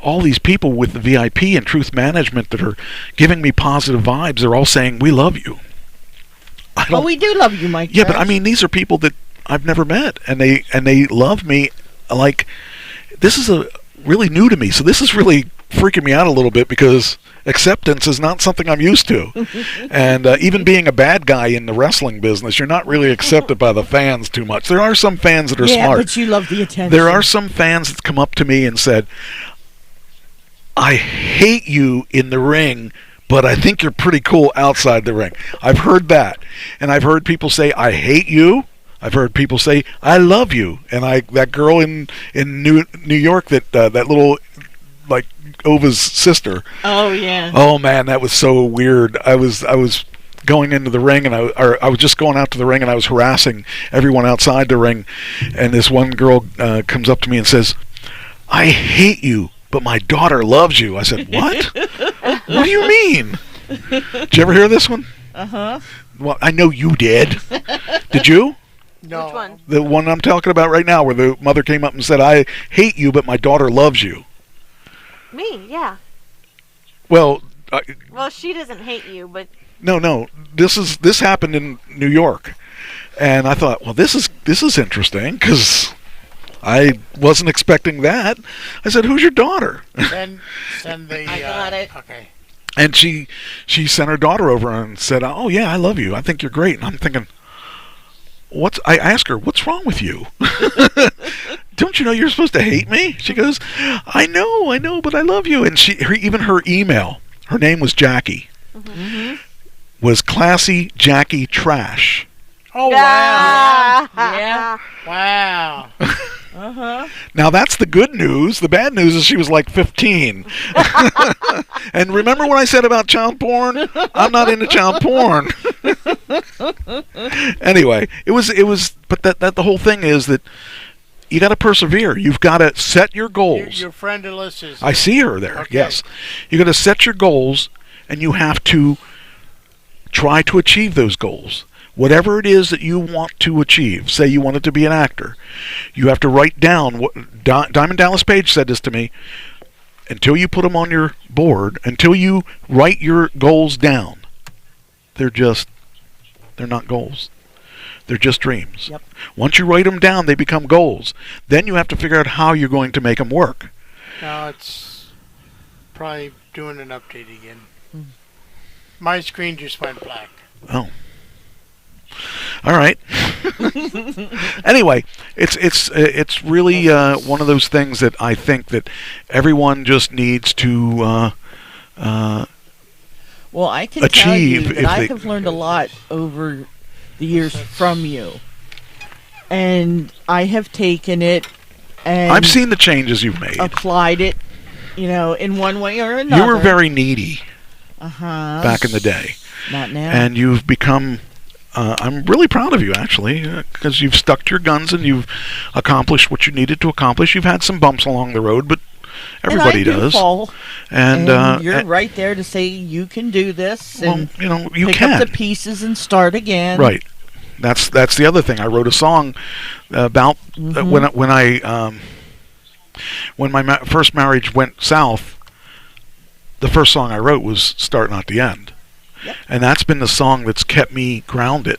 all these people with the VIP and Truth Management that are giving me positive vibes. They're all saying, we love you. Oh, we do love you, Mike. Yeah, but I mean, these are people that I've never met, and they love me. Like, this is really new to me, so this is really freaking me out a little bit because acceptance is not something I'm used to. And even being a bad guy in the wrestling business, you're not really accepted by the fans too much. There are some fans that are smart. Yeah, but you love the attention. There are some fans that come up to me and said, I hate you in the ring, but I think you're pretty cool outside the ring. I've heard that. And I've heard people say, I hate you. I've heard people say, I love you. And that girl in New York, that little, like, Ova's sister. Oh, yeah. Oh, man, that was so weird. I was going into the ring, and I was just going out to the ring, and I was harassing everyone outside the ring. And this one girl comes up to me and says, I hate you, but my daughter loves you. I said, what? What do you mean? Did you ever hear this one? Uh-huh. Well, I know you did. Did you? No. Which one? The one I'm talking about right now, where the mother came up and said, I hate you, but my daughter loves you. Me, yeah. Well, Well, she doesn't hate you, but no. This happened in New York, and I thought, well, this is interesting because I wasn't expecting that. I said, "Who's your daughter?" Send the. I got it. Okay. And she sent her daughter over and said, "Oh yeah, I love you. I think you're great." And I'm thinking, I asked her, "What's wrong with you? Don't you know you're supposed to hate me?" She goes, I know, but I love you. And even her email, her name was Jackie, was Classy Jackie Trash. Oh, wow. Yeah. Wow. Uh-huh. Now that's the good news. The bad news is she was like 15. And remember what I said about child porn? I'm not into child porn. Anyway, it was but that the whole thing is that you got to persevere. You've got to set your goals. Your friend Alyssa's. I see her there. Okay. Yes. You got to set your goals, and you have to try to achieve those goals. Whatever it is that you want to achieve, say you wanted to be an actor, you have to write down what Diamond Dallas Page said this to me. Until you put them on your board, until you write your goals down, they're not goals. They're just dreams. Yep. Once you write them down, they become goals. Then you have to figure out how you're going to make them work. No, it's probably doing an update again. My screen just went black. Oh. All right. Anyway, it's really one of those things that I think that everyone just needs to well, I can achieve tell you that if I they- have learned a lot over the years from you, and I have taken it and I've seen the changes you've made. applied it, in one way or another. You were very needy uh-huh. back in the day, Not now. and you've become. I'm really proud of you, actually, because you've stuck to your guns and you've accomplished what you needed to accomplish. You've had some bumps along the road, but everybody and I do does. Fall. And you're right there to say you can do this, well, and you pick can. up the pieces and start again. Right. That's the other thing. I wrote a song about when my first marriage went south. The first song I wrote was "Start Not the End," and that's been the song that's kept me grounded.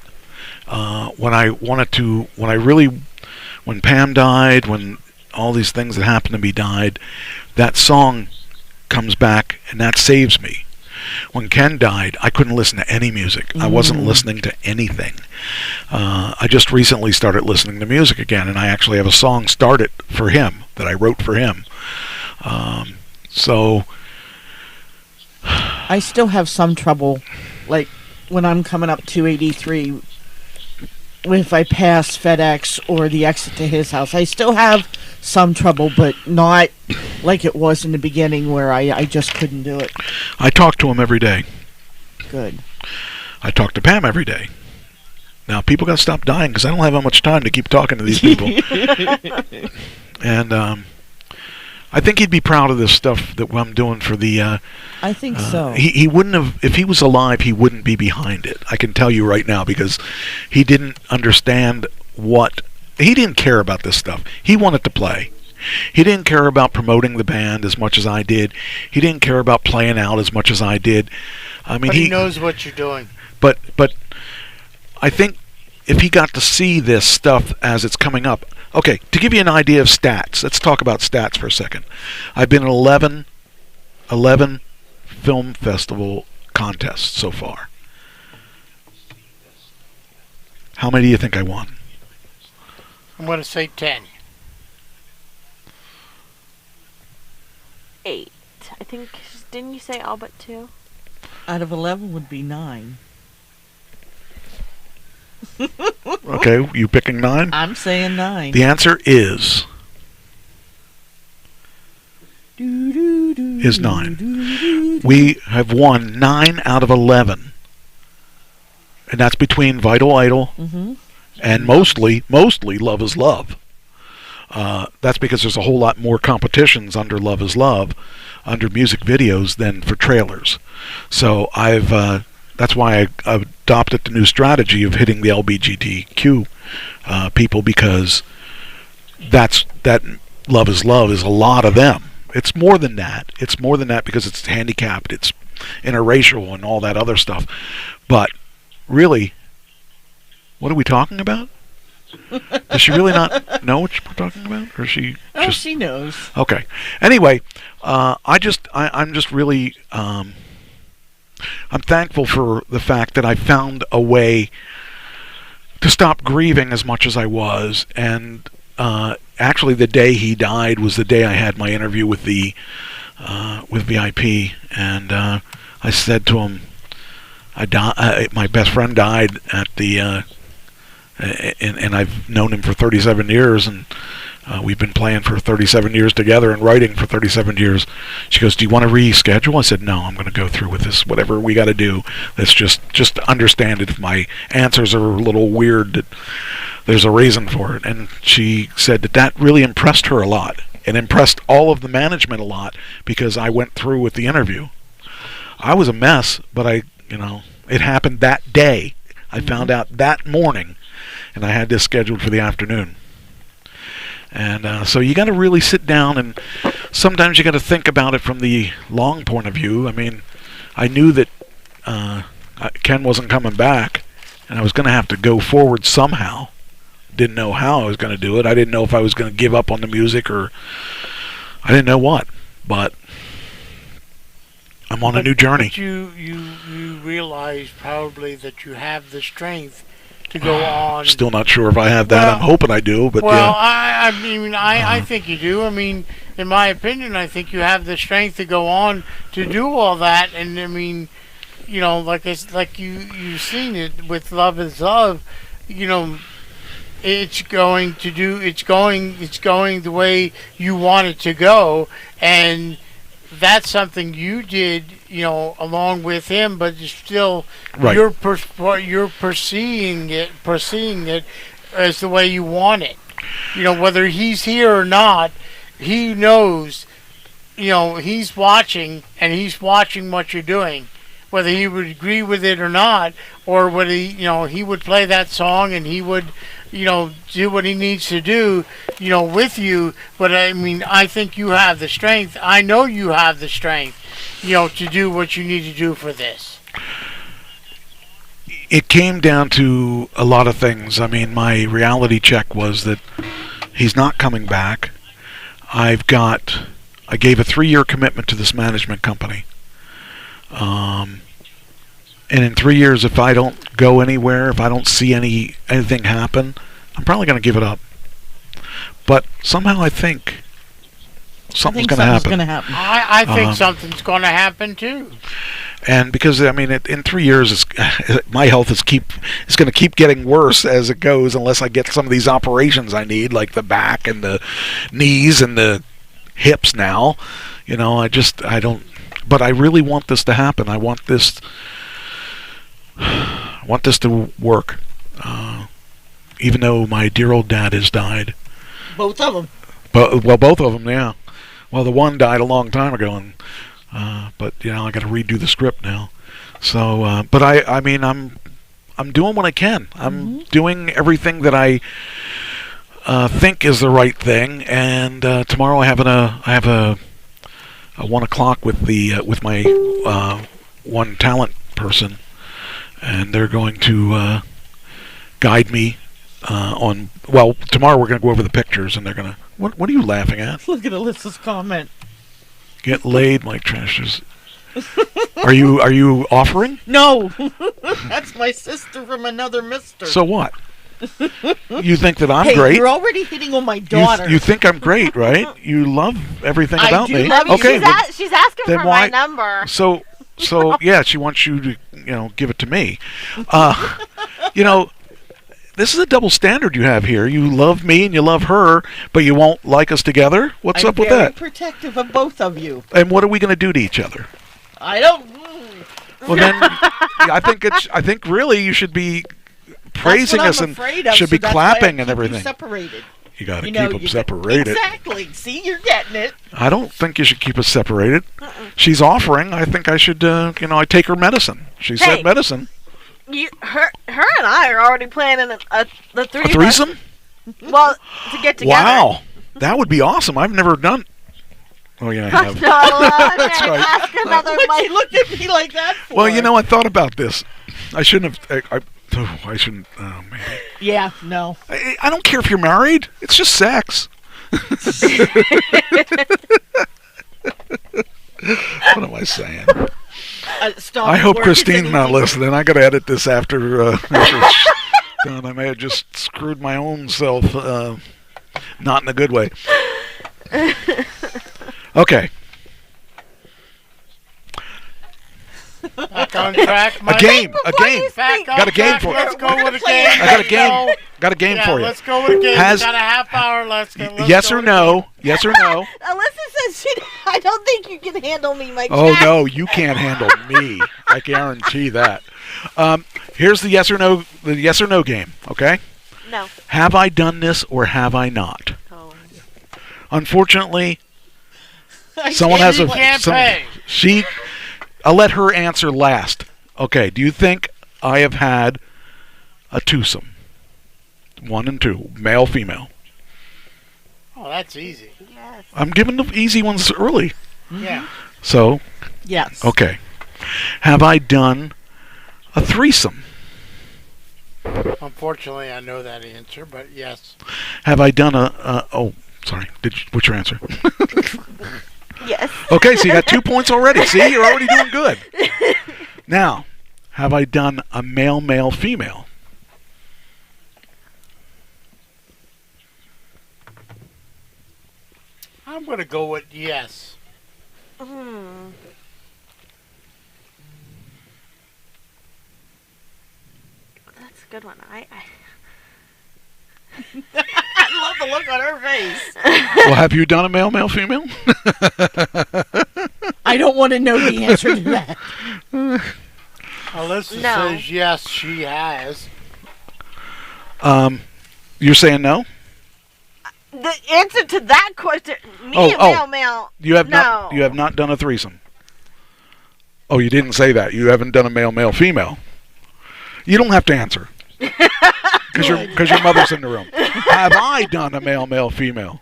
When Pam died, when all these things that happened to me died, that song comes back and that saves me. When Ken died, I couldn't listen to any music. I wasn't listening to anything. I just recently started listening to music again, and I actually have a song started for him that I wrote for him. So I still have some trouble, like when I'm coming up 283, if I pass FedEx or the exit to his house. I still have some trouble, but not like it was in the beginning where I just couldn't do it. I talk to him every day. Good. I talk to Pam every day. Now, people got to stop dying because I don't have that much time to keep talking to these people. And I think he'd be proud of this stuff that I'm doing for the. I think so. He wouldn't have, if he was alive, he wouldn't be behind it. I can tell you right now, because he didn't understand he didn't care about this stuff. He wanted to play. He didn't care about promoting the band as much as I did. He didn't care about playing out as much as I did. I mean, but he knows what you're doing. But I think if he got to see this stuff as it's coming up. Okay, to give you an idea of stats, let's talk about stats for a second. I've been in 11 film festival contests so far. How many do you think I won? I'm going to say 10. 8. I think, didn't you say all but 2? Out of 11 would be 9. Okay, you picking 9? I'm saying 9. The answer is 9. We have won 9 out of 11, and that's between Vital Idol and mostly Love Is Love. That's because there's a whole lot more competitions under Love Is Love, under music videos, than for trailers. So that's why I adopted the new strategy of hitting the LGBTQ people, because that Love Is Love is a lot of them. It's more than that. It's more than that because it's handicapped, it's interracial, and all that other stuff. But really, what are we talking about? Does she really not know what we're talking about, or she? Oh, she knows. Okay. Anyway, I'm just really. I'm thankful for the fact that I found a way to stop grieving as much as I was, and actually the day he died was the day I had my interview with VIP, and I said to him, my best friend died at the, and I've known him for 37 years, and we've been playing for 37 years together and writing for 37 years. She goes, do you want to reschedule? I said, no, I'm going to go through with this. Whatever we got to do. Let's just understand it. If my answers are a little weird, that there's a reason for it. And she said that really impressed her a lot, and impressed all of the management a lot, because I went through with the interview. I was a mess, but it happened that day. I found out that morning, and I had this scheduled for the afternoon. And so you got to really sit down, and sometimes you got to think about it from the long point of view. I mean, I knew that Ken wasn't coming back, and I was going to have to go forward somehow. Didn't know how I was going to do it. I didn't know if I was going to give up on the music, or I didn't know what. But I'm on a new journey. But you realize probably that you have the strength to go on. Still not sure if I have that. I'm hoping I do, but well, yeah. I think you do. I mean, in my opinion, I think you have the strength to go on to do all that. And I mean, like you've seen it with Love Is Love. It's going the way you want it to go, and that's something you did, along with him, but still, right. You're perceiving it as the way you want it. Whether he's here or not, he knows. He's watching, and he's watching what you're doing. Whether he would agree with it or not, or whether he would play that song and he would, do what he needs to do, with you. But I mean, I think you have the strength. I know you have the strength, to do what you need to do for this. It came down to a lot of things. I mean, my reality check was that he's not coming back. I gave a 3-year commitment to this management company. And in 3 years, if I don't go anywhere, if I don't see anything happen, I'm probably going to give it up. But somehow I think something's going to happen. I think something's going to happen too. And because I mean, in 3 years, my health is going to keep getting worse as it goes, unless I get some of these operations I need, like the back and the knees and the hips. Now, I don't. But I really want this to happen. I want this to work. Even though my dear old dad has died. Both of them. Both of them, yeah. Well, the one died a long time ago, and but I got to redo the script now. So, but I mean, I'm doing what I can. I'm doing everything that I think is the right thing. And tomorrow I have a 1 o'clock with my one talent person, and they're going to guide me on. Well, tomorrow we're going to go over the pictures, and they're going to. What are you laughing at? Look at Alyssa's comment. Get laid, Mike Trashers. Are you offering? No, that's my sister from another mister. So what? You think that I'm hey, great? You're already hitting on my daughter. You think I'm great, right? You love everything about me. Okay, she's asking for my number. So yeah, she wants you to give it to me. This is a double standard you have here. You love me and you love her, but you won't like us together. What's up with that? I'm very protective of both of you. And what are we going to do to each other? I don't. Well, then I think really you should be praising us and should be clapping and everything. Separated. You got to keep them separated. Exactly. See, you're getting it. I don't think you should keep us separated. She's offering. I think I should. I take her medicine. She said medicine. Her and I are already planning the threesome. Well, to get together. Wow, that would be awesome. I've never done. Oh yeah, I have. That's right. Ask another Why you looked at me like that for? Well, I thought about this. I shouldn't have. I shouldn't. Oh man. Yeah. No. I don't care if you're married. It's just sex. What am I saying? I hope Christine's not listening. I got to edit this after it's done. I may have just screwed my own self, not in a good way. Okay. Back on track. A game. Got a game for you. Let's go with a game. I got a game for you. Let's go with a game. We got a half hour. Let's yes or no? Yes or no? Alyssa says I don't think you can handle me, Mike. Oh no, you can't handle me. I guarantee that. Here's the yes or no. The yes or no game. Okay. No. Have I done this or have I not? Oh. Unfortunately, someone has a. I'll let her answer last. Okay, do you think I have had a twosome? 1 and 2, male, female. Oh, that's easy. Yes. I'm giving the easy ones early. Yeah. So? Yes. Okay. Have I done a threesome? Unfortunately, I know that answer, but yes. Have I done oh, sorry. What's your answer? Yes. Okay, so you got 2 points already. See, you're already doing good. Now, have I done a male, female? I'm going to go with yes. That's a good one. I love the look on her face. Well, have you done a male, female? I don't want to know the answer to that. Alyssa says yes, she has. You're saying no? The answer to that question, male. You have not. You have not done a threesome. Oh, you didn't say that. You haven't done a male, female. You don't have to answer. Because your mother's in the room. Have I done a male, female?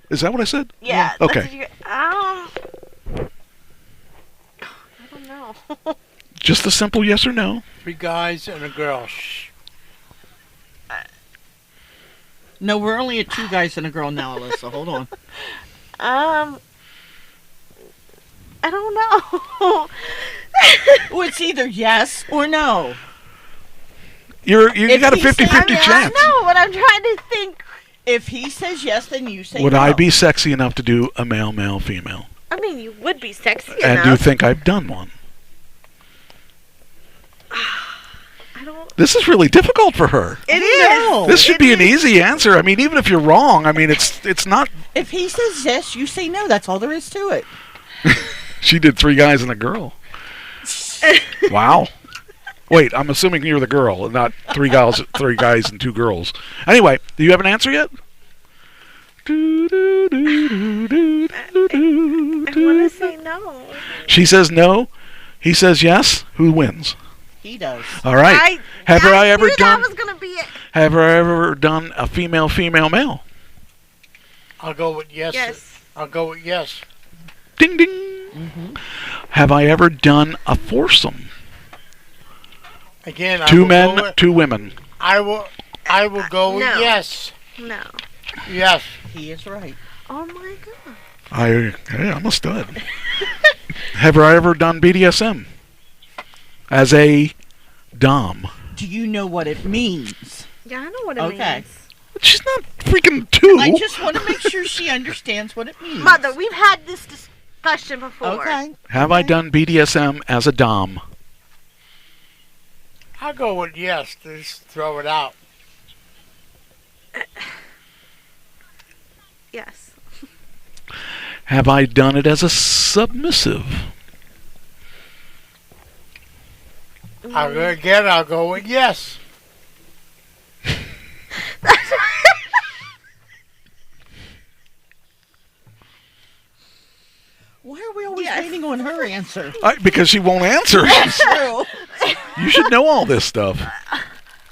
Is that what I said? Yeah. Okay. I don't know. Just a simple yes or no. 3 guys and a girl. Shh. No, we're only at 2 guys and a girl now, Alyssa. Hold on. I don't know. Well, it's either yes or no. You got a 50-50 chance. No, what I'm trying to think. If he says yes, then you say Would no. I be sexy enough to do a male, female? I mean, you would be sexy enough. And do you think I've done one? I don't. This is really difficult for her. It is. This should be an easy answer. I mean, even if you're wrong, I mean, it's not. If he says yes, you say no. That's all there is to it. She did 3 guys and a girl. Wow. Wait, I'm assuming you're the girl, and not 3 guys and 2 girls. Anyway, do you have an answer yet? I want to say no. She says no. He says yes. Who wins? He does. All right. Have I ever done? That was gonna be it. Have I ever done a female male? I'll go with yes. Yes. I'll go with yes. Ding ding. Have I ever done a foursome? Again, Two men, two women. I will go with yes. No. Yes. He is right. Oh my god. I'm a stud. Have I ever done BDSM as a dom? Do you know what it means? Yeah, I know what it means. She's not freaking two. I just want to make sure she understands what it means. Mother, we've had this discussion before. Okay. Have I done BDSM as a dom? I'll go with yes. Just throw it out. Yes. Have I done it as a submissive? I'll go with yes. Why are we always waiting on her answer? Because she won't answer. That's true. You should know all this stuff.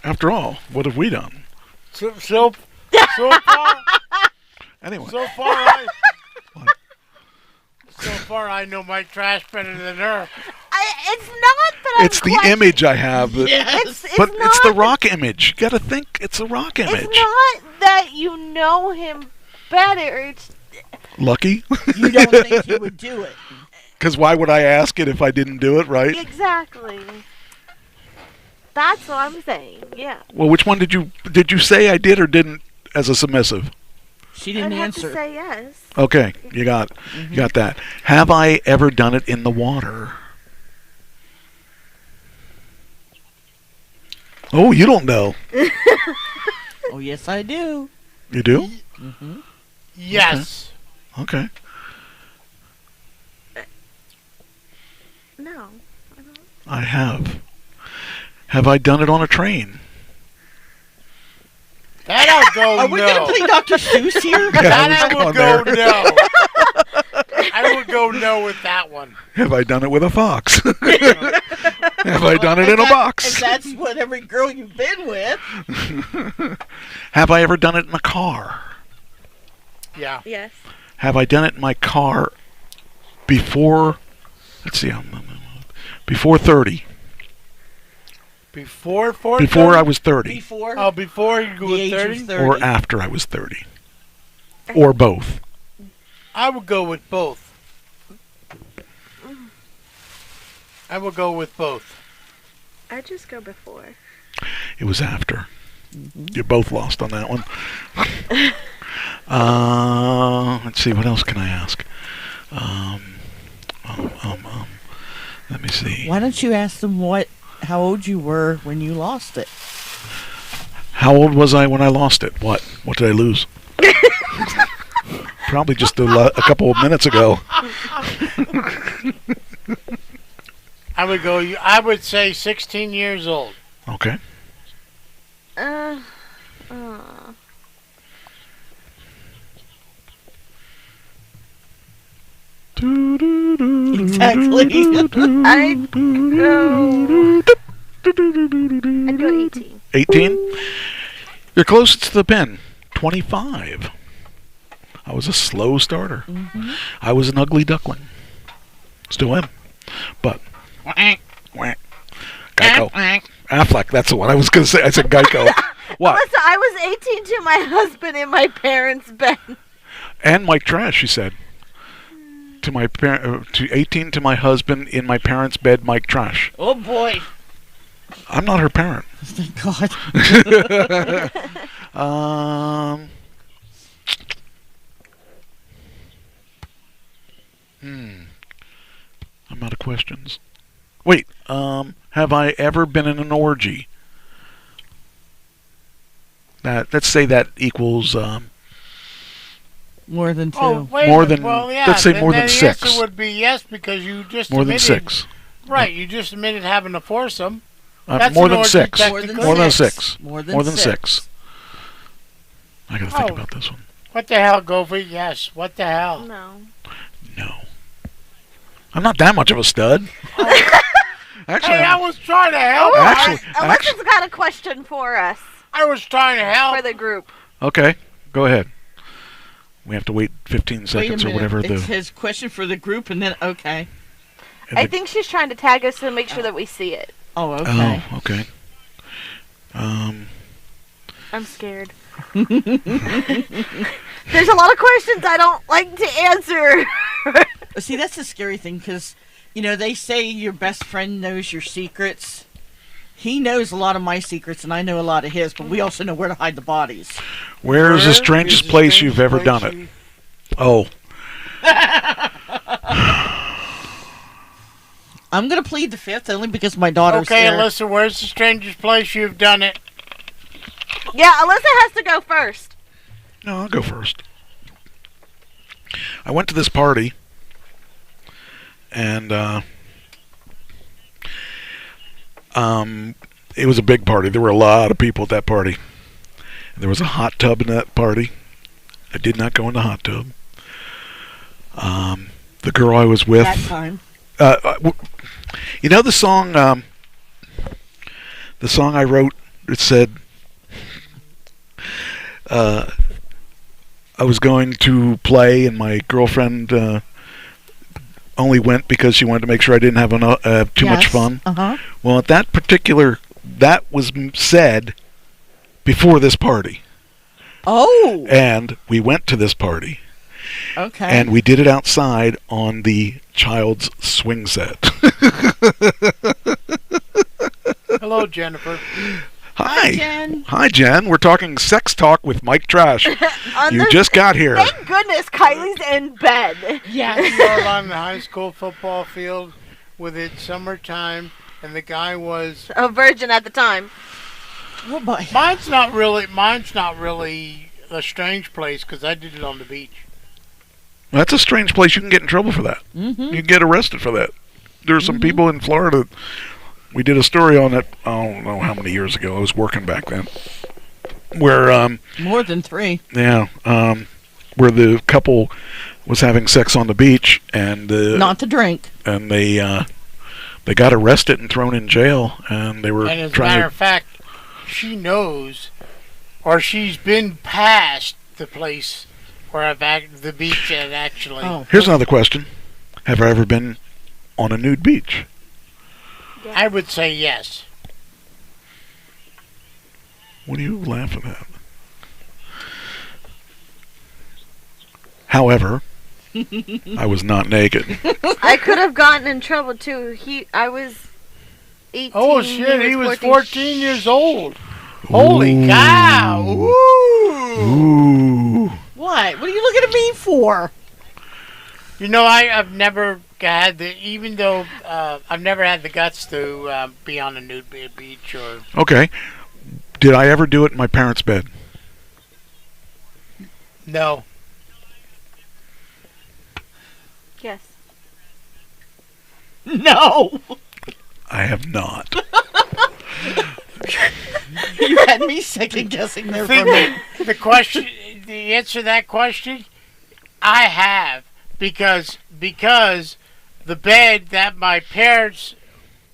After all, what have we done? So far. Anyway. So far, I know my trash better than her. It's not that I'm It's the image I have. It's It's the rock image. You got to think it's a rock image. It's not that you know him better. It's Lucky? You don't think he would do it. Because why would I ask it if I didn't do it, right? Exactly. That's what I'm saying. Yeah. Well, which one did you say I did or didn't as a submissive? She didn't answer. Have to say yes. Okay, you got You got that. Have I ever done it in the water? Oh, you don't know. Oh, yes, I do. You do? Mm-hmm. Yes. Okay. No. I have. Have I done it on a train? That I'll go Are we no. going to play Dr. Seuss here? That I would go no. I would go no with that one. Have I done it with a fox? Have I done it in a box? And that's what every girl you've been with. Have I ever done it in a car? Yeah. Yes. Have I done it in my car before, let's see, before 30? Before I was 30. Before? Oh, before you go with 30? Or after I was 30. Or both. I would go with both. I will go with both. I just go before. It was after. You both lost on that one. Let's see, what else can I ask? Let me see. Why don't you ask them how old you were when you lost it? How old was I when I lost it? What did I lose? Probably just a couple of minutes ago. I would say 16 years old. Okay. Exactly. I'd go 18. 18? You're close to the pin. 25. I was a slow starter. Mm-hmm. I was an ugly duckling. Still am. But Geico. Affleck, that's the one I was going to say. I said Geico. What? Listen, I was 18 to my husband in my parents' bed. And Mike Trash, she said. To 18 to my husband in my parents' bed, Mike Trash. Oh, boy. I'm not her parent. Thank God. I'm out of questions. Wait, have I ever been in an orgy? Let's say that equals more than two. Oh, wait more a minute. than well, yeah, let's say then more than the 6. answer would be yes because you just more than admitted, 6. Right, you just admitted having a foursome. More than 6. More than More than 6. 6. More than More than 6. 6. I gotta think about this one. What the hell, Goofy? Yes. What the hell? No. I'm not that much of a stud. Actually, hey, I was trying to help. Alyssa's got a question for us. I was trying to help. For the group. Okay, go ahead. We have to wait 15 seconds or whatever. It's his question for the group, and then, okay. I think she's trying to tag us to make sure that we see it. Oh, okay. Oh, okay. I'm scared. There's a lot of questions I don't like to answer. See, that's the scary thing, because, you know, they say your best friend knows your secrets. He knows a lot of my secrets, and I know a lot of his, but we also know where to hide the bodies. Where is the strangest place you've ever done it? Oh. I'm going to plead the fifth, only because my daughter's okay, there. Alyssa, where's the strangest place you've done it? Yeah, Alyssa has to go first. No, I'll go first. I went to this party, and it was a big party. There were a lot of people at that party. There was a hot tub in that party. I did not go in the hot tub. The girl I was with... That time. You know the song I wrote, it said, I was going to play and my girlfriend only went because she wanted to make sure I didn't have too much fun. Uh-huh. Well, at that was said before this party. Oh! And we went to this party. Okay. And we did it outside on the child's swing set. Hello, Jennifer. Hi. Jen. Hi, Jen. We're talking sex talk with Mike Trash. You just got here. Thank goodness Kylie's in bed. Yeah. We were on the high school football field with it summertime, and the guy was a virgin at the time. Oh boy. Mine's not really a strange place because I did it on the beach. That's a strange place. You can get in trouble for that. Mm-hmm. You can get arrested for that. There are some people in Florida. We did a story on it, I don't know how many years ago. I was working back then. Where more than 3. Yeah, where the couple was having sex on the beach and not to drink. And they got arrested and thrown in jail, and they were and as a trying matter of fact, she knows, or she's been past the place where the beach had actually. Oh. Here's another question: have I ever been on a nude beach? I would say yes. What are you laughing at? However, I was not naked. I could have gotten in trouble too. I was 18. Oh shit! He was 14 years old. Ooh. Holy cow! Ooh. What? What are you looking at me for? You know, I've never had even though I've never had the guts to be on a nude beach or. Okay. Did I ever do it in my parents' bed? No. Yes. No. I have not. You had me second guessing there for a minute. The answer to that question, I have because the bed that my parents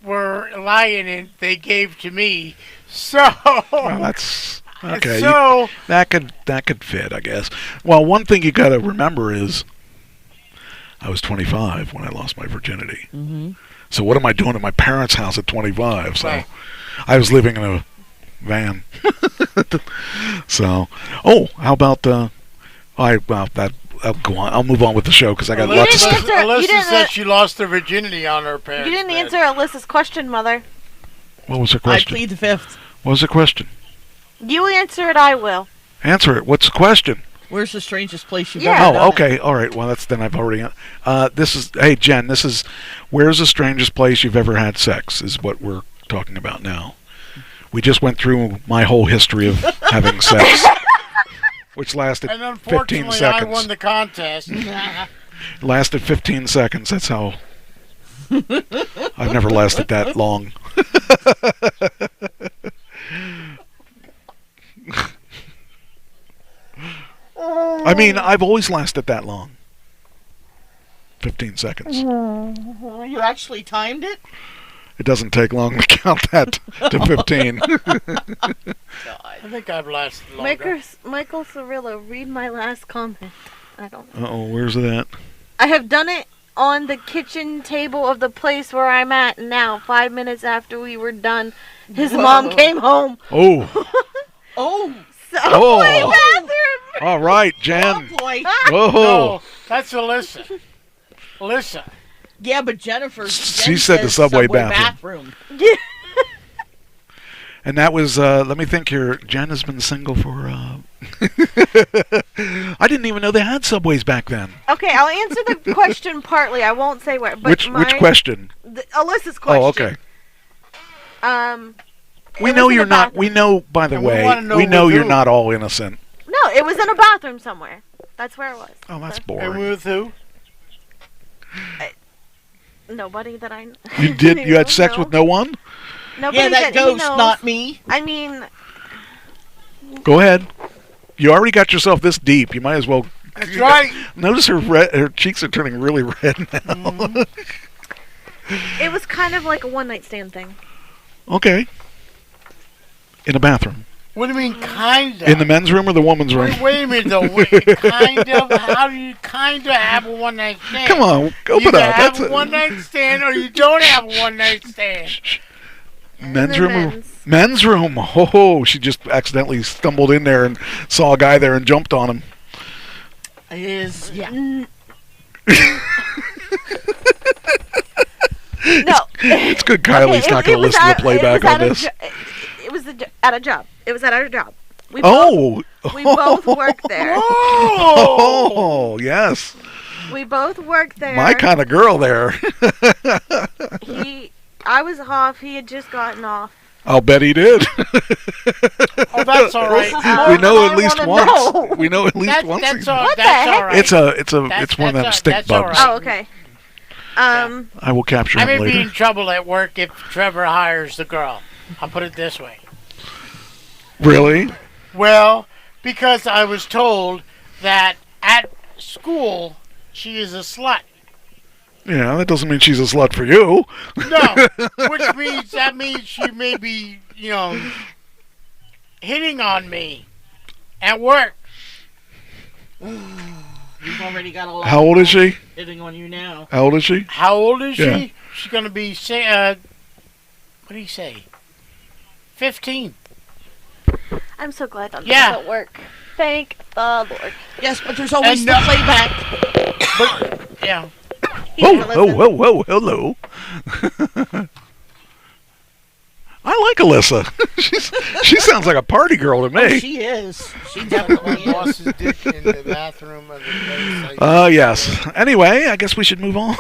were lying in, they gave to me. So well, that's okay. So that could fit, I guess. Well, one thing you got to remember is I was 25 when I lost my virginity. Mm-hmm. So what am I doing at my parents' house at 25? So right. I was living in a van. So, how about I'll go on. I'll move on with the show because I got lots of stuff. Alyssa said she lost her virginity on her parents' You didn't bed. answer Alyssa's question, Mother. What was the question? I plead the fifth. What was the question? You answer it, I will. Answer it. What's the question? Where's the strangest place you've Yeah. ever done Oh, okay. All right. Well, then I've already. Hey, Jen. Where's the strangest place you've ever had sex? Is what we're talking about now. We just went through my whole history of having sex, which lasted And 15 unfortunately, seconds. I won the contest. Lasted 15 seconds. That's how. I've never lasted that long. I mean, I've always lasted that long. 15 seconds. You actually timed it? It doesn't take long to count that to 15. I think I've lasted longer. Michael Cirillo, read my last comment. I don't know. Uh-oh, where's it at? I have done it on the kitchen table of the place where I'm at now. 5 minutes after we were done, his mom came home. Oh. Subway bathroom. All right, Jen. Oh, boy. Whoa. No, that's Alyssa. Alyssa. Yeah, but Jennifer. She said the subway bathroom. Yeah. And that was, let me think here. Jen has been single for, I didn't even know they had subways back then. Okay, I'll answer the question partly. I won't say where. But Which question? Alyssa's question. Oh, okay. We It know was in you're a not. bathroom. We know, by the And we way, wanna know we know with you're who. not all innocent. No, it was in a bathroom somewhere. That's where it was. Oh, that's And boring. with who? Nobody that I know. You did? You had sex with no one? Nobody Yeah, that he ghost, knows. not me. I mean, Go ahead. You already got yourself this deep. You might as well. That's right. Notice her cheeks are turning really red now. it was kind of like a one-night stand thing. Okay. In a bathroom. What do you mean, kind of? In the men's room or the woman's room? Wait a minute, though. Kind of? How do you kind of have a one-night stand? Come on, open you up. Have a one-night stand or you don't have a one-night stand. Men's room. Men's room. Oh, she just accidentally stumbled in there and saw a guy there and jumped on him. Yeah. No. It's good Kylie's not going to listen to the playback on this. It was at a job. It was at our job. We both worked there. Oh, yes. We both worked there. My kind of girl there. I was off. He had just gotten off. I'll bet he did. Oh, that's all right. We know at least once. We know at least once. That's all right. It's one of them stink bugs. Oh, okay. I will capture I him may later. be in trouble at work if Trevor hires the girl. I'll put it this way. Really? Well, because I was told that at school she is a slut. Yeah, that doesn't mean she's a slut for you. No, which means she may be, hitting on me at work. You've already got a lot. How old is she? Hitting on you now. How old is she? How old is Yeah. she? She's going to be, what do you say? 15. I'm so glad that Yeah. doesn't work. Thank the Lord. Yes, but there's always And the playback. But, yeah. Whoa, hello. I like Alyssa. She sounds like a party girl to me. Oh, she is. She definitely is. Boss's dick in the bathroom of the place. Yes. Anyway, I guess we should move on.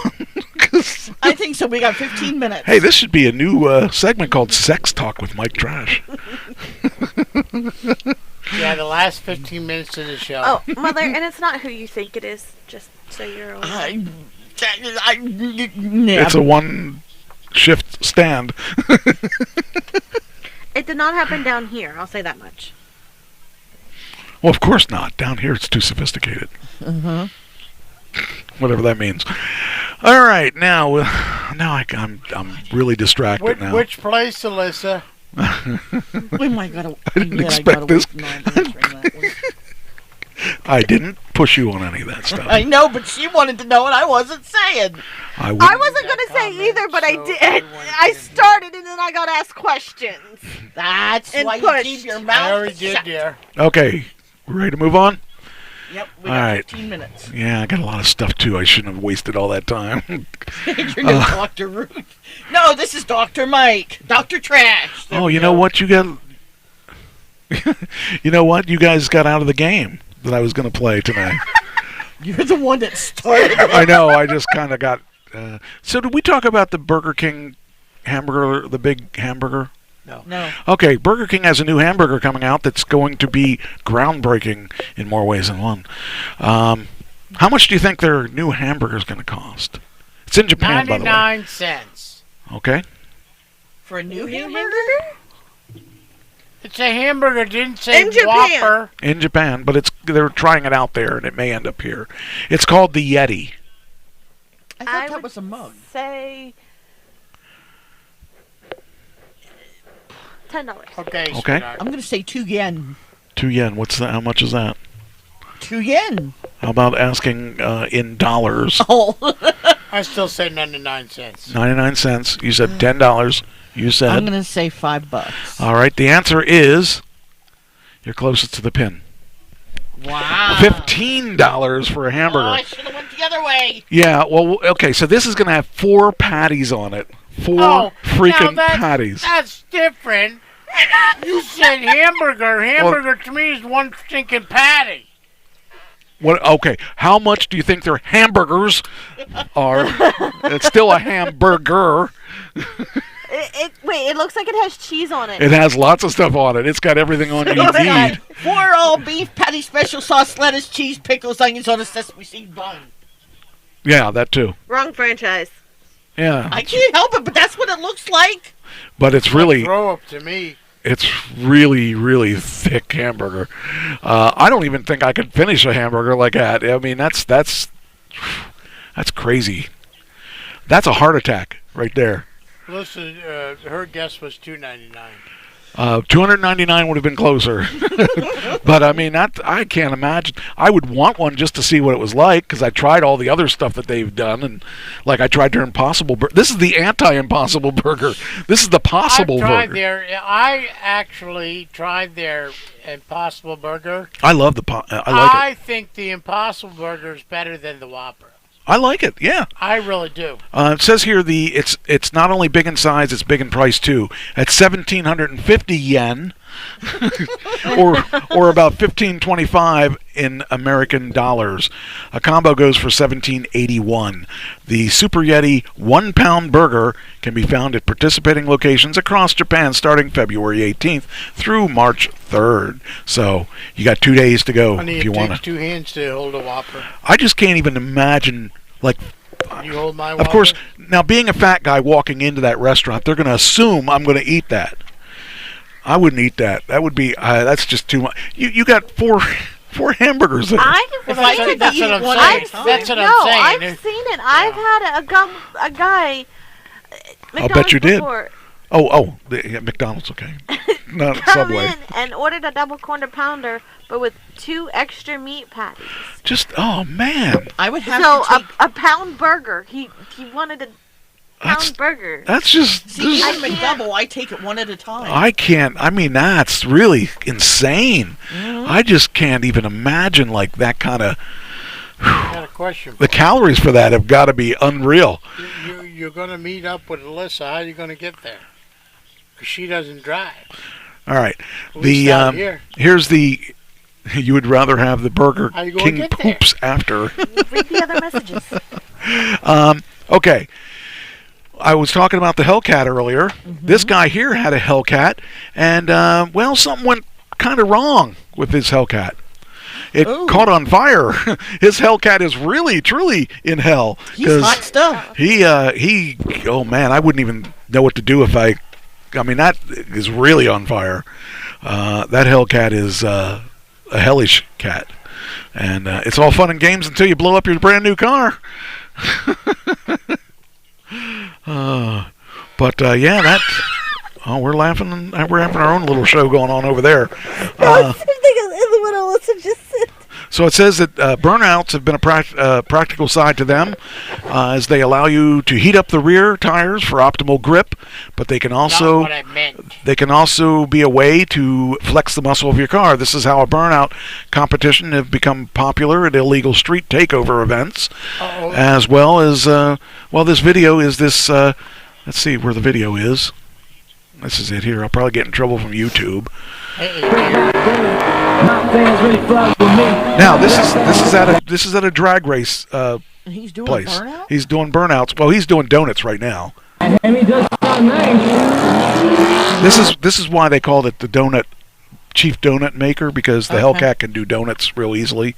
I think so. We got 15 minutes. Hey, this should be a new segment called Sex Talk with Mike Trash. Yeah, the last 15 minutes of the show. Oh, Mother, and it's not who you think it is, just so you're aware. It's a one-shift stand. It did not happen down here, I'll say that much. Well, of course not. Down here, it's too sophisticated. Uh-huh. Whatever that means. All right, now I'm really distracted now. Which place, Alyssa? We might gotta. I didn't expect this. I didn't push you on any of that stuff. I know, but she wanted to know, and I wasn't saying. I wasn't going to say either, but I did. I started, and then I got asked questions. That's and why pushed. you keep your I mouth already shut. did, dear. Okay, we're ready to move on? Yep, we all got right. 15 minutes. Yeah, I got a lot of stuff, too. I shouldn't have wasted all that time. Your new Dr. Ruth. No, this is Dr. Mike. Dr. Trash. There Oh, we you go. know what? You know what? You guys got out of the game that I was going to play tonight. You're the one that started it. I know. I just kind of got... So did we talk about the Burger King hamburger, the big hamburger? No. Okay, Burger King has a new hamburger coming out that's going to be groundbreaking in more ways than one. How much do you think their new hamburger is going to cost? It's in Japan, by the way. 99 cents. Okay. For a new hamburger? It's a hamburger. It didn't say In Japan. Whopper. In Japan, but they're trying it out there, and it may end up here. It's called the Yeti. I thought that was a mug. Say $10. Okay. Okay. I'm going to say 2 yen. 2 yen. What's that? How much is that? 2 yen. How about asking in dollars? Oh. I still say 99 cents. 99 cents. You said $10. You said. I'm going to say $5. All right. The answer is you're closest to the pin. Wow. $15 for a hamburger. Oh, I should have went the other way. Yeah. Well, okay. So this is going to have 4 patties on it. 4 freaking patties. That's different. You said hamburger. Hamburger to me is one stinking patty. What? Okay. How much do you think their hamburgers are? It's still a hamburger. Wait, it looks like it has cheese on it. It has lots of stuff on it. It's got everything on you need. 4 all beef patty, special sauce, lettuce, cheese, pickles, onions on a sesame seed bun. Yeah, that too. Wrong franchise. Yeah. I can't help it, but that's what it looks like. But it's really. Throw up to me. It's really, really thick hamburger. I don't even think I could finish a hamburger like that. I mean, that's crazy. That's a heart attack right there. Listen, her guess was $2.99. $299 would have been closer. But I mean, I can't imagine. I would want one just to see what it was like, because I tried all the other stuff that they've done, and like I tried their Impossible Burger. This is the anti-Impossible Burger. This is the Possible Burger. I actually tried their Impossible Burger. I love I like it. I think the Impossible Burger is better than the Whopper. I like it, yeah. I really do. It says here it's not only big in size, it's big in price too. At 1,750 yen, or about $15.25 in American dollars. A combo goes for $17.81. The Super Yeti 1-pound burger can be found at participating locations across Japan starting February 18th through March 3rd. So you got 2 days to go if you want to. It takes 2 hands to hold a Whopper. I just can't even imagine, like. You hold my Of course, now being a fat guy walking into that restaurant, they're going to assume I'm going to eat that. I wouldn't eat that. That would be that's just too much. You got four hamburgers there. That's what I'm saying. That's what I'm saying. I've seen it. I've had a guy. I'll bet you did. Before. McDonald's, okay. Not Come Subway. in and ordered a double quarter pounder, but with 2 extra meat patties. Just man. I would have a pound burger. He wanted a pound burger. That's just. See, I'm a double. I take it one at a time. I can't. I mean, that's really insane. Mm-hmm. I just can't even imagine like that kind of. I got a question. The calories for that have got to be unreal. You're going to meet up with Alyssa. How are you going to get there? Because she doesn't drive. All right. Here's the. You would rather have the Burger How you gonna King get poops after. Read the other messages. Okay. I was talking about the Hellcat earlier. Mm-hmm. This guy here had a Hellcat, and something went kind of wrong with his Hellcat. It caught on fire. His Hellcat is really, truly in hell. He's hot stuff. Oh man, I wouldn't even know what to do if I mean, that is really on fire. That Hellcat is a hellish cat. And it's all fun and games until you blow up your brand new car. We're laughing. We're having our own little show going on over there. So it says that burnouts have been a practical side to them, as they allow you to heat up the rear tires for optimal grip, but they can also be a way to flex the muscle of your car. This is how a burnout competition have become popular at illegal street takeover events, as well as this video is this. Let's see where the video is. This is it here. I'll probably get in trouble from YouTube. Now this is at a drag race he's doing place. Burnout? He's doing burnouts. Well, he's doing donuts right now. This is why they called it the chief donut maker, because the Hellcat can do donuts real easily.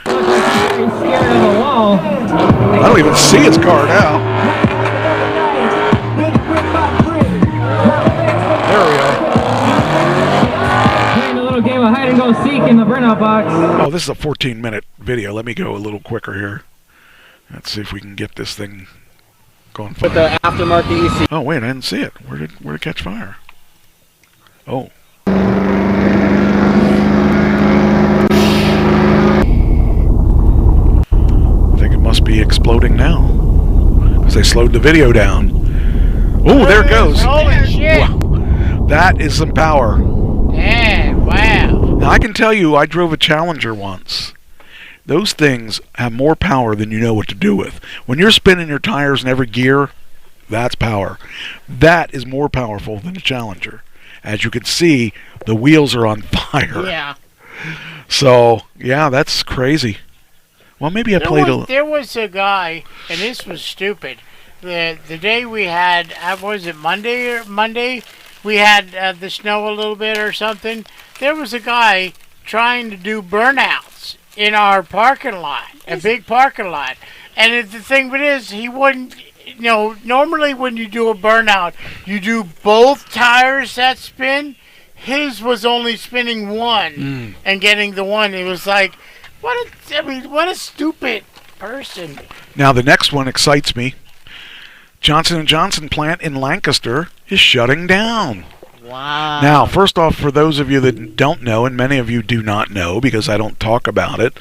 I don't even see his car now. There we go. can go seek in the printout box. Oh, this is a 14-minute video. Let me go a little quicker here. Let's see if we can get this thing going. With the aftermarket EC. Oh wait, I didn't see it. Where did it catch fire? Oh. I think it must be exploding now because they slowed the video down. Oh, there it goes. Holy shit! Wow. That is some power. Yeah, wow. Now I can tell you, I drove a Challenger once. Those things have more power than you know what to do with. When you're spinning your tires in every gear, that's power. That is more powerful than a Challenger. As you can see, the wheels are on fire. Yeah. So, yeah, that's crazy. Well, maybe I played a... There was a guy, and this was stupid. The day we had, was it Monday? We had the snow a little bit or something. There was a guy trying to do burnouts in our parking lot, a big parking lot. And the thing of it is, he wouldn't, normally when you do a burnout, you do both tires that spin. His was only spinning one and getting the one. It was like, what a stupid person. Now, the next one excites me. Johnson & Johnson plant in Lancaster is shutting down. Wow. Now, first off, for those of you that don't know, and many of you do not know because I don't talk about it,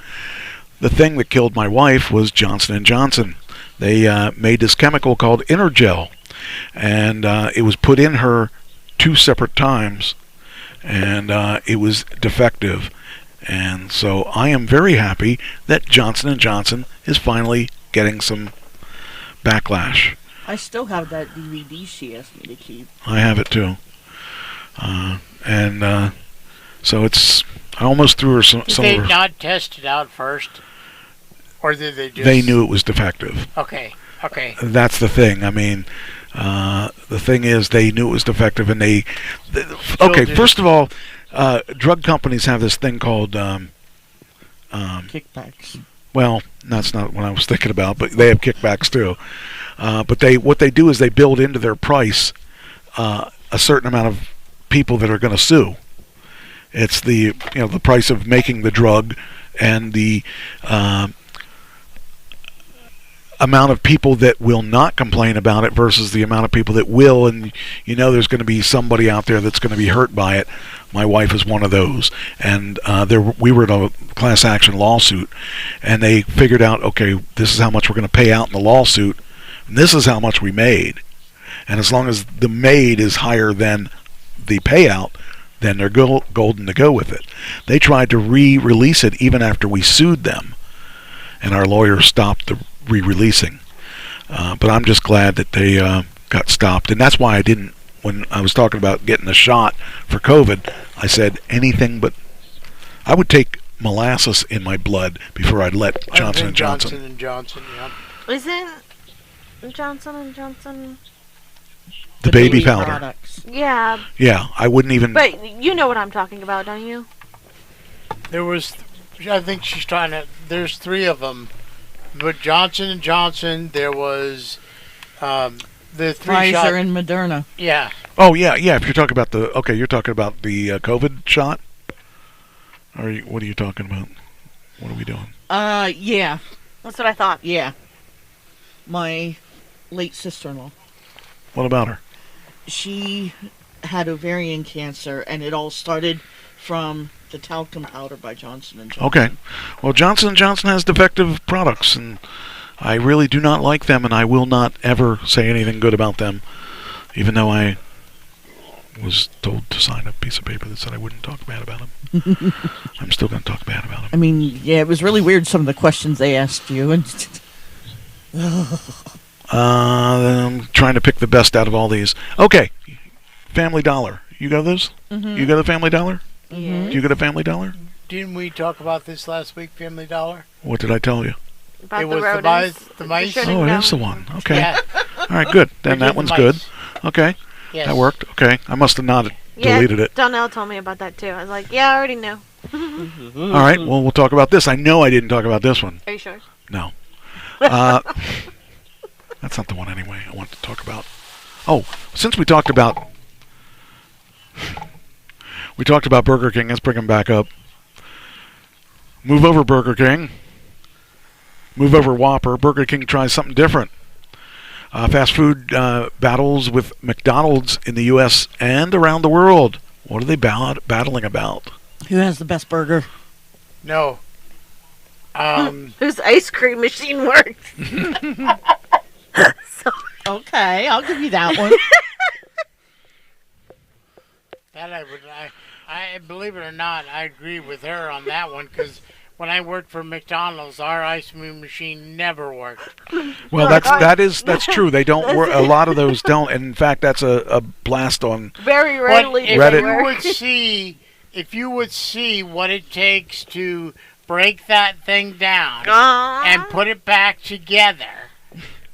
the thing that killed my wife was Johnson & Johnson. They made this chemical called Energel, and it was put in her 2 separate times, and it was defective. And so I am very happy that Johnson & Johnson is finally getting some backlash. I still have that DVD she asked me to keep. I have it too. So it's... I almost threw her some Did they not test it out first? Or did they just... They knew it was defective. Okay. That's the thing. I mean, the thing is they knew it was defective and they okay, first of all, drug companies have this thing called... kickbacks. Well, that's not what I was thinking about, but they have kickbacks too. But what they do is they build into their price a certain amount of people that are going to sue. It's the the price of making the drug and the amount of people that will not complain about it versus the amount of people that will, and there's going to be somebody out there that's going to be hurt by it. My wife is one of those, and we were in a class action lawsuit, and they figured out, okay, this is how much we're going to pay out in the lawsuit, and this is how much we made, and as long as the made is higher than the payout, then they're golden to go with it. They tried to re-release it even after we sued them, and our lawyers stopped the re-releasing. But I'm just glad that they got stopped, and that's why I didn't, when I was talking about getting a shot for COVID, I said anything but, I would take molasses in my blood before I'd let Johnson & Johnson. Johnson & Johnson, yeah. Isn't Johnson & Johnson... The baby powder. Products. Yeah. Yeah, I wouldn't even... But you know what I'm talking about, don't you? There was... I think she's trying to... There's 3 of them. But Johnson & Johnson, there was... the 3 Pfizer and Moderna. Yeah. Oh, yeah. If you're talking about the... Okay, you're talking about the COVID shot? Or what are you talking about? What are we doing? Yeah. That's what I thought. Yeah. My late sister-in-law. What about her? She had ovarian cancer, and it all started from the talcum powder by Johnson & Johnson. Okay. Well, Johnson & Johnson has defective products, and I really do not like them, and I will not ever say anything good about them, even though I was told to sign a piece of paper that said I wouldn't talk bad about them. I'm still going to talk bad about them. I mean, yeah, it was really weird, some of the questions they asked you. And I'm trying to pick the best out of all these. Okay, Family Dollar. You got those? Mm-hmm. You got a Family Dollar? Mm-hmm. Do you got a Family Dollar? Didn't we talk about this last week, Family Dollar? What did I tell you? About it the was rodents. the mice. Oh, that's the one. Okay. Yeah. All right, good. Then that one's good. Okay. Yes. That worked. Okay. I must have not deleted it. Donnell told me about that too. I was like, yeah, I already knew. All right. Well, we'll talk about this. I know I didn't talk about this one. Are you sure? No. That's not the one anyway I want to talk about. Oh, since we talked about Burger King, let's bring them back up. Move over, Burger King. Move over, Whopper. Burger King tries something different. Fast food battles with McDonald's in the U.S. and around the world. What are they battling about? Who has the best burger? No. Whose ice cream machine works? Okay, I'll give you that one. That I believe it or not, I agree with her on that one because when I worked for McDonald's, our ice cream machine never worked. Well, that's true. They don't work. A lot of those don't. And in fact, that's a blast on very rarely. Reddit. If you would see what it takes to break that thing down and put it back together,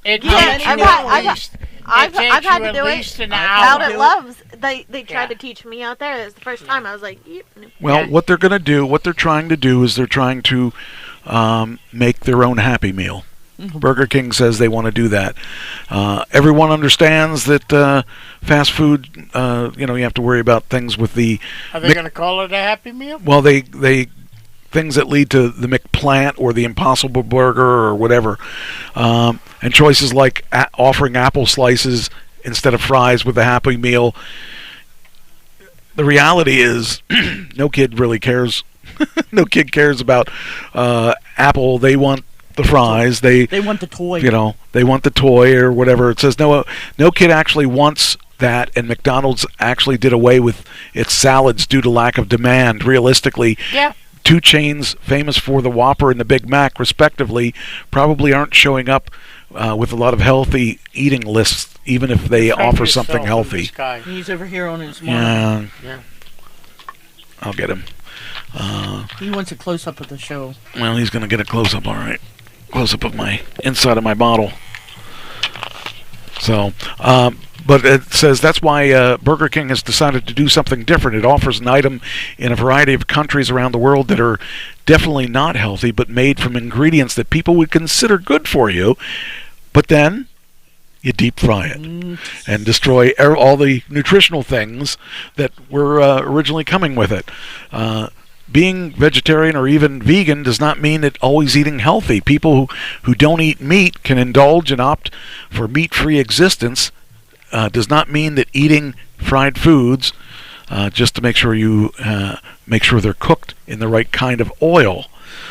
it takes you at least. I've had to do it an hour. Out at Love's, they tried to teach me out there. It was the first time. I was like, yep. Well, what they're trying to do is they're trying to make their own Happy Meal. Burger King says they want to do that. Everyone understands that fast food, you have to worry about things with the... Are they going to call it a Happy Meal? Well, they things that lead to the McPlant or the Impossible Burger or whatever. And choices like offering apple slices instead of fries with the Happy Meal. The reality is no kid really cares. No kid cares about Apple. They want the fries. They want the toy. They want the toy or whatever. It says no kid actually wants that, and McDonald's actually did away with its salads due to lack of demand. Realistically, two chains famous for the Whopper and the Big Mac, respectively, probably aren't showing up with a lot of healthy eating lists, even if they offer something healthy. He's over here on his yeah. I'll get him. He wants a close-up of the show. Well, he's going to get a close-up, all right. Close-up of my inside of my bottle. So, but it says that's why Burger King has decided to do something different. It offers an item in a variety of countries around the world that are definitely not healthy, but made from ingredients that people would consider good for you. But then you deep fry it and destroy all the nutritional things that were originally coming with it. Being vegetarian or even vegan does not mean that always eating healthy. People who don't eat meat can indulge and opt for meat-free existence. Does not mean that eating fried foods just to make sure make sure they're cooked in the right kind of oil.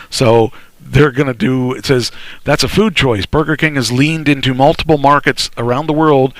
So they're going to do, it says, that's a food choice. Burger King has leaned into multiple markets around the world.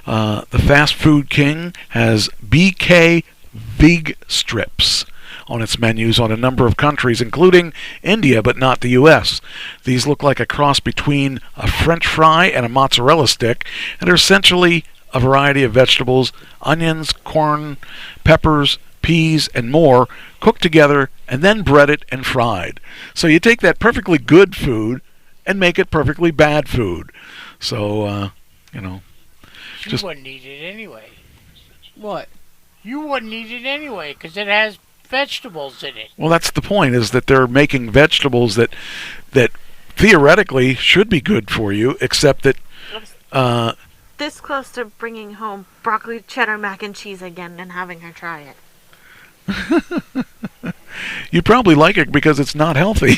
The fast food king has BK Veg Strips on its menus on a number of countries, including India, but not the U.S. These look like a cross between a French fry and a mozzarella stick, and are essentially a variety of vegetables, onions, corn, peppers, peas, and more, cooked together and then breaded and fried. So you take that perfectly good food and make it perfectly bad food. So, You wouldn't eat it anyway. What? You wouldn't eat it anyway because it has vegetables in it. Well, that's the point, is that they're making vegetables that theoretically should be good for you, except that... this close to bringing home broccoli cheddar mac and cheese again and having her try it. You probably like it because it's not healthy.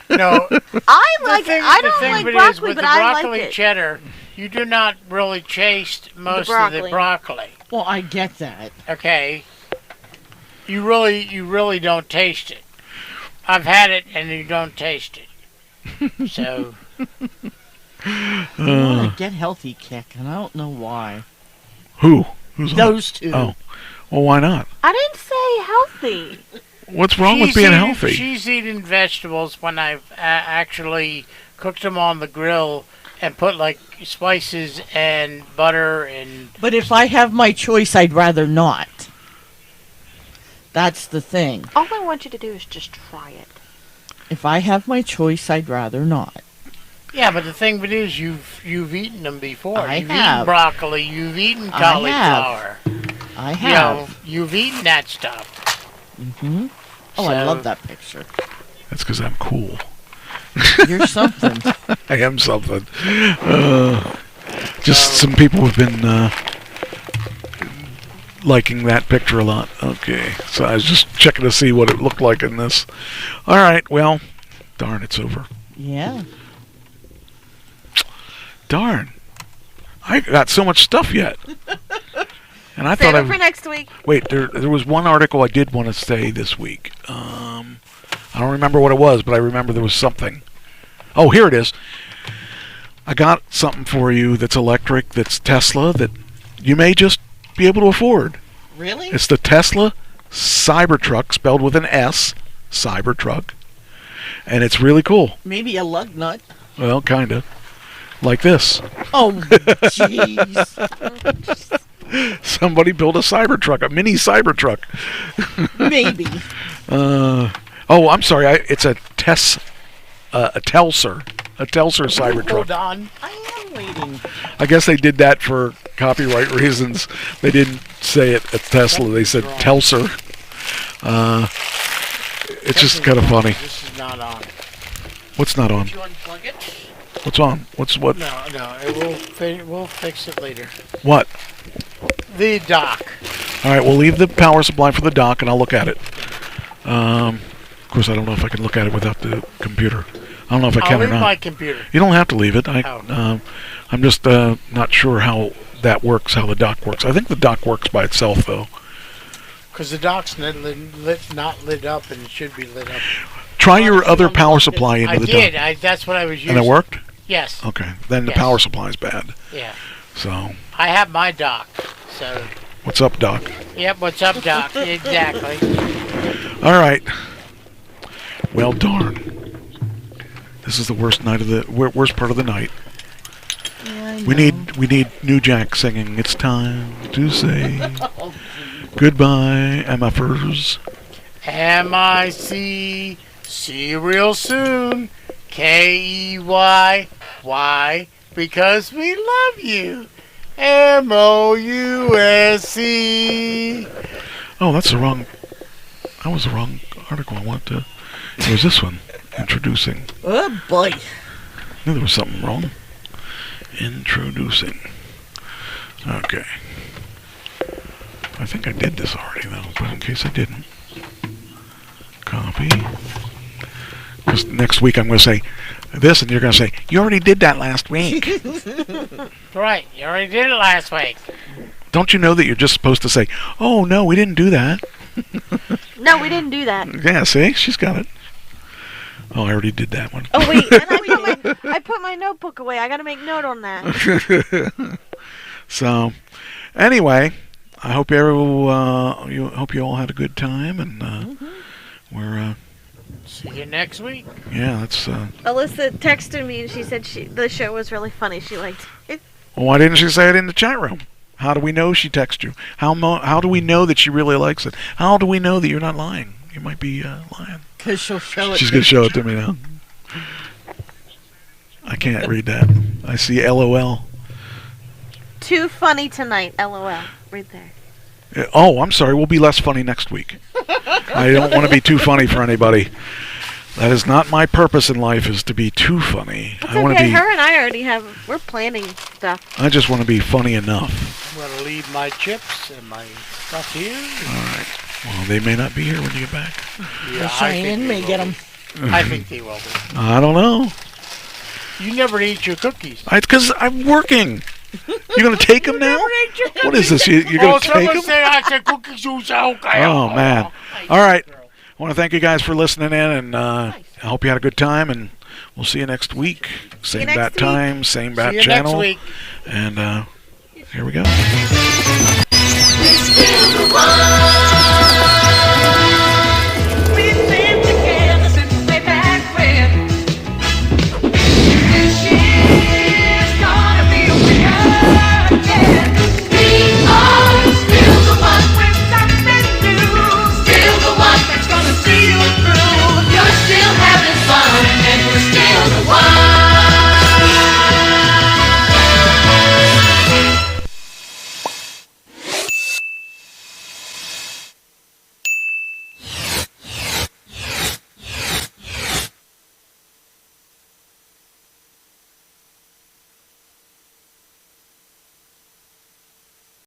No. I like it. I don't like broccoli, but I like it. Broccoli cheddar, you do not really taste most of the broccoli. Well, I get that. Okay. You really don't taste it. I've had it and you don't taste it. So I want to get healthy kick, and I don't know why. Who? Who's those two? Oh, well, why not? I didn't say healthy. What's wrong with being healthy? She's eating vegetables when I've actually cooked them on the grill and put like spices and butter and. But if I have my choice, I'd rather not. That's the thing. All I want you to do is just try it. If I have my choice, I'd rather not. Yeah, but the thing of it is, you've eaten them before. You've have eaten broccoli. You've eaten cauliflower. I have. You've eaten that stuff. Mm-hmm. Oh, I love that picture. That's because I'm cool. You're something. I am something. Just some people have been liking that picture a lot. Okay, so I was just checking to see what it looked like in this. All right, well, darn, it's over. Yeah. Darn. I got so much stuff yet. And I Save thought it for next week. Wait, there was one article I did want to say this week. I don't remember what it was, but I remember there was something. Oh, here it is. I got something for you that's electric, that's Tesla, that you may just be able to afford. Really? It's the Tesla Cybertruck, spelled with an S, Cybertruck. And it's really cool. Maybe a lug nut. Well, kind of. Like this. Oh, jeez. Somebody built a Cybertruck, a mini Cybertruck. Maybe. Oh, I'm sorry. It's a Telsur Cybertruck. Hold on. I am waiting. I guess they did that for copyright reasons. They didn't say it at Tesla. They said Telsur. It's just kind of funny. This is not on. What's not on? Did you unplug it? What's on? What's what? No. We'll fix it later. What? The dock. All right, we'll leave the power supply for the dock, and I'll look at it. Of course, I don't know if I can look at it without the computer. I don't know if I can I'll or leave not. my computer. You don't have to leave it. I'm just not sure how that works, how the dock works. I think the dock works by itself, though. Because the dock's not lit up, and it should be lit up. Try your other power supply into the dock. I did. That's what I was using. And it worked? Yes. Okay. Then the power supply is bad. Yeah. So. I have my dock. So. What's up, Doc? Yep. What's up, Doc? Exactly. All right. Well, darn. This is the worst part of the night. Yeah, we need New Jack singing. It's time to say goodbye, MFers. M-I-C. See you real soon. K-E-Y. Why? Because we love you. M-O-U-S-E. Oh, that was the wrong article I wanted to. It was this one. Introducing. Oh, boy. I knew there was something wrong. Introducing. Okay. I think I did this already, though, but in case I didn't. Copy. Because next week I'm going to say this, and you're going to say, you already did that last week. Right, you already did it last week. Don't you know that you're just supposed to say, oh, no, we didn't do that? No, we didn't do that. Yeah, see? She's got it. Oh, I already did that one. Oh, wait, and I put my notebook away. I got to make note on that. So, anyway, I hope you all had a good time, and we're see you next week. Yeah, that's. Alyssa texted me and she said the show was really funny. She liked it. Well, why didn't she say it in the chat room? How do we know she texted you? How do we know that she really likes it? How do we know that you're not lying? You might be lying. Because she'll show it. She's gonna show it to me now. I can't read that. I see LOL. Too funny tonight, LOL. Right there. Oh, I'm sorry. We'll be less funny next week. I don't want to be too funny for anybody. That is not my purpose in life, is to be too funny. It's okay. Her and I already we're planning stuff. I just want to be funny enough. I'm going to leave my chips and my stuff here. All right. Well, they may not be here when you get back. Yeah, Cheyenne may get them. I think they will be. I don't know. You never eat your cookies. It's because I'm working. You're going to take them now? What is this? You're going to take them? Oh, man. All right. I want to thank you guys for listening in, and I hope you had a good time, and we'll see you next week. Same bat time, same bat channel. Next week. And here we go. You're still having fun, and we're still the one.